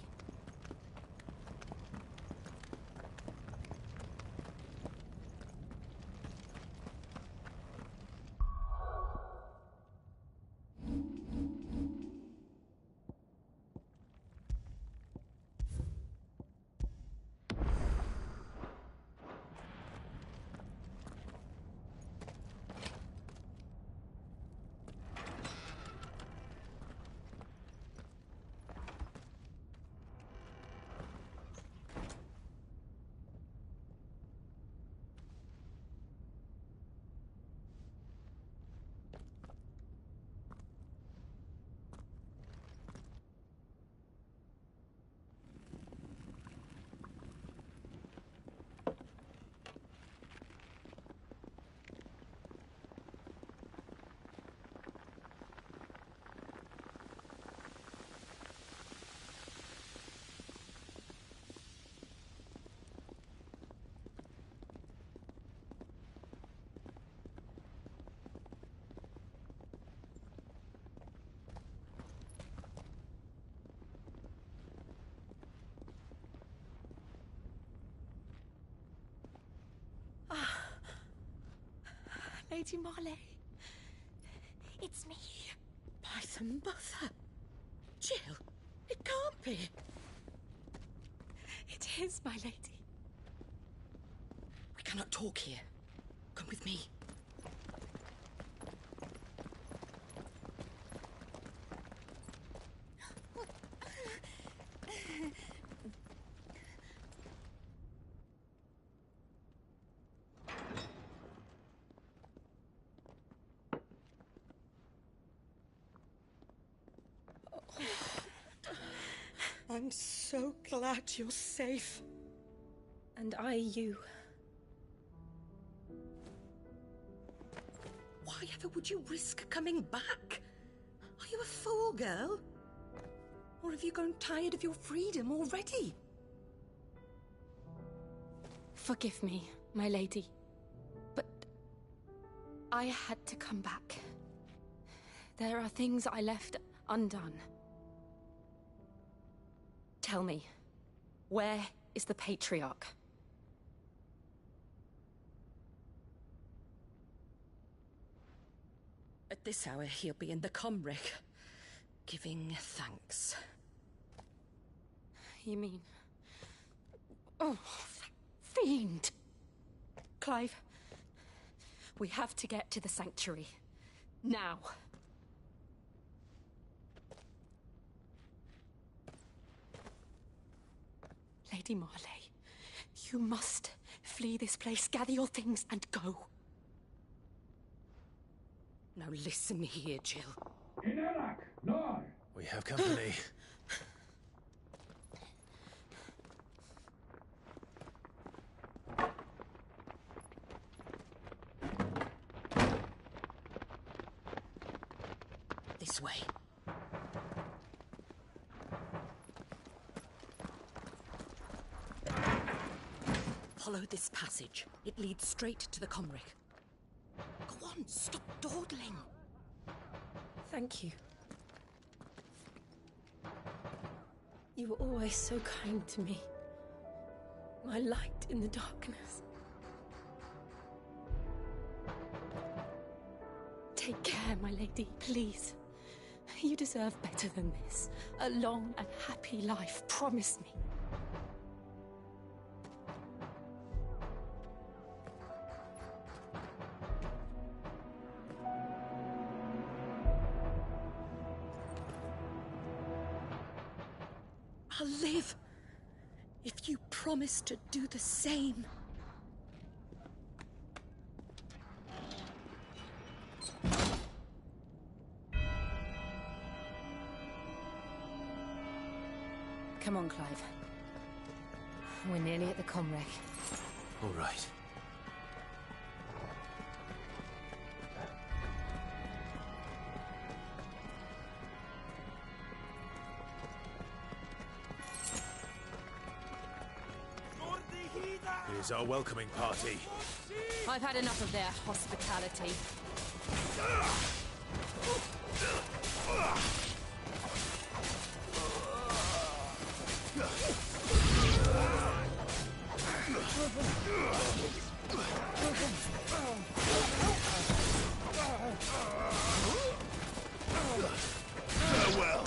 Lady Marley. It's me. By the mother. Jill, it can't be. It is, my lady. We cannot talk here. Come with me. I'm so glad you're safe. And I you. Why ever would you risk coming back? Are you a fool, girl? Or have you grown tired of your freedom already? Forgive me, my lady. But I had to come back. There are things I left undone. Tell me, where is the Patriarch? At this hour, he'll be in the Comric, giving thanks. You mean... Oh, that fiend! Clive, we have to get to the sanctuary. Now. Lady Marley, you must flee this place, gather your things, and go. Now listen here, Jill. We have company. This way. Follow this passage. It leads straight to the Comric. Go on, stop dawdling. Thank you. You were always so kind to me. My light in the darkness. Take care, my lady, please. You deserve better than this. A long and happy life, promise me. I'll live if you promise to do the same. Come on, Clive. We're nearly at the Comrec. All right. Here's our welcoming party. I've had enough of their hospitality. Farewell.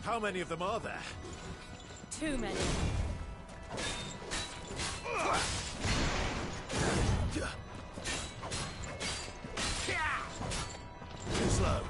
How many of them are there? Too many. Too slow.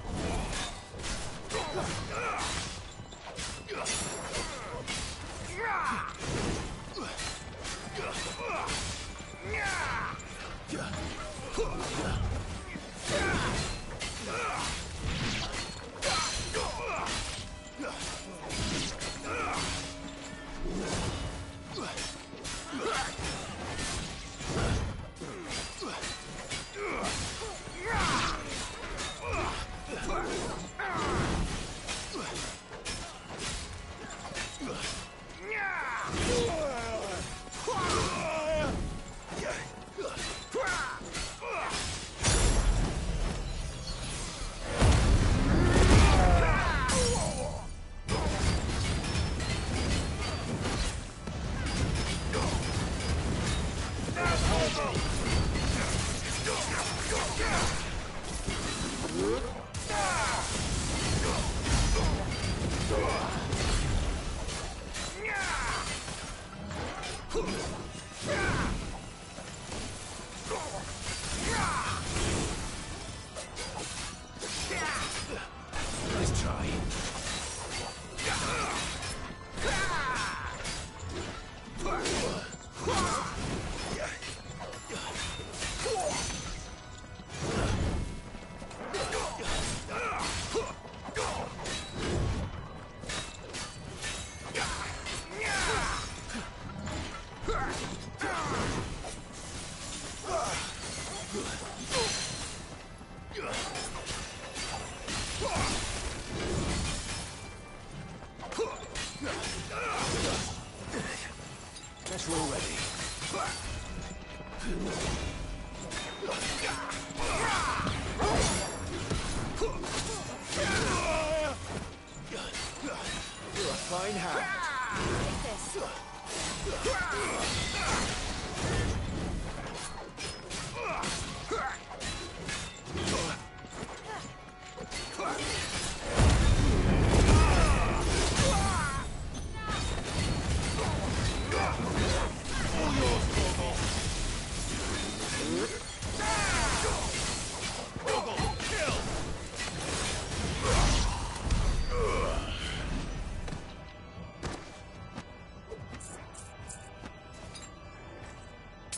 Fine hand.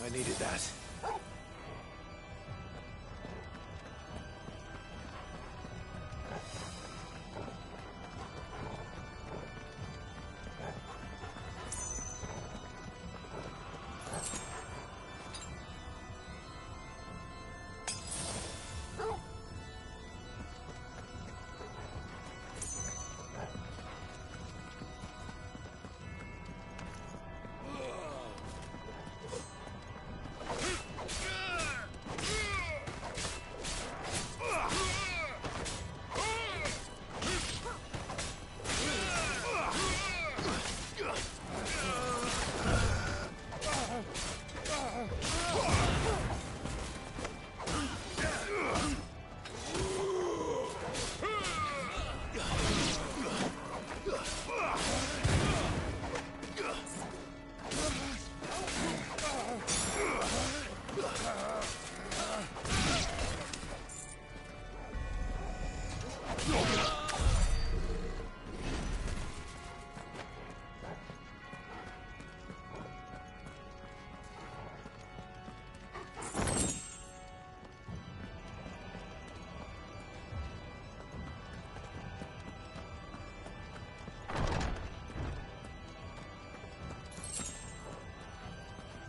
I needed that.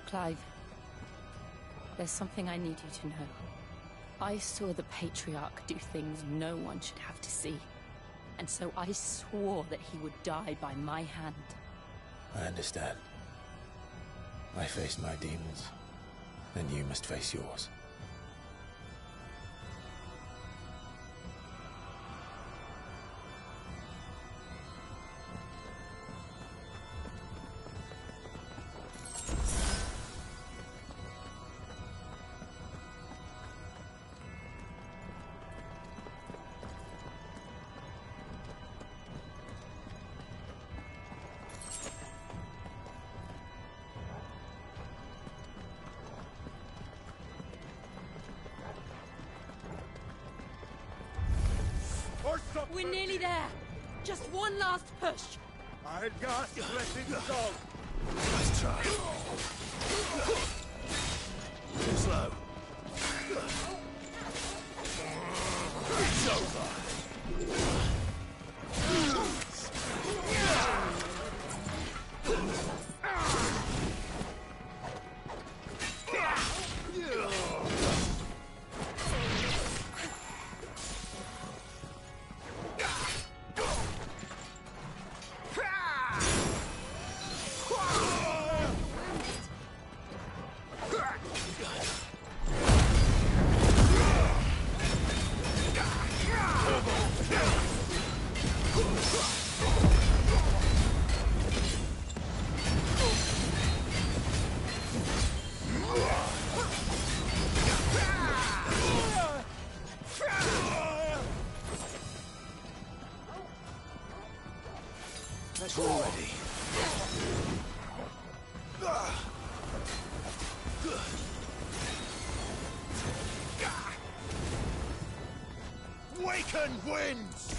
Clive, there's something I need you to know. I saw the Patriarch do things no one should have to see. And so I swore that he would die by my hand. I understand. I faced my demons, and you must face yours. We're nearly there. Just one last push. I'd let it go. Let's try. Too slow. It's over. That's already. Waken winds!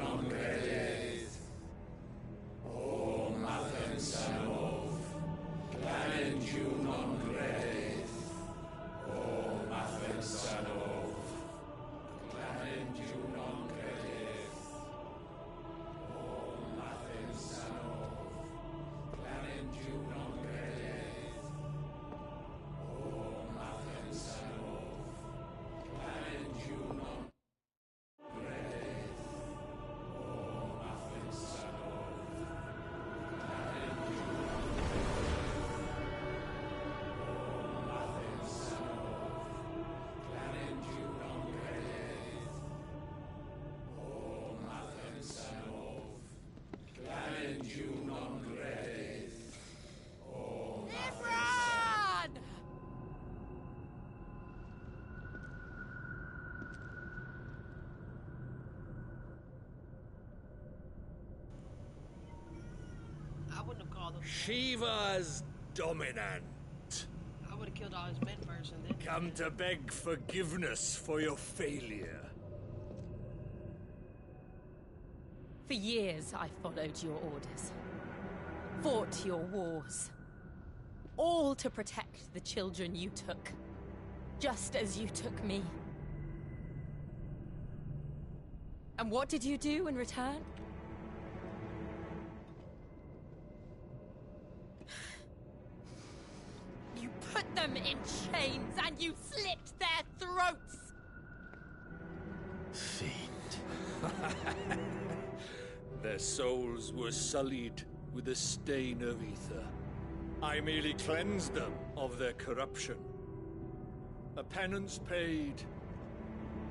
non credeth. O Mathen Sanov, Clanendiu non credeth. O Mathen Sanov, Clanendiu non credeth. O Mathen Sanov, Clanendiu non credeth. O Mathen Sanov, Clanendiu non I wouldn't have called him. Shiva's dominant. I would have killed all his men first and then. Come to beg forgiveness for your failure. For years, I followed your orders. Fought your wars. All to protect the children you took. Just as you took me. And what did you do in return? You put them in chains and you slit their throats! Fiend. Their souls were sullied with the stain of ether. I merely cleansed them of their corruption. A penance paid,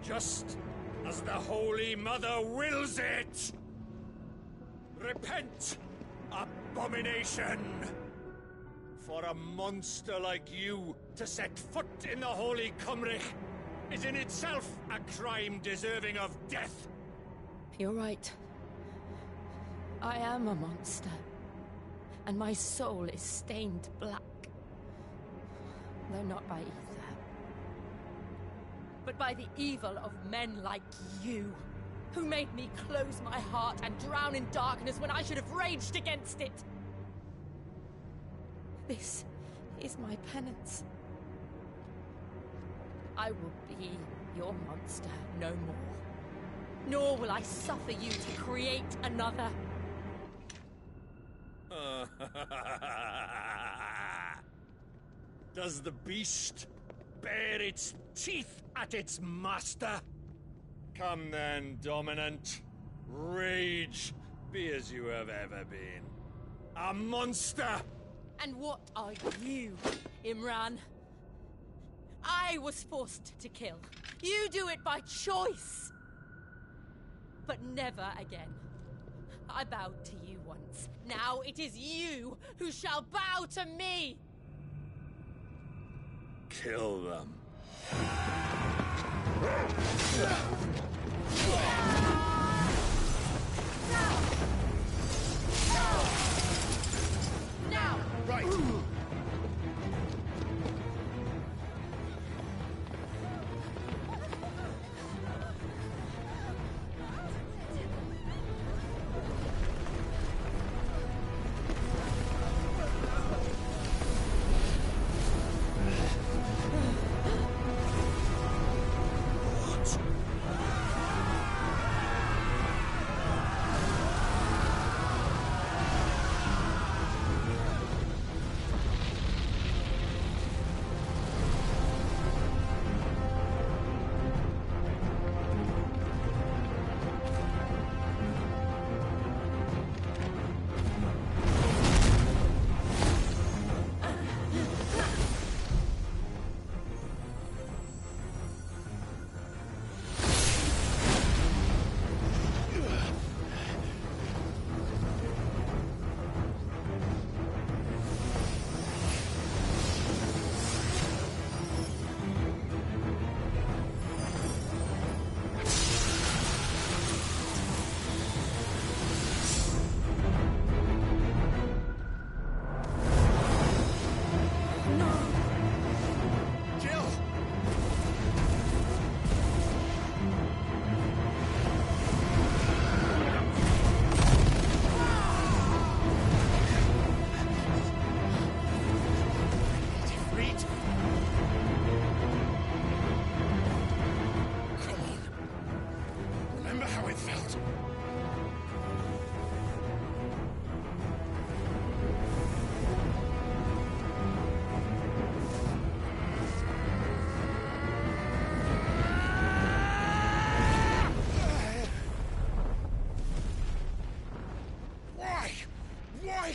just as the Holy Mother wills it! Repent, abomination! For a monster like you to set foot in the Holy Cymric is in itself a crime deserving of death. You're right. I am a monster. And my soul is stained black. Though not by ether. But by the evil of men like you, who made me close my heart and drown in darkness when I should have raged against it. This is my penance. I will be your monster no more. Nor will I suffer you to create another. Does the beast bare its teeth at its master? Come then, Dominant. Rage, be as you have ever been. A monster! And what are you, Imran? I was forced to kill. You do it by choice. But never again. I bowed to you once. Now it is you who shall bow to me! Kill them. Now! Right!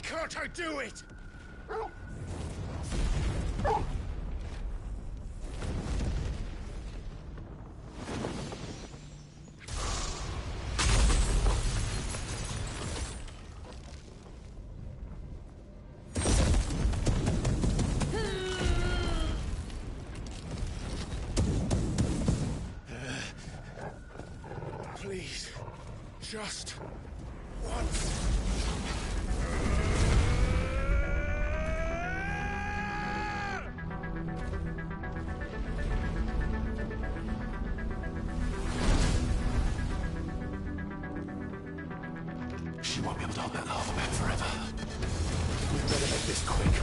can't I do it? Please, just once. She won't be able to hold that lava back forever. We better make this quick.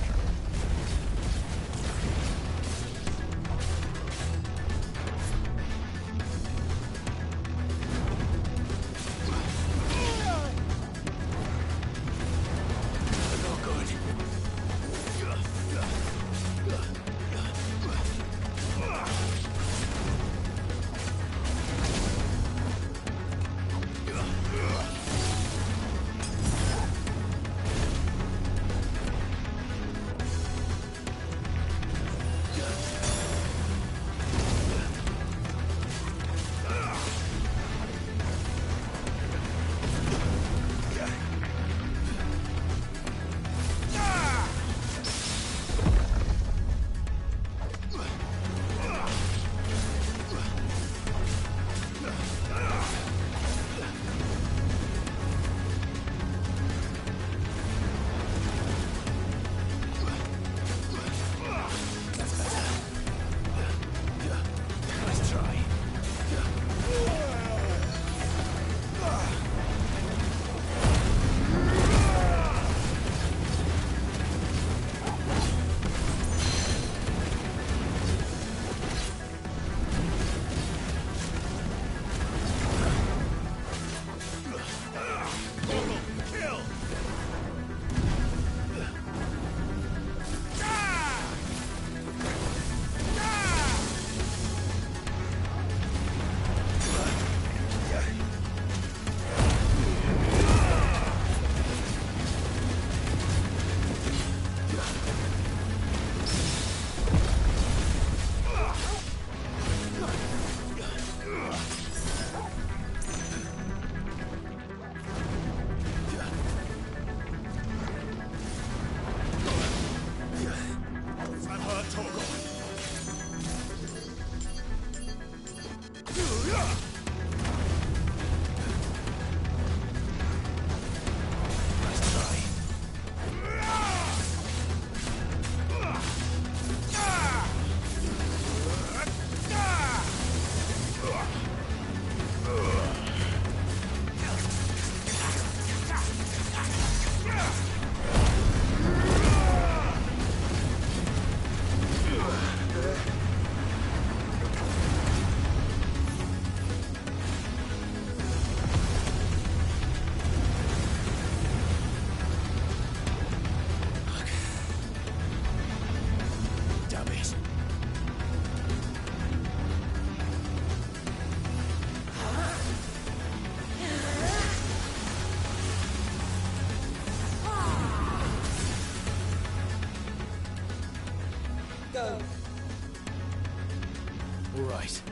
All right.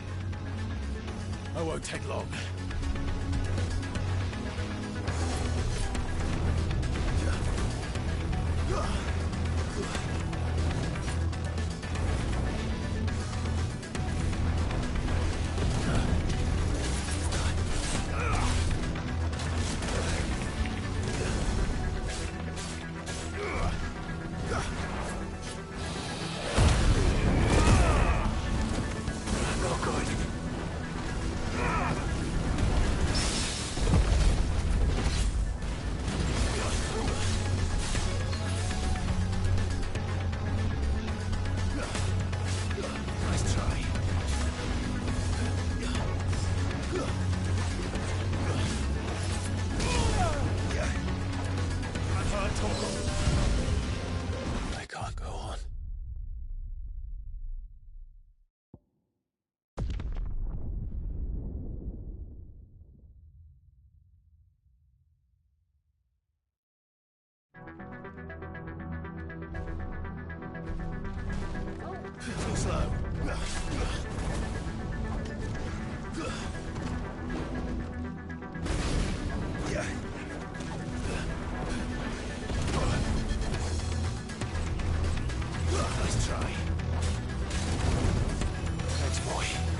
I won't take long. slow. Nice try. Thanks, boy.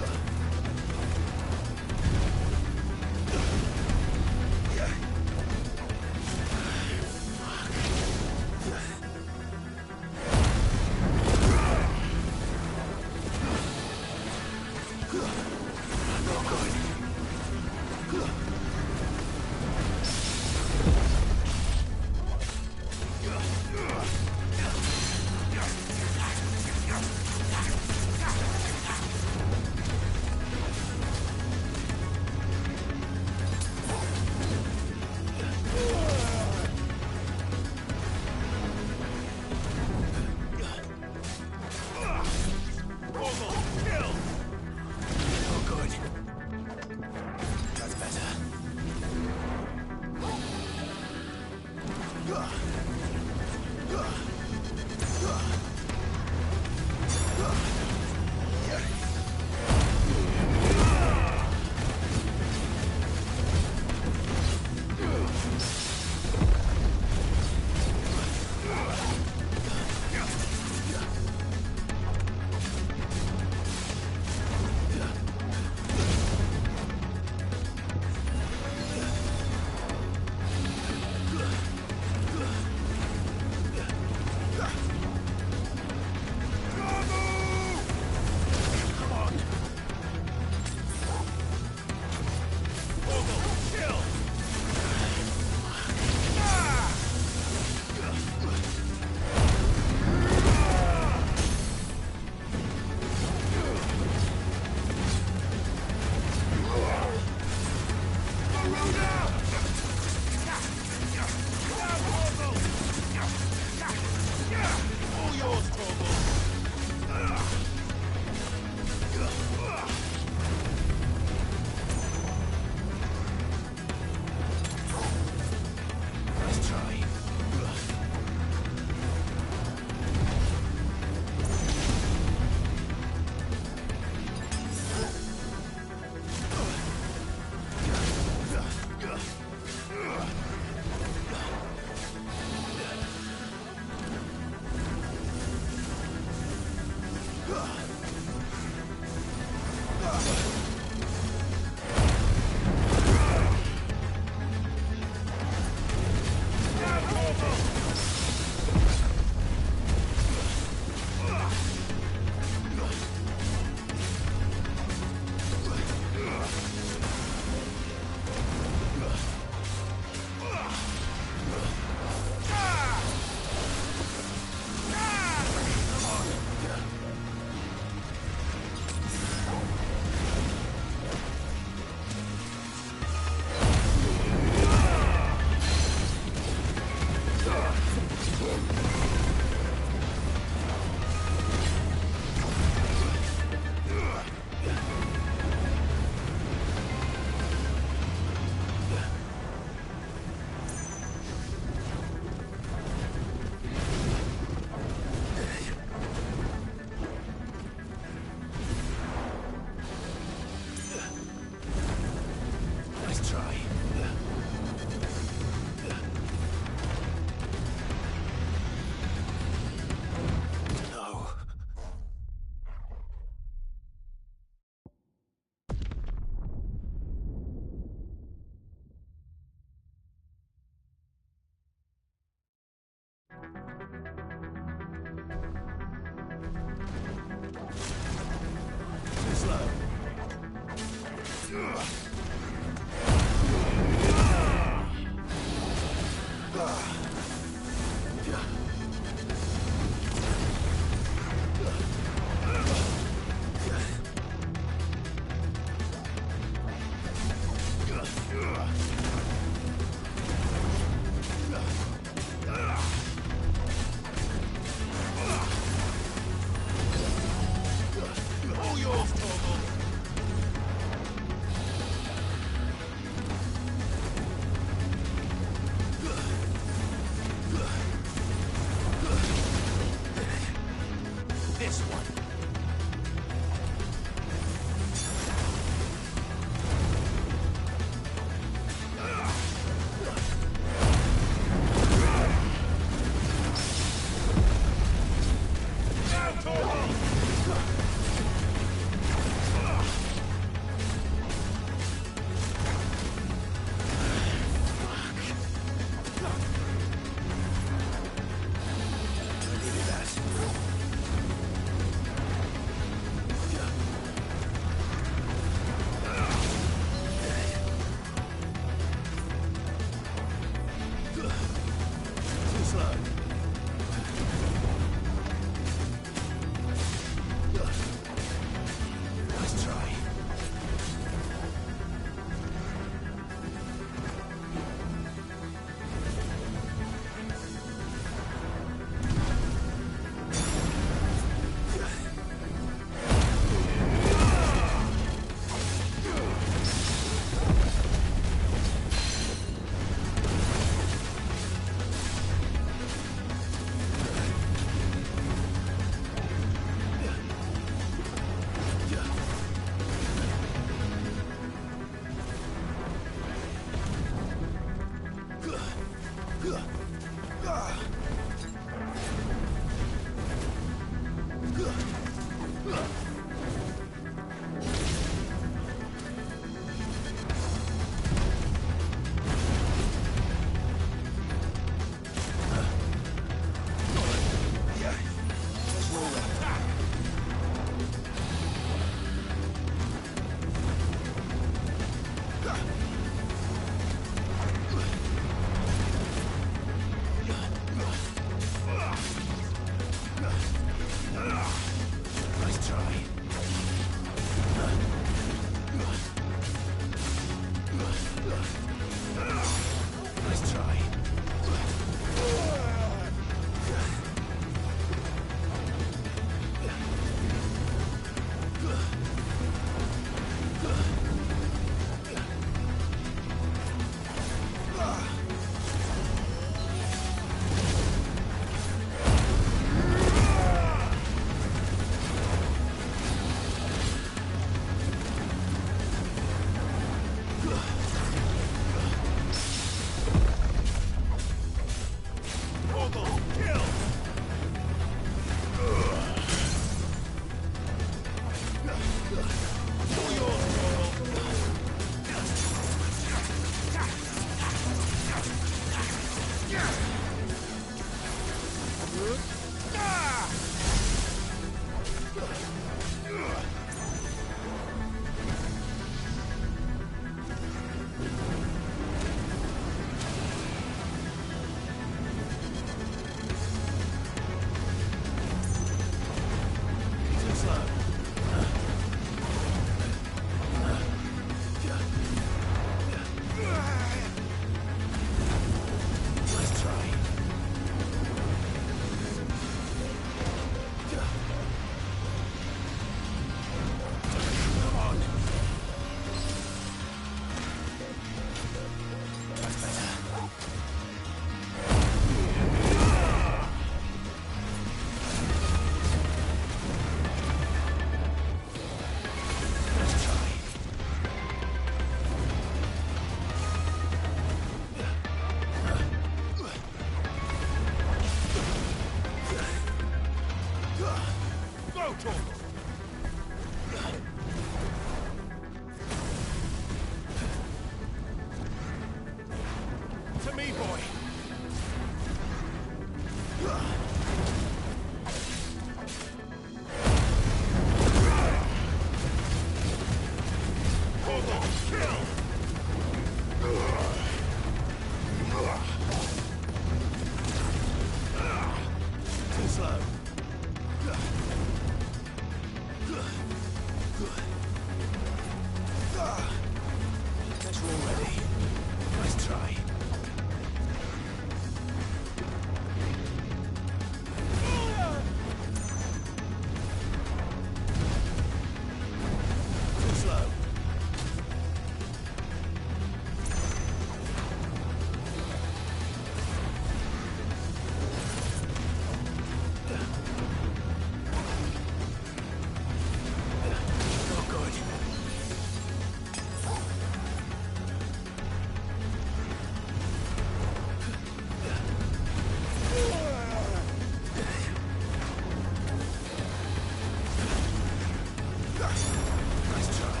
Nice try.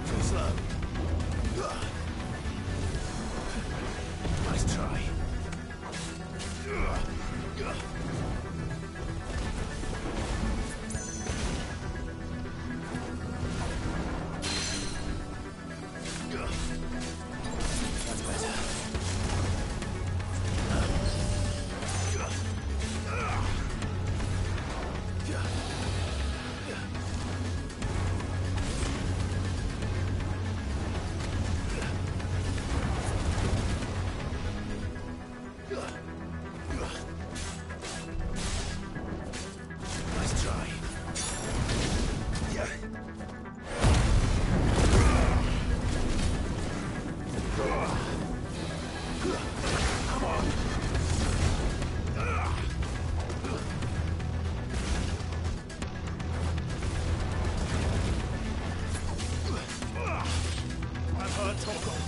Too slow. Nice try. That's better. Nice try. Come on. I've heard talk of.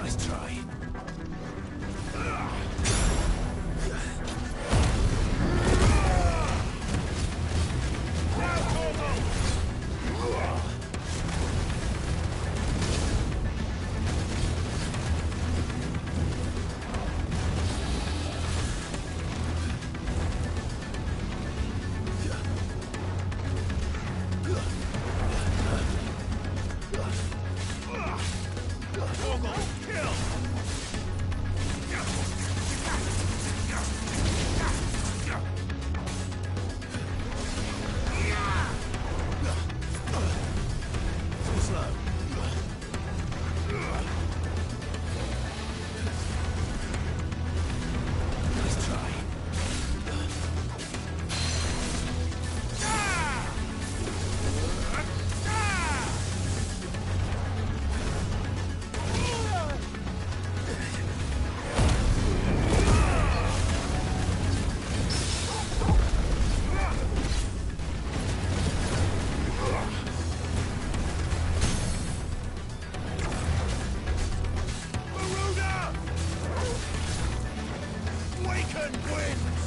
Nice try. Too slow. Nice try. Maruda! Waken winds!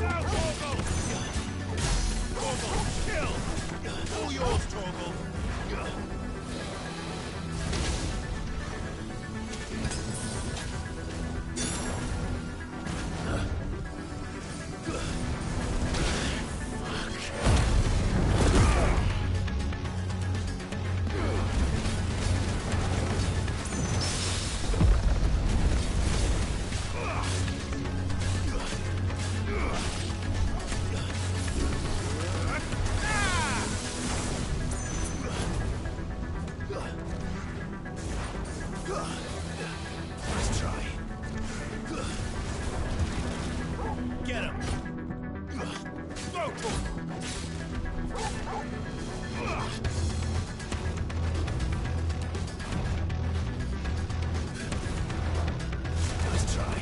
Now, Torgal! Torgal, kill! All yours, Torgal! Nice try. Get him! Go, Torgal! Nice try.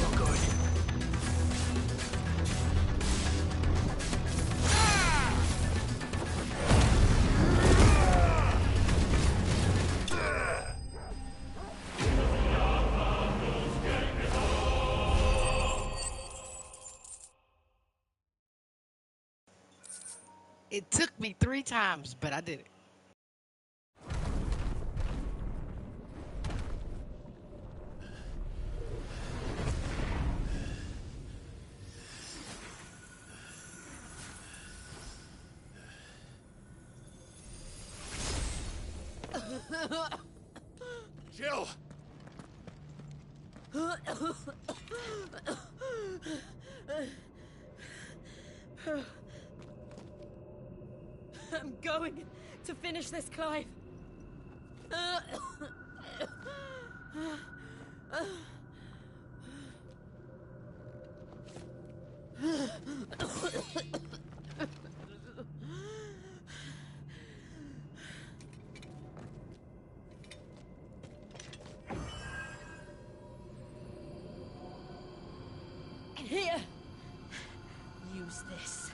Not good. It took me 3 times, but I did it. Jill! I'm going to finish this, Clive. Here, use this.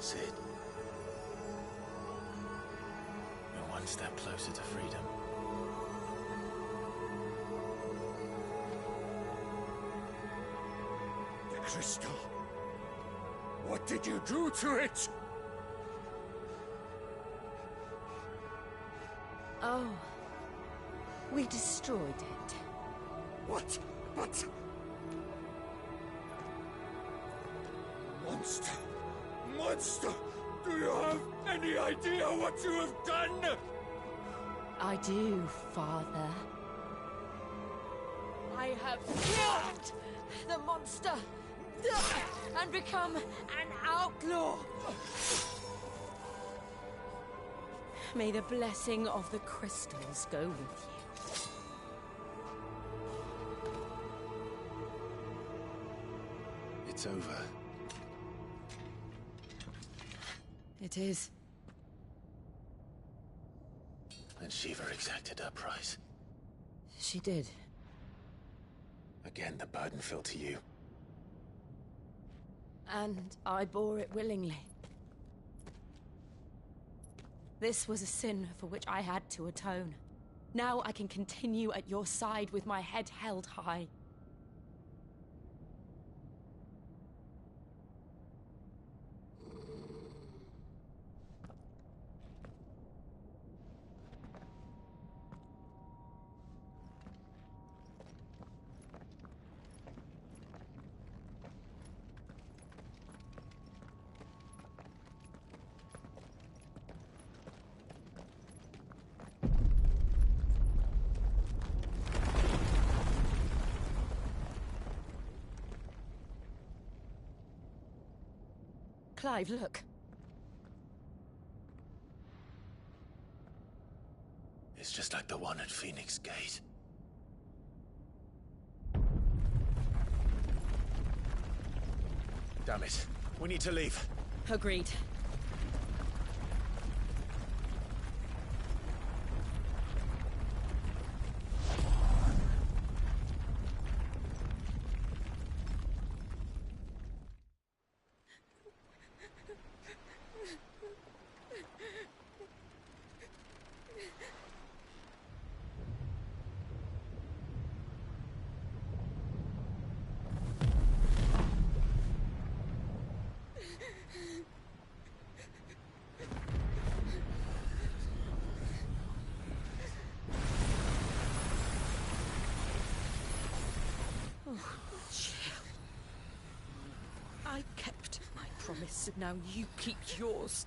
Cid. You're one step closer to freedom. The crystal. What did you do to it? Oh. We destroyed it. What? But... Monster! Monster! Do you have any idea what you have done? I do, Father. I have killed the monster and become an outlaw. May the blessing of the crystals go with you. It's over. It is. And Shiva exacted her price. She did. Again, the burden fell to you. And I bore it willingly. This was a sin for which I had to atone. Now I can continue at your side with my head held high. Clive, look. It's just like the one at Phoenix Gate. Damn it. We need to leave. Agreed. I kept my promise, and now you keep yours.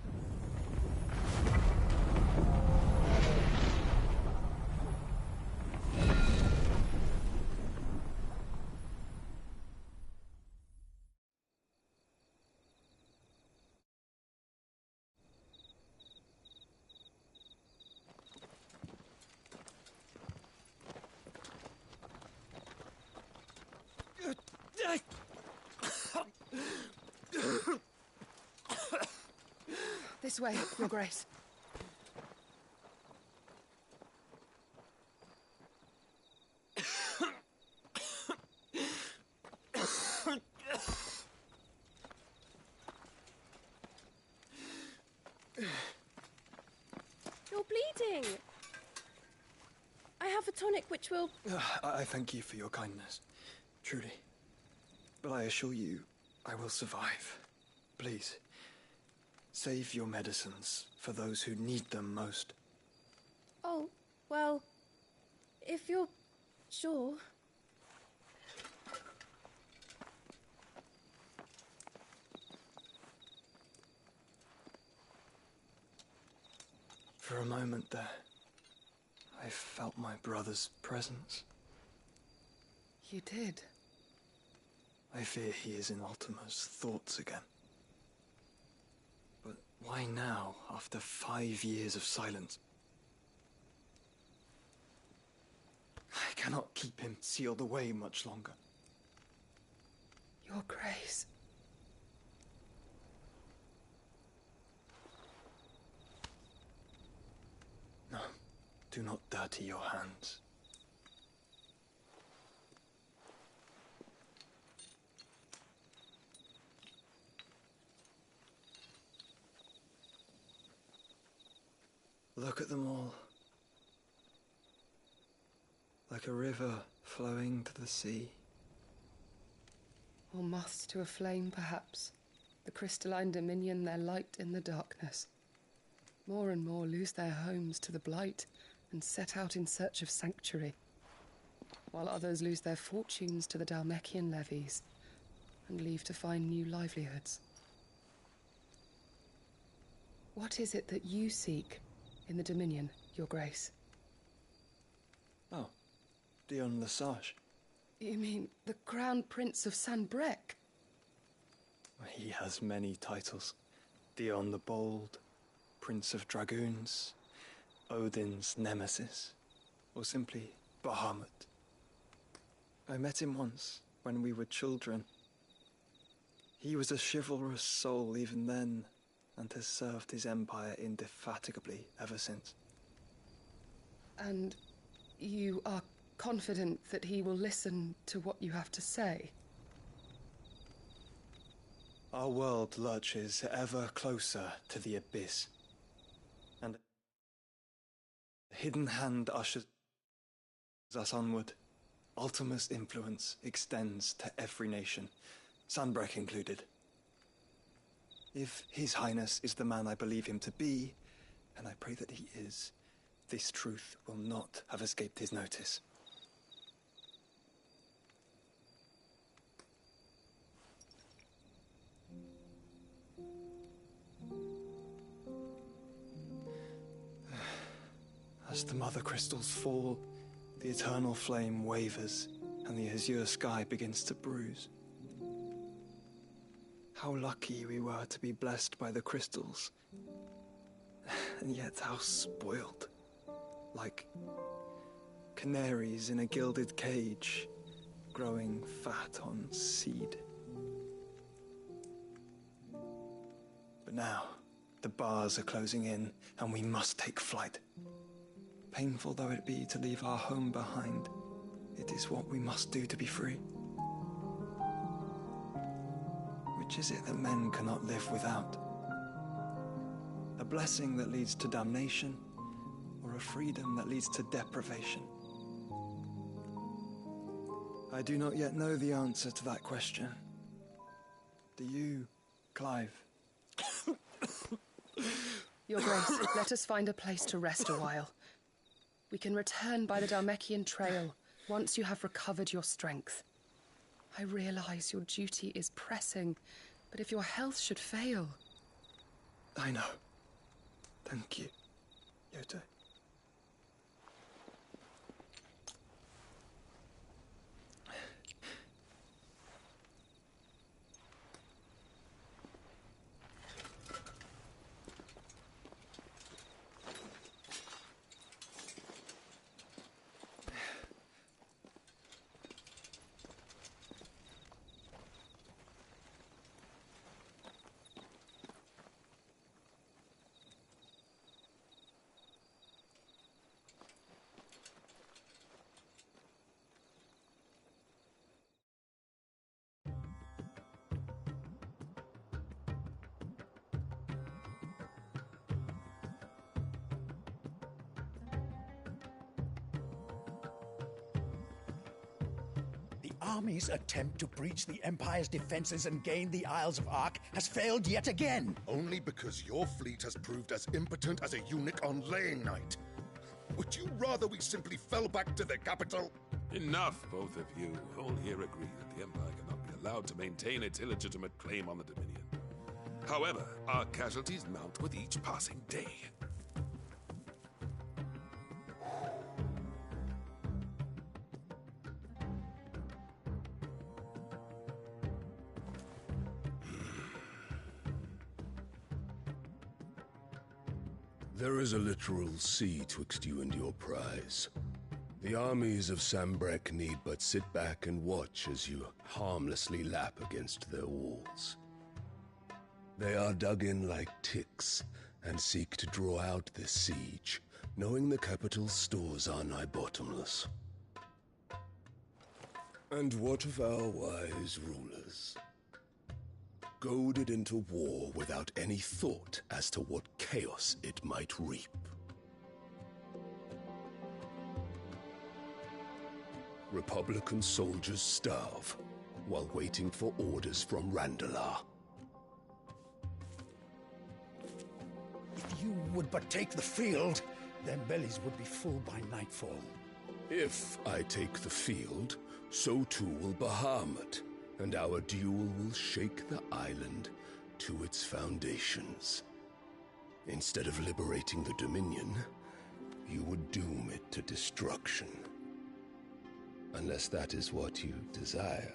This way, Your Grace. You're bleeding. I have a tonic which will... I thank you for your kindness, truly. But I assure you, I will survive. Please, save your medicines for those who need them most. Oh, well, if you're sure... For a moment there, I felt my brother's presence. You did? I fear he is in Ultima's thoughts again. But why now, after 5 years of silence? I cannot keep him sealed away much longer. Your Grace. No, do not dirty your hands. Look at them all. Like a river flowing to the sea. Or moths to a flame, perhaps. The crystalline dominion, their light in the darkness. More and more lose their homes to the blight and set out in search of sanctuary, while others lose their fortunes to the Dhalmekian levies and leave to find new livelihoods. What is it that you seek in the Dominion, Your Grace? Oh, Dion Lesage. You mean the Crown Prince of Sanbreque? He has many titles. Dion the Bold, Prince of Dragoons, Odin's Nemesis, or simply Bahamut. I met him once, when we were children. He was a chivalrous soul even then, and has served his empire indefatigably ever since. And you are confident that he will listen to what you have to say? Our world lurches ever closer to the abyss, and a hidden hand ushers us onward. Ultima's influence extends to every nation, Sanbreque included. If His Highness is the man I believe him to be, and I pray that he is, this truth will not have escaped his notice. As the mother crystals fall, the eternal flame wavers, and the azure sky begins to bruise. How lucky we were to be blessed by the crystals, and yet how spoiled. Like canaries in a gilded cage, growing fat on seed. But now, the bars are closing in, and we must take flight. Painful though it be to leave our home behind, it is what we must do to be free. Which is it that men cannot live without? A blessing that leads to damnation, or a freedom that leads to deprivation? I do not yet know the answer to that question. Do you, Clive? Your Grace, let us find a place to rest a while. We can return by the Dhalmekian trail once you have recovered your strength. I realize your duty is pressing, but if your health should fail... I know. Thank you, Yote. army's attempt to breach the Empire's defenses and gain the Isles of Ark has failed yet again. Only because your fleet has proved as impotent as a eunuch on laying night. Would you rather we simply fell back to the capital? Enough, both of you. All here agree that the Empire cannot be allowed to maintain its illegitimate claim on the Dominion. However, our casualties mount with each passing day. There is a literal sea twixt you and your prize. The armies of Sanbreque need but sit back and watch as you harmlessly lap against their walls. They are dug in like ticks and seek to draw out this siege, knowing the capital's stores are nigh bottomless. And what of our wise rulers? Goaded into war without any thought as to what chaos it might reap. Republican soldiers starve while waiting for orders from Randalar. If you would but take the field, their bellies would be full by nightfall. If I take the field, so too will Bahamut, and our duel will shake the island to its foundations. Instead of liberating the Dominion, you would doom it to destruction. Unless that is what you desire.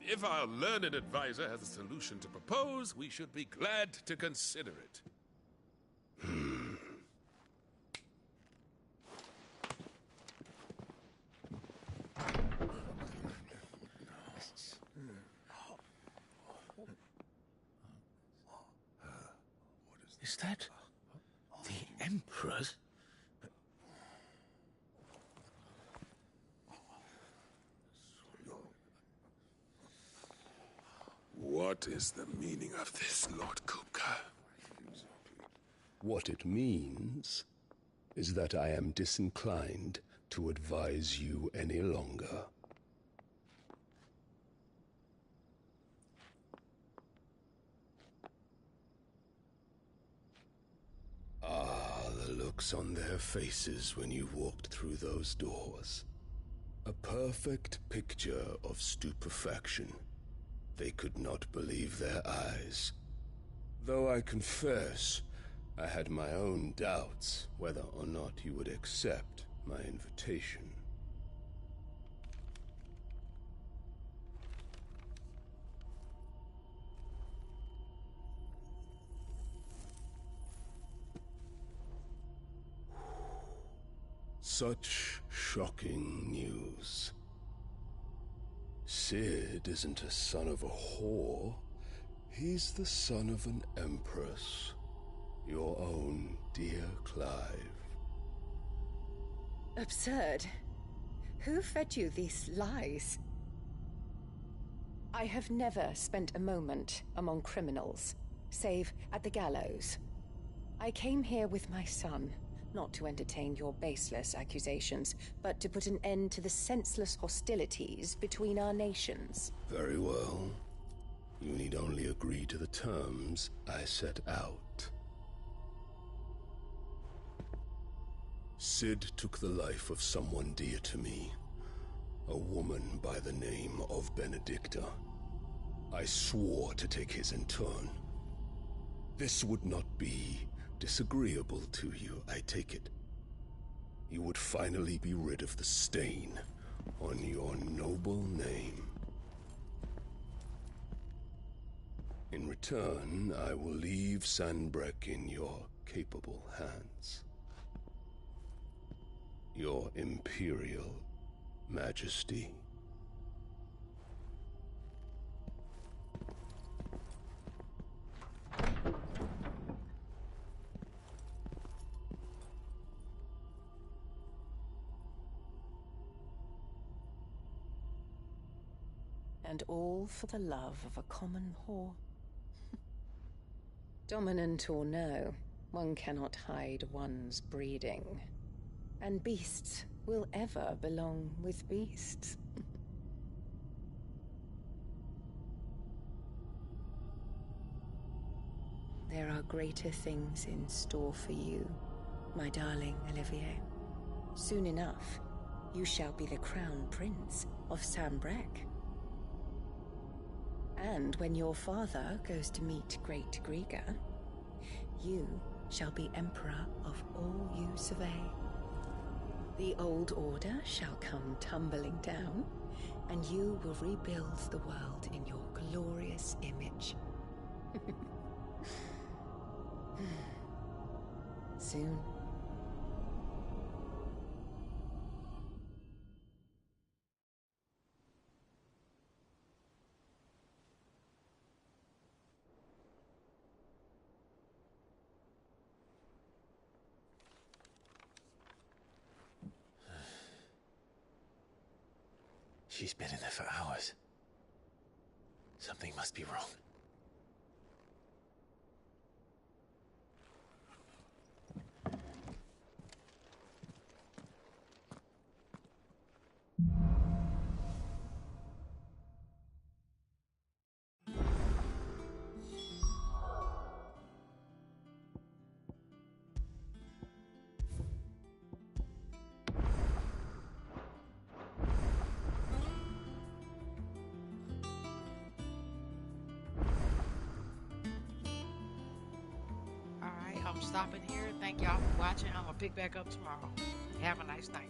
If our learned advisor has a solution to propose, we should be glad to consider it. Is that the Emperor's? What is the meaning of this, Lord Kupka? What it means is that I am disinclined to advise you any longer. Ah, the looks on their faces when you walked through those doors. A perfect picture of stupefaction. They could not believe their eyes. Though I confess, I had my own doubts whether or not you would accept my invitation. Such shocking news. Cid isn't a son of a whore. He's the son of an empress. Your own dear Clive. Absurd. Who fed you these lies? I have never spent a moment among criminals, save at the gallows. I came here with my son, not to entertain your baseless accusations, but to put an end to the senseless hostilities between our nations. Very well. You need only agree to the terms I set out. Cid took the life of someone dear to me, a woman by the name of Benedicta. I swore to take his in turn. This would not be disagreeable to you, I take it. You would finally be rid of the stain on your noble name. In return, I will leave Sanbreque in your capable hands. Your Imperial Majesty. And all for the love of a common whore. Dominant or no, one cannot hide one's breeding. And beasts will ever belong with beasts. There are greater things in store for you, my darling Olivier. Soon enough, you shall be the crown prince of Sanbreque. And when your father goes to meet Great Griga, you shall be emperor of all you survey. The old order shall come tumbling down, and you will rebuild the world in your glorious image. Soon. She's been in there for hours. Something must be wrong. I'm stopping here. Thank y'all for watching. I'm gonna pick back up tomorrow. Have a nice night.